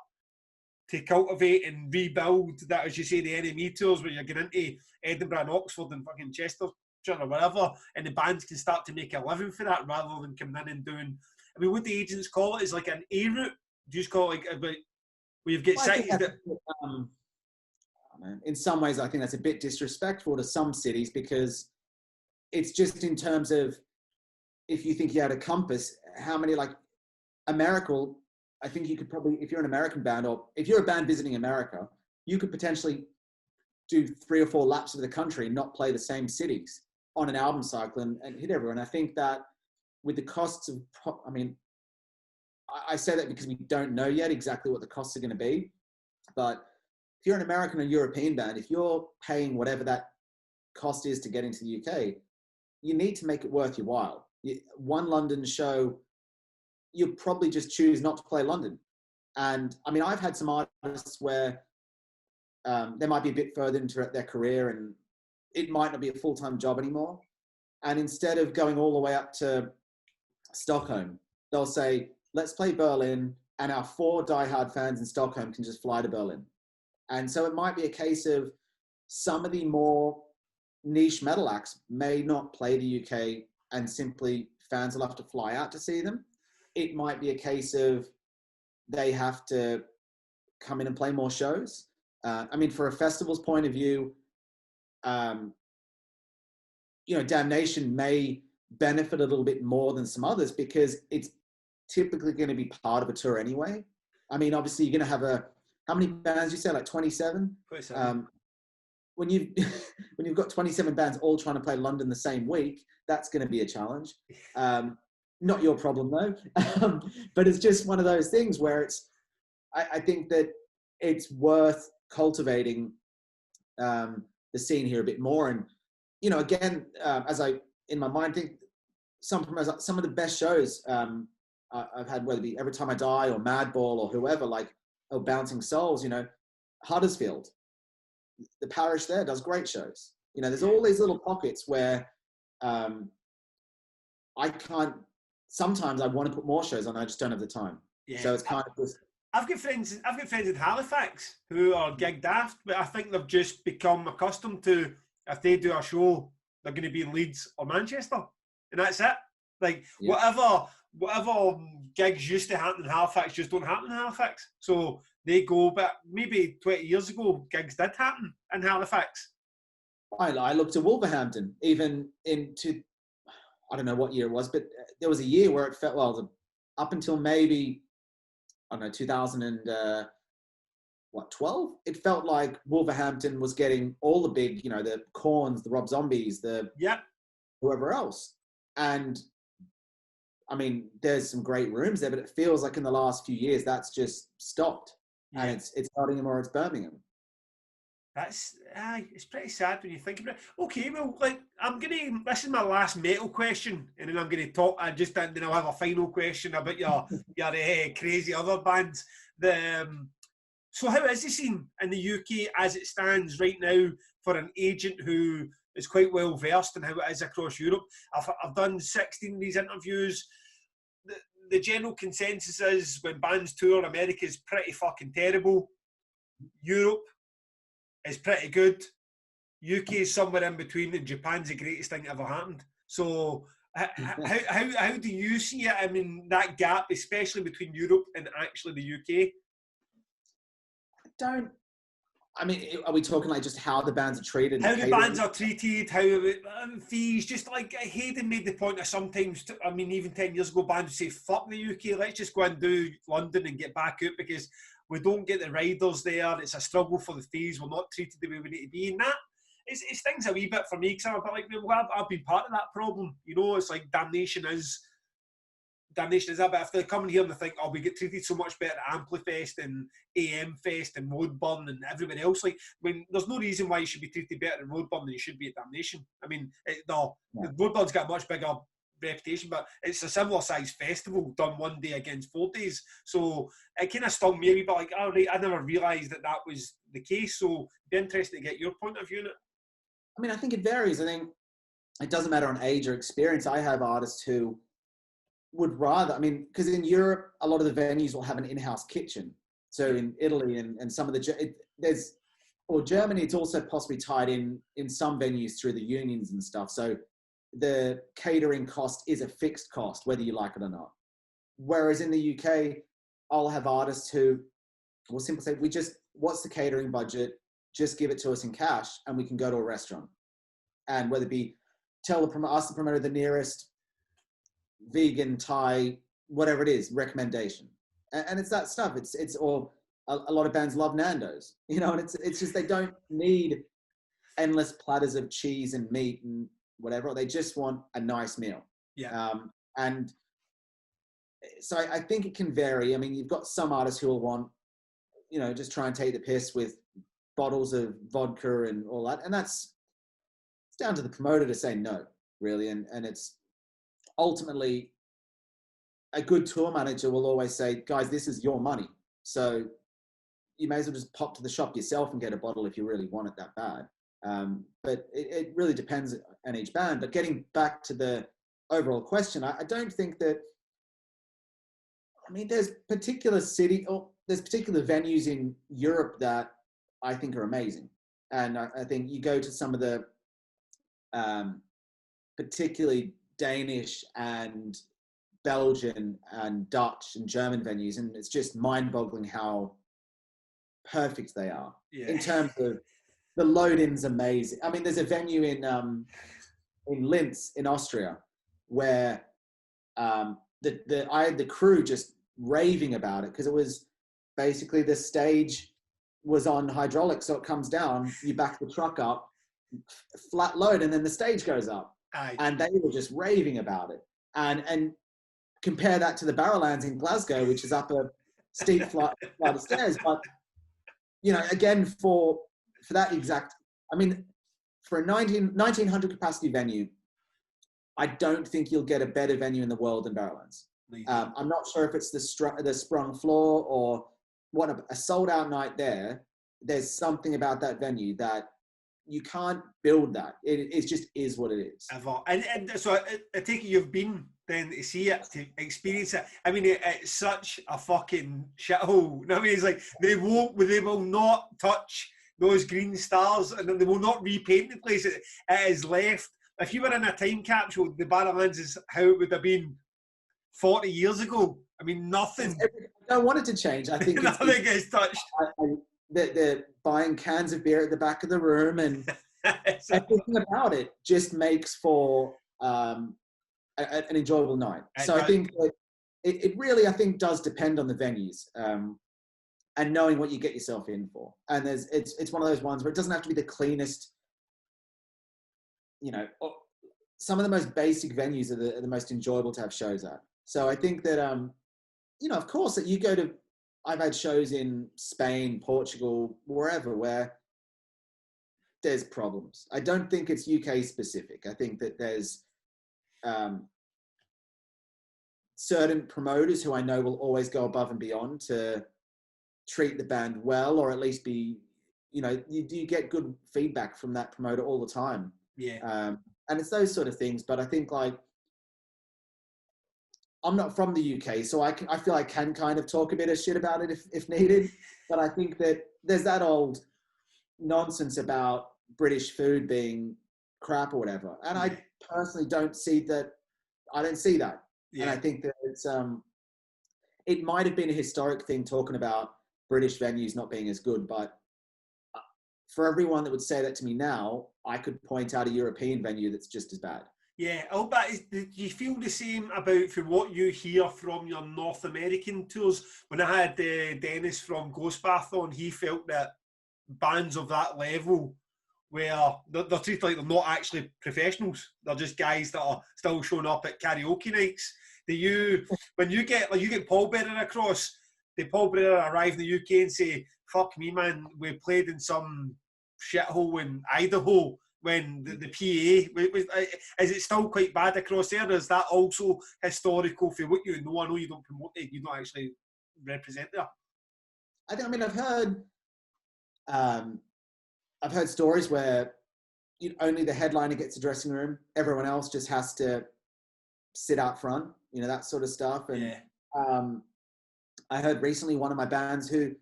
to cultivate and rebuild that, as you say, the NME tours where you're getting into Edinburgh and Oxford and fucking Chestershire or whatever, and the bands can start to make a living for that rather than coming in and doing, I mean, what the agents call it is like an A route. Do you just call it like about where you've got cities that... in some ways, I think that's a bit disrespectful to some cities, because it's just in terms of, if you think you had a compass, how many, like America, I think you could probably, if you're an American band, or if you're a band visiting America, you could potentially do 3 or 4 laps of the country and not play the same cities on an album cycle and hit everyone. I think that with the costs of, I mean, I say that because we don't know yet exactly what the costs are going to be. But if you're an American or European band, if you're paying whatever that cost is to get into the UK, you need to make it worth your while. One London show, you'll probably just choose not to play London. And I mean, I've had some artists where they might be a bit further into their career and it might not be a full-time job anymore. And instead of going all the way up to Stockholm, they'll say, let's play Berlin, and our 4 diehard fans in Stockholm can just fly to Berlin. And so it might be a case of some of the more niche metal acts may not play the UK and simply fans will have to fly out to see them. It might be a case of they have to come in and play more shows. I mean, for a festival's point of view, Damnation may benefit a little bit more than some others because it's typically going to be part of a tour anyway. I mean, obviously you're going to have how many bands you say? Like 27? 27. When you've when you've got 27 bands all trying to play London the same week, that's going to be a challenge. Not your problem though, but it's just one of those things where I think that it's worth cultivating the scene here a bit more. And again, as I in my mind think some of the best shows I've had, whether it be Every Time I Die or Madball or whoever, like Bouncing Souls, Huddersfield, the parish there does great shows. There's all these little pockets where I can't. Sometimes I want to put more shows on, I just don't have the time. Yeah. So it's kind of just. I've got friends in Halifax who are gig daft, but I think they've just become accustomed to, if they do a show, they're going to be in Leeds or Manchester, and that's it. Like whatever gigs used to happen in Halifax just don't happen in Halifax. So they go, but maybe 20 years ago, gigs did happen in Halifax. I looked at Wolverhampton, even into, I don't know what year it was, but there was a year where it felt, up until maybe, I don't know, 2012, it felt like Wolverhampton was getting all the big, the Corns, the Rob Zombies, whoever else. And I mean, there's some great rooms there, but it feels like in the last few years, that's just stopped. Yeah. And it's Nottingham or it's Birmingham. That's it's pretty sad when you think about it. Okay, well, this is my last metal question, and then I'm gonna talk. Then I'll have a final question about your crazy other bands. So how is the scene in the UK as it stands right now for an agent who is quite well versed in how it is across Europe? I've done 16 of these interviews. The general consensus is when bands tour, America is pretty fucking terrible. Europe is pretty good. UK is somewhere in between, and Japan's the greatest thing that ever happened. So how do you see it? I mean, that gap, especially between Europe and actually the UK? Are we talking like just how the bands are treated? How the bands are treated, how fees, just like Hayden made the point that sometimes, even 10 years ago, bands would say, fuck the UK, let's just go and do London and get back out because we don't get the riders there, it's a struggle for the fees, we're not treated the way we need to be. And that, it stings a wee bit for me because I'm a bit like, well, I've been part of that problem. It's like Damnation is that, but if they're coming here and they think, we get treated so much better at Amplifest and AM Fest and Roadburn and everybody else, there's no reason why you should be treated better at Roadburn than you should be at Damnation. Roadburn's got a much bigger reputation, but it's a similar sized festival done one day against 4 days. So it kind of stung me a wee bit, like, all right, I never realised that was the case. So it'd be interesting to get your point of view on it. I think it varies. I think it doesn't matter on age or experience. I have artists who would rather, because in Europe, a lot of the venues will have an in-house kitchen. So in Italy and some of Germany, it's also possibly tied in some venues through the unions and stuff. So the catering cost is a fixed cost, whether you like it or not. Whereas in the UK, I'll have artists who will simply say, what's the catering budget? Just give it to us in cash and we can go to a restaurant. And whether it be, ask the promoter the nearest vegan, Thai, whatever it is, recommendation. And it's that stuff. Or a lot of bands love Nando's, and it's just, they don't need endless platters of cheese and meat and whatever. They just want a nice meal. Yeah. And so I think it can vary. You've got some artists who will want, just try and take the piss with bottles of vodka and all that. And it's down to the promoter to say no, really. And it's ultimately, a good tour manager will always say, guys, this is your money. So you may as well just pop to the shop yourself and get a bottle if you really want it that bad. But it really depends on each band. But getting back to the overall question, I don't think that, there's particular venues in Europe that I think are amazing. And I think you go to some of the particularly Danish and Belgian and Dutch and German venues, and it's just mind-boggling how perfect they are. Yeah. In terms of the load-in's amazing. There's a venue in Linz in Austria where I had the crew just raving about it because it was basically the stage was on hydraulics, so it comes down, you back the truck up, flat load, and then the stage goes up. Aye. And they were just raving about it. And compare that to the Barrowlands in Glasgow, which is up a steep flight of stairs. But, you know, again, for that exact, I mean, for a 1900 capacity venue, I don't think you'll get a better venue in the world than Barrowlands. I'm not sure if it's the sprung floor or what, a sold out night there. There's something about that venue that you can't build that. It just is what it is. And so I take it you've been then to see it, to experience it. I mean, it's such a fucking shithole. I mean, it's like they will not touch those green stars, and they will not repaint the place. It is left. If you were in a time capsule, the Barrowlands is how it would have been 40 years ago. I mean, nothing. I don't want it to change. I think nothing gets touched. They're buying cans of beer at the back of the room, and everything about it just makes for an enjoyable night. So I think that it really, I think, does depend on the venues and knowing what you get yourself in for. And it's one of those ones where it doesn't have to be the cleanest. You know, some of the most basic venues are the most enjoyable to have shows at. So I think that you know, of course, that you go to. I've had shows in Spain, Portugal, wherever, where there's problems. I don't think it's UK specific. I think that there's certain promoters who I know will always go above and beyond to treat the band well, or at least be, you know, you get good feedback from that promoter all the time. Yeah. And it's those sort of things. But I think, like, I'm not from the UK, so I feel I can kind of talk a bit of shit about it if needed. But I think that there's that old nonsense about British food being crap or whatever. And I personally don't see that. I don't see that. Yeah. And I think that it's it might have been a historic thing talking about British venues not being as good, but for everyone that would say that to me now, I could point out a European venue that's just as bad. Yeah, but do you feel the same about, from what you hear from your North American tours? When I had Dennis from Ghostbath on, he felt that bands of that level, where they're treated like they're not actually professionals, they're just guys that are still showing up at karaoke nights. Do you, when you get Pallbearer across, the Pallbearer arrive in the UK and say, "Fuck me, man, we played in some shithole in Idaho," when the PA, is it still quite bad across there? Is that also historical for what you know? I know you don't promote it, you don't actually represent there. I mean, I've heard stories where only the headliner gets a dressing room, everyone else just has to sit out front, you know, that sort of stuff. And yeah. I heard recently one of my bands who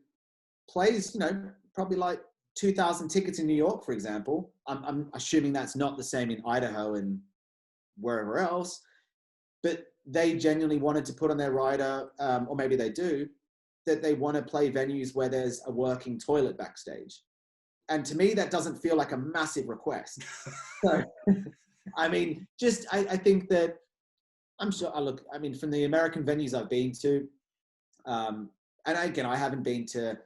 plays, you know, probably like 2,000 tickets in New York, for example. I'm assuming that's not the same in Idaho and wherever else, but they genuinely wanted to put on their rider, or maybe they do, that they want to play venues where there's a working toilet backstage. And to me, that doesn't feel like a massive request. So, I mean, I think that, I'm sure, I mean, from the American venues I've been to, and again, I've been to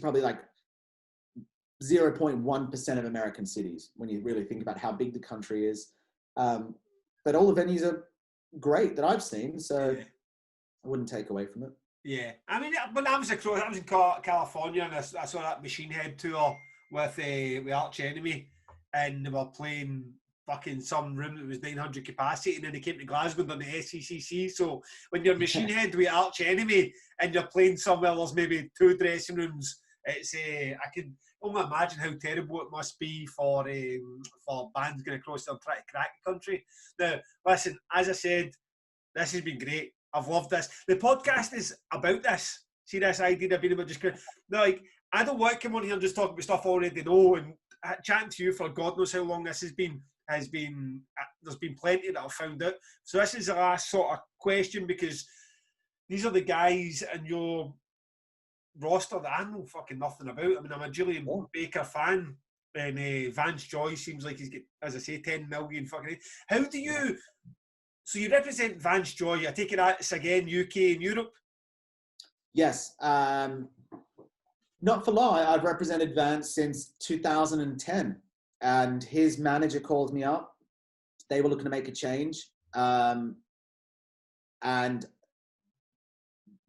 probably like 0.1% of American cities when you really think about how big the country is. But all the venues are great that I've seen, so yeah. I wouldn't take away from it. Yeah, I mean, when I was in California, and I saw that Machine Head tour with Arch Enemy, and they were playing fucking some room that was 900 capacity, and then they came to Glasgow and done the SCCC. So when you're Machine Head with Arch Enemy and you're playing somewhere there's maybe 2 dressing rooms, it's I can only imagine how terrible it must be for bands going across there and trying to crack the country. Now, listen, as I said, this has been great. I've loved this. The podcast is about this. See, this idea of being about just like, I don't want to come on here and just talk about stuff I already know and chatting to you for God knows how long this has been. There's been plenty that I've found out. So this is the last sort of question, because these are the guys in your roster that I know fucking nothing about. I mean, I'm a Julian Baker fan, and Vance Joy seems like he's got, as I say, 10 million fucking. How do you? So you represent Vance Joy. I take it that's again UK and Europe. Yes. not for lie, I've represented Vance since 2010, and his manager called me up. They were looking to make a change, and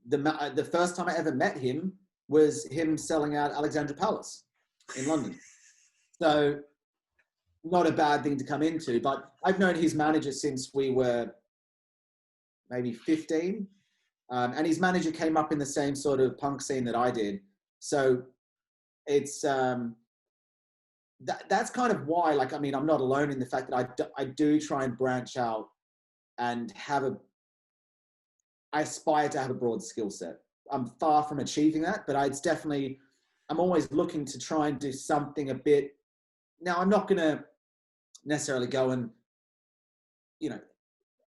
the first time I ever met him was him selling out Alexandra Palace in London. So not a bad thing to come into, but I've known his manager since we were maybe 15. And his manager came up in the same sort of punk scene that I did. So it's, that's kind of why, like, I mean, I'm not alone in the fact that I do try and branch out and I aspire to have a broad skill set. I'm far from achieving that, but I'm always looking to try and do something a bit. Now, I'm not going to necessarily go and,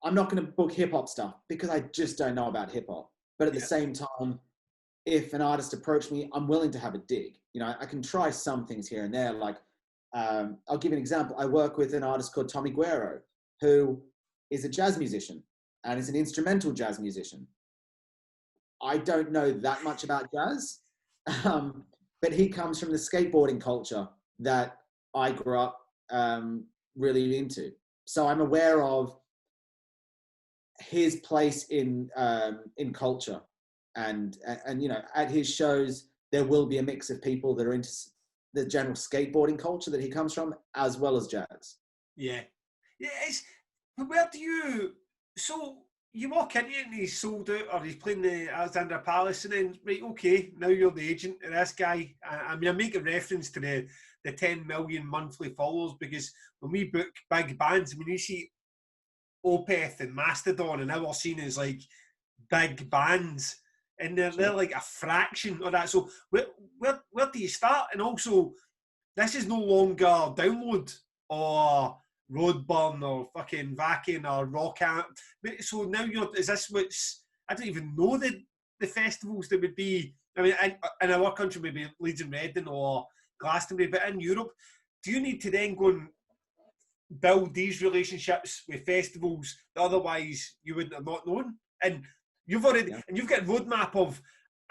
I'm not going to book hip hop stuff because I just don't know about hip hop. But at the same time, if an artist approached me, I'm willing to have a dig. I can try some things here and there. Like, I'll give you an example. I work with an artist called Tommy Guerrero, who is a jazz musician and is an instrumental jazz musician. I don't know that much about jazz, but he comes from the skateboarding culture that I grew up really into. So I'm aware of his place in culture, and at his shows there will be a mix of people that are into the general skateboarding culture that he comes from, as well as jazz. Yeah. Where do you? So you walk into it and he's sold out, or he's playing the Alexandra Palace, and then right, okay, now you're the agent of this guy. I mean, I make a reference to the 10 million monthly followers, because when we book big bands, I mean, you see Opeth and Mastodon and our scene is like big bands, and they're like a fraction of that. So where do you start? And also, this is no longer Download or Roadburn or fucking Vacuum or Rock Amp. So now is this what's, I don't even know the festivals that would be, I mean, in our country maybe Leeds and Reading or Glastonbury, but in Europe, do you need to then go and build these relationships with festivals that otherwise you wouldn't have not known? And you've already, and you've got a roadmap of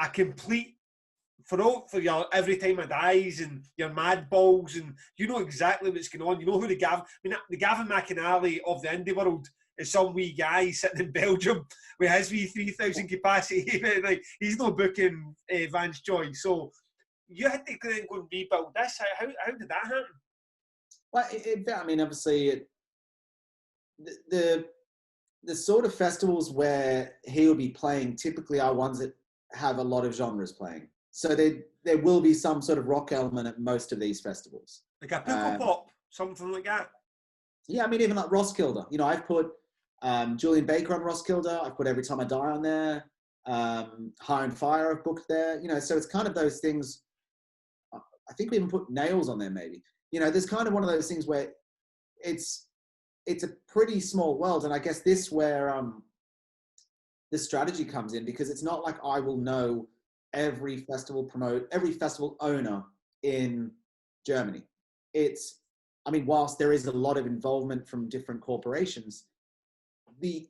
a complete, for your Every Time I Dies and your Mad Balls, and you know exactly what's going on. You know who the Gavin McInally of the indie world is some wee guy sitting in Belgium with his wee 3,000 capacity. Like, he's not booking Vance Joy. So you had to go and rebuild this. How did that happen? Well, I mean, obviously, the sort of festivals where he will be playing typically are ones that have a lot of genres playing. So there will be some sort of rock element at most of these festivals. Like a Pukkel Pop, something like that? Yeah, I mean, even like Roskilde. I've put Julian Baker on Roskilde. I've put Every Time I Die on there. High on Fire I've booked there. So it's kind of those things. I think we even put Nails on there maybe. There's kind of one of those things where it's a pretty small world. And I guess this where the strategy comes in, because it's not like I will know every festival owner in Germany. Whilst there is a lot of involvement from different corporations, I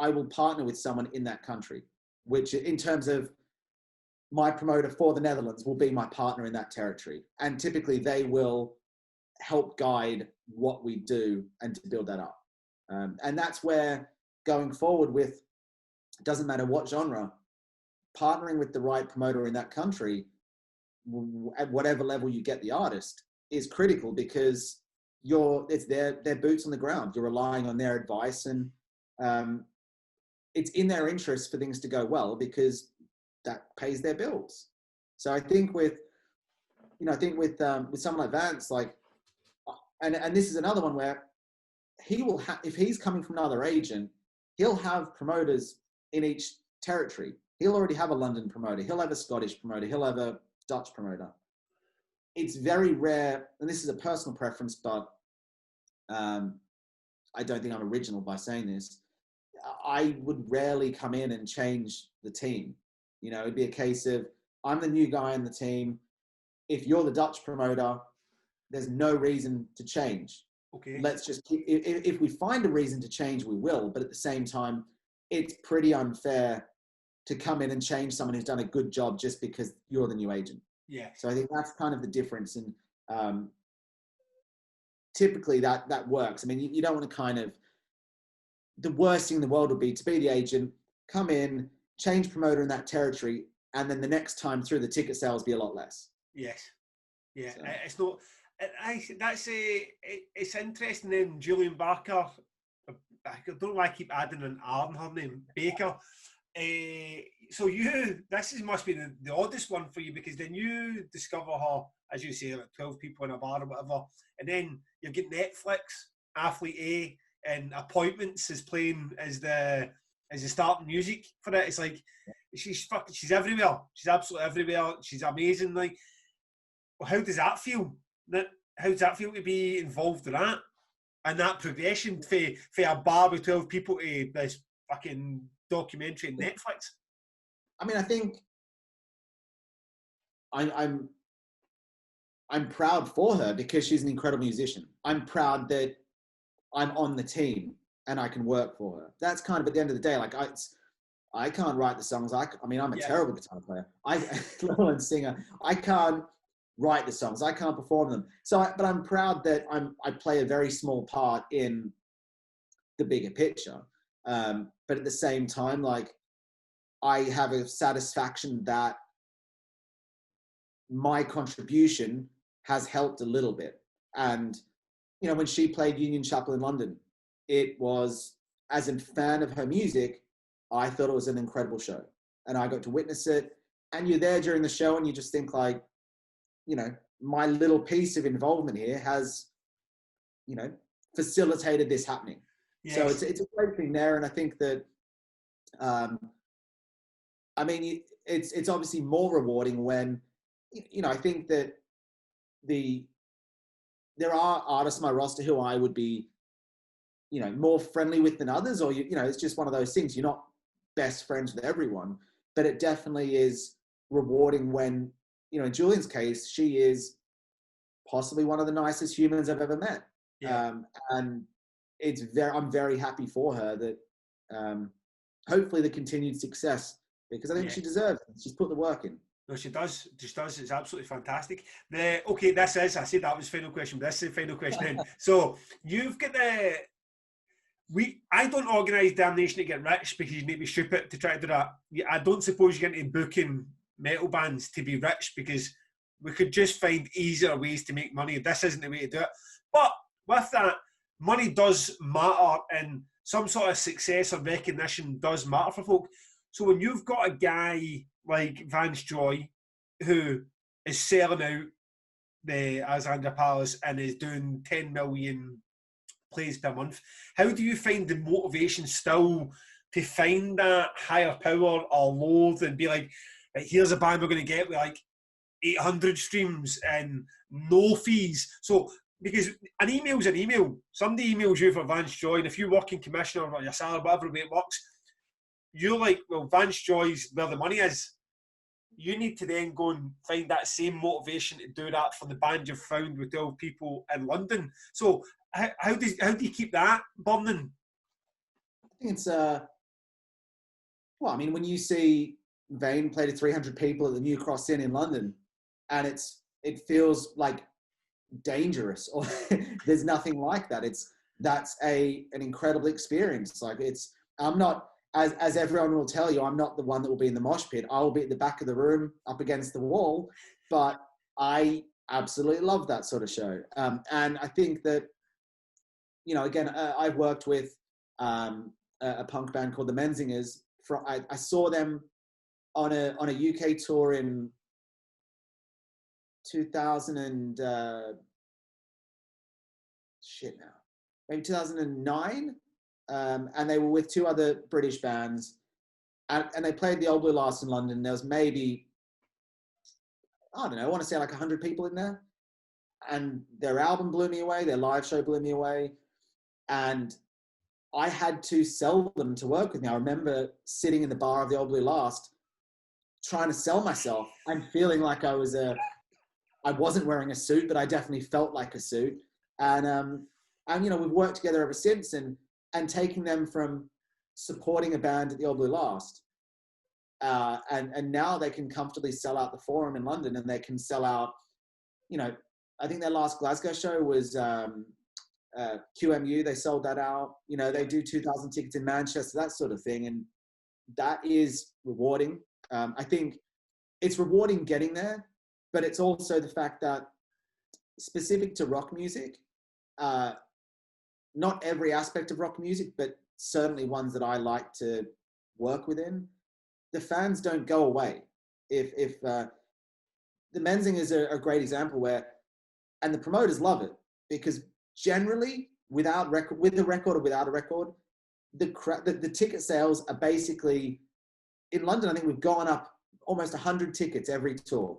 will partner with someone in that country, which in terms of my promoter for the Netherlands will be my partner in that territory. And typically they will help guide what we do and to build that up. And that's where going forward with, doesn't matter what genre, partnering with the right promoter in that country at whatever level you get the artist is critical, because it's their boots on the ground. You're relying on their advice, and it's in their interest for things to go well, because that pays their bills. So I think with someone like Vance, like, and this is another one where he will have, if he's coming from another agent, he'll have promoters in each territory. He'll already have a London promoter. He'll have a Scottish promoter. He'll have a Dutch promoter. It's very rare, and this is a personal preference, but I don't think I'm original by saying this. I would rarely come in and change the team. It'd be a case of, I'm the new guy in the team. If you're the Dutch promoter, there's no reason to change. Okay. Let's just keep, if we find a reason to change, we will. But at the same time, it's pretty unfair to come in and change someone who's done a good job just because you're the new agent. Yeah. So I think that's kind of the difference. And typically that works. I mean, you don't want to kind of, the worst thing in the world would be to be the agent, come in, change promoter in that territory, and then the next time through the ticket sales be a lot less. Yes. Yeah. So. It's not, it's interesting then, Julian Baker, I don't know why I keep adding an R in her name, Baker. So this must be the oddest one for you, because then you discover her, as you say, like 12 people in a bar or whatever, and then you get Netflix, Athlete A, and Appointments is playing as the starting music for it. It's like she's everywhere. She's absolutely everywhere. She's amazing. Like, well, how does that feel? How does that feel to be involved in that? And that progression for a bar with 12 people to this fucking documentary on Netflix. I mean, I think I'm proud for her because she's an incredible musician. I'm proud that I'm on the team and I can work for her. That's kind of at the end of the day, like I can't write the songs. I mean, I'm a terrible guitar player. Let alone singer. I can't write the songs. I can't perform them. But I'm proud that I play a very small part in the bigger picture. But at the same time, like, I have a satisfaction that my contribution has helped a little bit. And, you know, when she played Union Chapel in London, it was, as a fan of her music, I thought it was an incredible show. And I got to witness it. And you're there during the show and you just think, like, you know, my little piece of involvement here has, you know, facilitated this happening. Yes. So it's a great thing there. And I think that, I mean, it's obviously more rewarding when, you know, I think that there are artists on my roster who I would be, you know, more friendly with than others, or, you know, it's just one of those things. You're not best friends with everyone, but it definitely is rewarding when, you know, in Julian's case, she is possibly one of the nicest humans I've ever met. Yeah. And I'm very happy for her that, hopefully the continued success, because I think she deserves it. She's put the work in. No, she does. She does. It's absolutely fantastic. I said that was the final question, but this is the final question then. So you've got I don't organise Damnation to get rich because you need to be stupid to try to do that. I don't suppose you're into booking metal bands to be rich because we could just find easier ways to make money. This isn't the way to do it. But with that, money does matter, and some sort of success or recognition does matter for folk. So when you've got a guy like Vance Joy, who is selling out the Alexandra Palace and is doing 10 million plays per month, how do you find the motivation still to find that higher power or Loathe and be like, here's a band we're going to get with like 800 streams and no fees? So, because an email's an email. Somebody emails you for Vance Joy, and if you work in commission or your salary, whatever way it works, you're like, well, Vance Joy's where the money is. You need to then go and find that same motivation to do that for the band you've found with 12 people in London. So how do you keep that burning? I think it's well, I mean, when you see Vane play to 300 people at the New Cross Inn in London, and it feels like dangerous, or there's nothing like that. That's an incredible experience. Like, I'm not, as everyone will tell you, I'm not the one that will be in the mosh pit. I will be at the back of the room up against the wall, but I absolutely love that sort of show. And I think that, you know, again, I've worked with a punk band called the Menzingers. I saw them on a UK tour in 2009, and they were with two other British bands, and they played the Old Blue Last in London. There was maybe, I don't know, I want to say like 100 people in there, and their album blew me away, their live show blew me away, and I had to sell them to work with me. I remember sitting in the bar of the Old Blue Last trying to sell myself and feeling like I wasn't wearing a suit, but I definitely felt like a suit. And you know, we've worked together ever since, and taking them from supporting a band at the Old Blue Last And now they can comfortably sell out the Forum in London, and they can sell out, you know, I think their last Glasgow show was QMU. They sold that out. You know, they do 2,000 tickets in Manchester, that sort of thing. And that is rewarding. I think it's rewarding getting there, but it's also the fact that specific to rock music, not every aspect of rock music, but certainly ones that I like to work within, the fans don't go away. If the Menzing is a great example where, and the promoters love it, because generally with a record or without a record, the ticket sales are basically, in London, I think we've gone up almost 100 tickets every tour.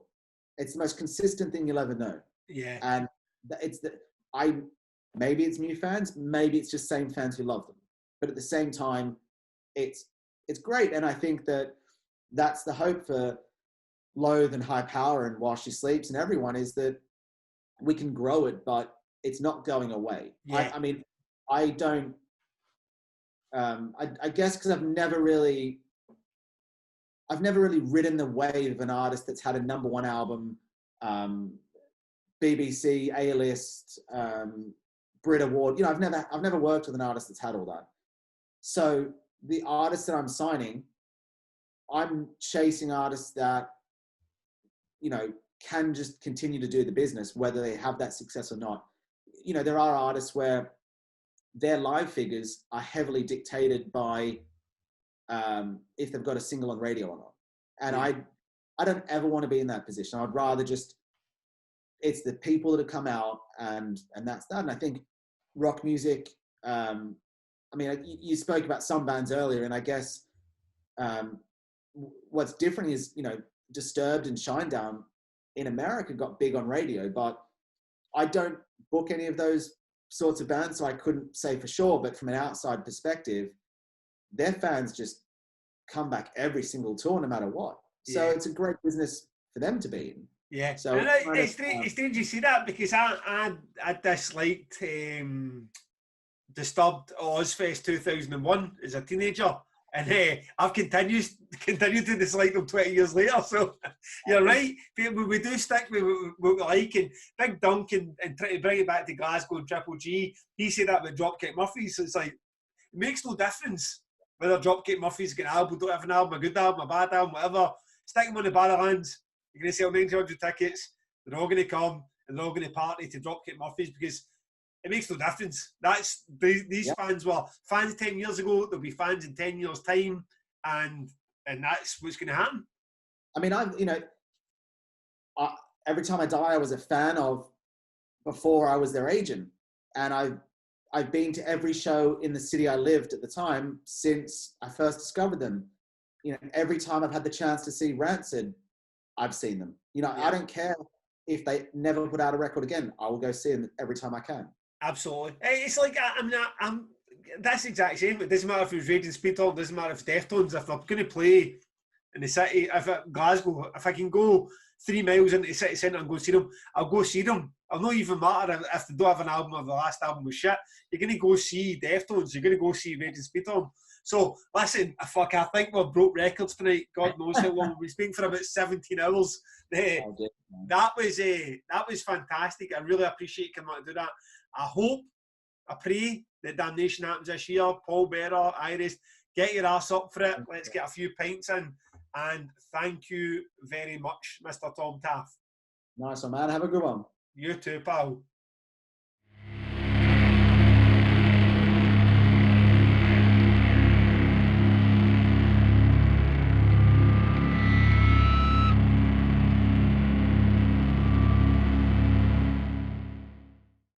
It's the most consistent thing you'll ever know. Yeah. And maybe it's new fans, maybe it's just same fans who love them. But at the same time, it's great. And I think that's the hope for Loathe and High Power and While She Sleeps and everyone, is that we can grow it, but it's not going away. Yeah. I mean, I don't, I guess because I've never really ridden the wave of an artist that's had a #1 album, BBC, A-list, Brit Award. You know, I've never worked with an artist that's had all that. So the artists that I'm signing, I'm chasing artists that, you know, can just continue to do the business, whether they have that success or not. You know, there are artists where their live figures are heavily dictated by if they've got a single on radio or not. And I don't ever want to be in that position. I'd rather just, it's the people that have come out, and that's that. And I think rock music, I mean, you spoke about some bands earlier, and I guess what's different is, you know, Disturbed and Shinedown in America got big on radio, but I don't book any of those sorts of bands, so I couldn't say for sure. But from an outside perspective, their fans just come back every single tour, no matter what. So it's a great business for them to be in. Yeah, so and it's strange you see that, because I disliked Disturbed Ozfest 2001 as a teenager, and I've continued to dislike them 20 years later. So you're right, we do stick with what we like. And Big Dunk and try to bring it back to Glasgow and Triple G, he said that with Dropkick Murphys. So it's like, it makes no difference whether Dropkick Murphys get an album, don't have an album, a good album, a bad album, whatever. Stick them on the Barrowlands. You're going to sell 900 tickets. They're all going to come and they're all going to party to Dropkick Murphys, because it makes no difference. That's these fans were fans 10 years ago. They'll be fans in 10 years' time, and that's what's going to happen. I mean, every time I die, I was a fan of before I was their agent, and I've been to every show in the city I lived at the time since I first discovered them. You know, every time I've had the chance to see Rancid, I've seen them. You know, I don't care if they never put out a record again. I will go see them every time I can. Absolutely. It's like, I'm that's the exact same. It doesn't matter if it's Raging Speedhorn, it doesn't matter if Deftones, if they're going to play in the city, Glasgow, if I can go 3 miles into the city centre and go see them, I'll go see them. It'll not even matter if they don't have an album or the last album was shit. You're going to go see Deftones, you're going to go see Raging Speedhorn. So, listen, I think we've broke records tonight. God knows how long. We've been speaking for about 17 hours. That was fantastic. I really appreciate you coming out to do that. I pray that Damnation happens this year. Pallbearer, Iris, get your ass up for it. Let's get a few pints in. And thank you very much, Mr. Tom Taaffe. Nice one, man. Have a good one. You too, pal.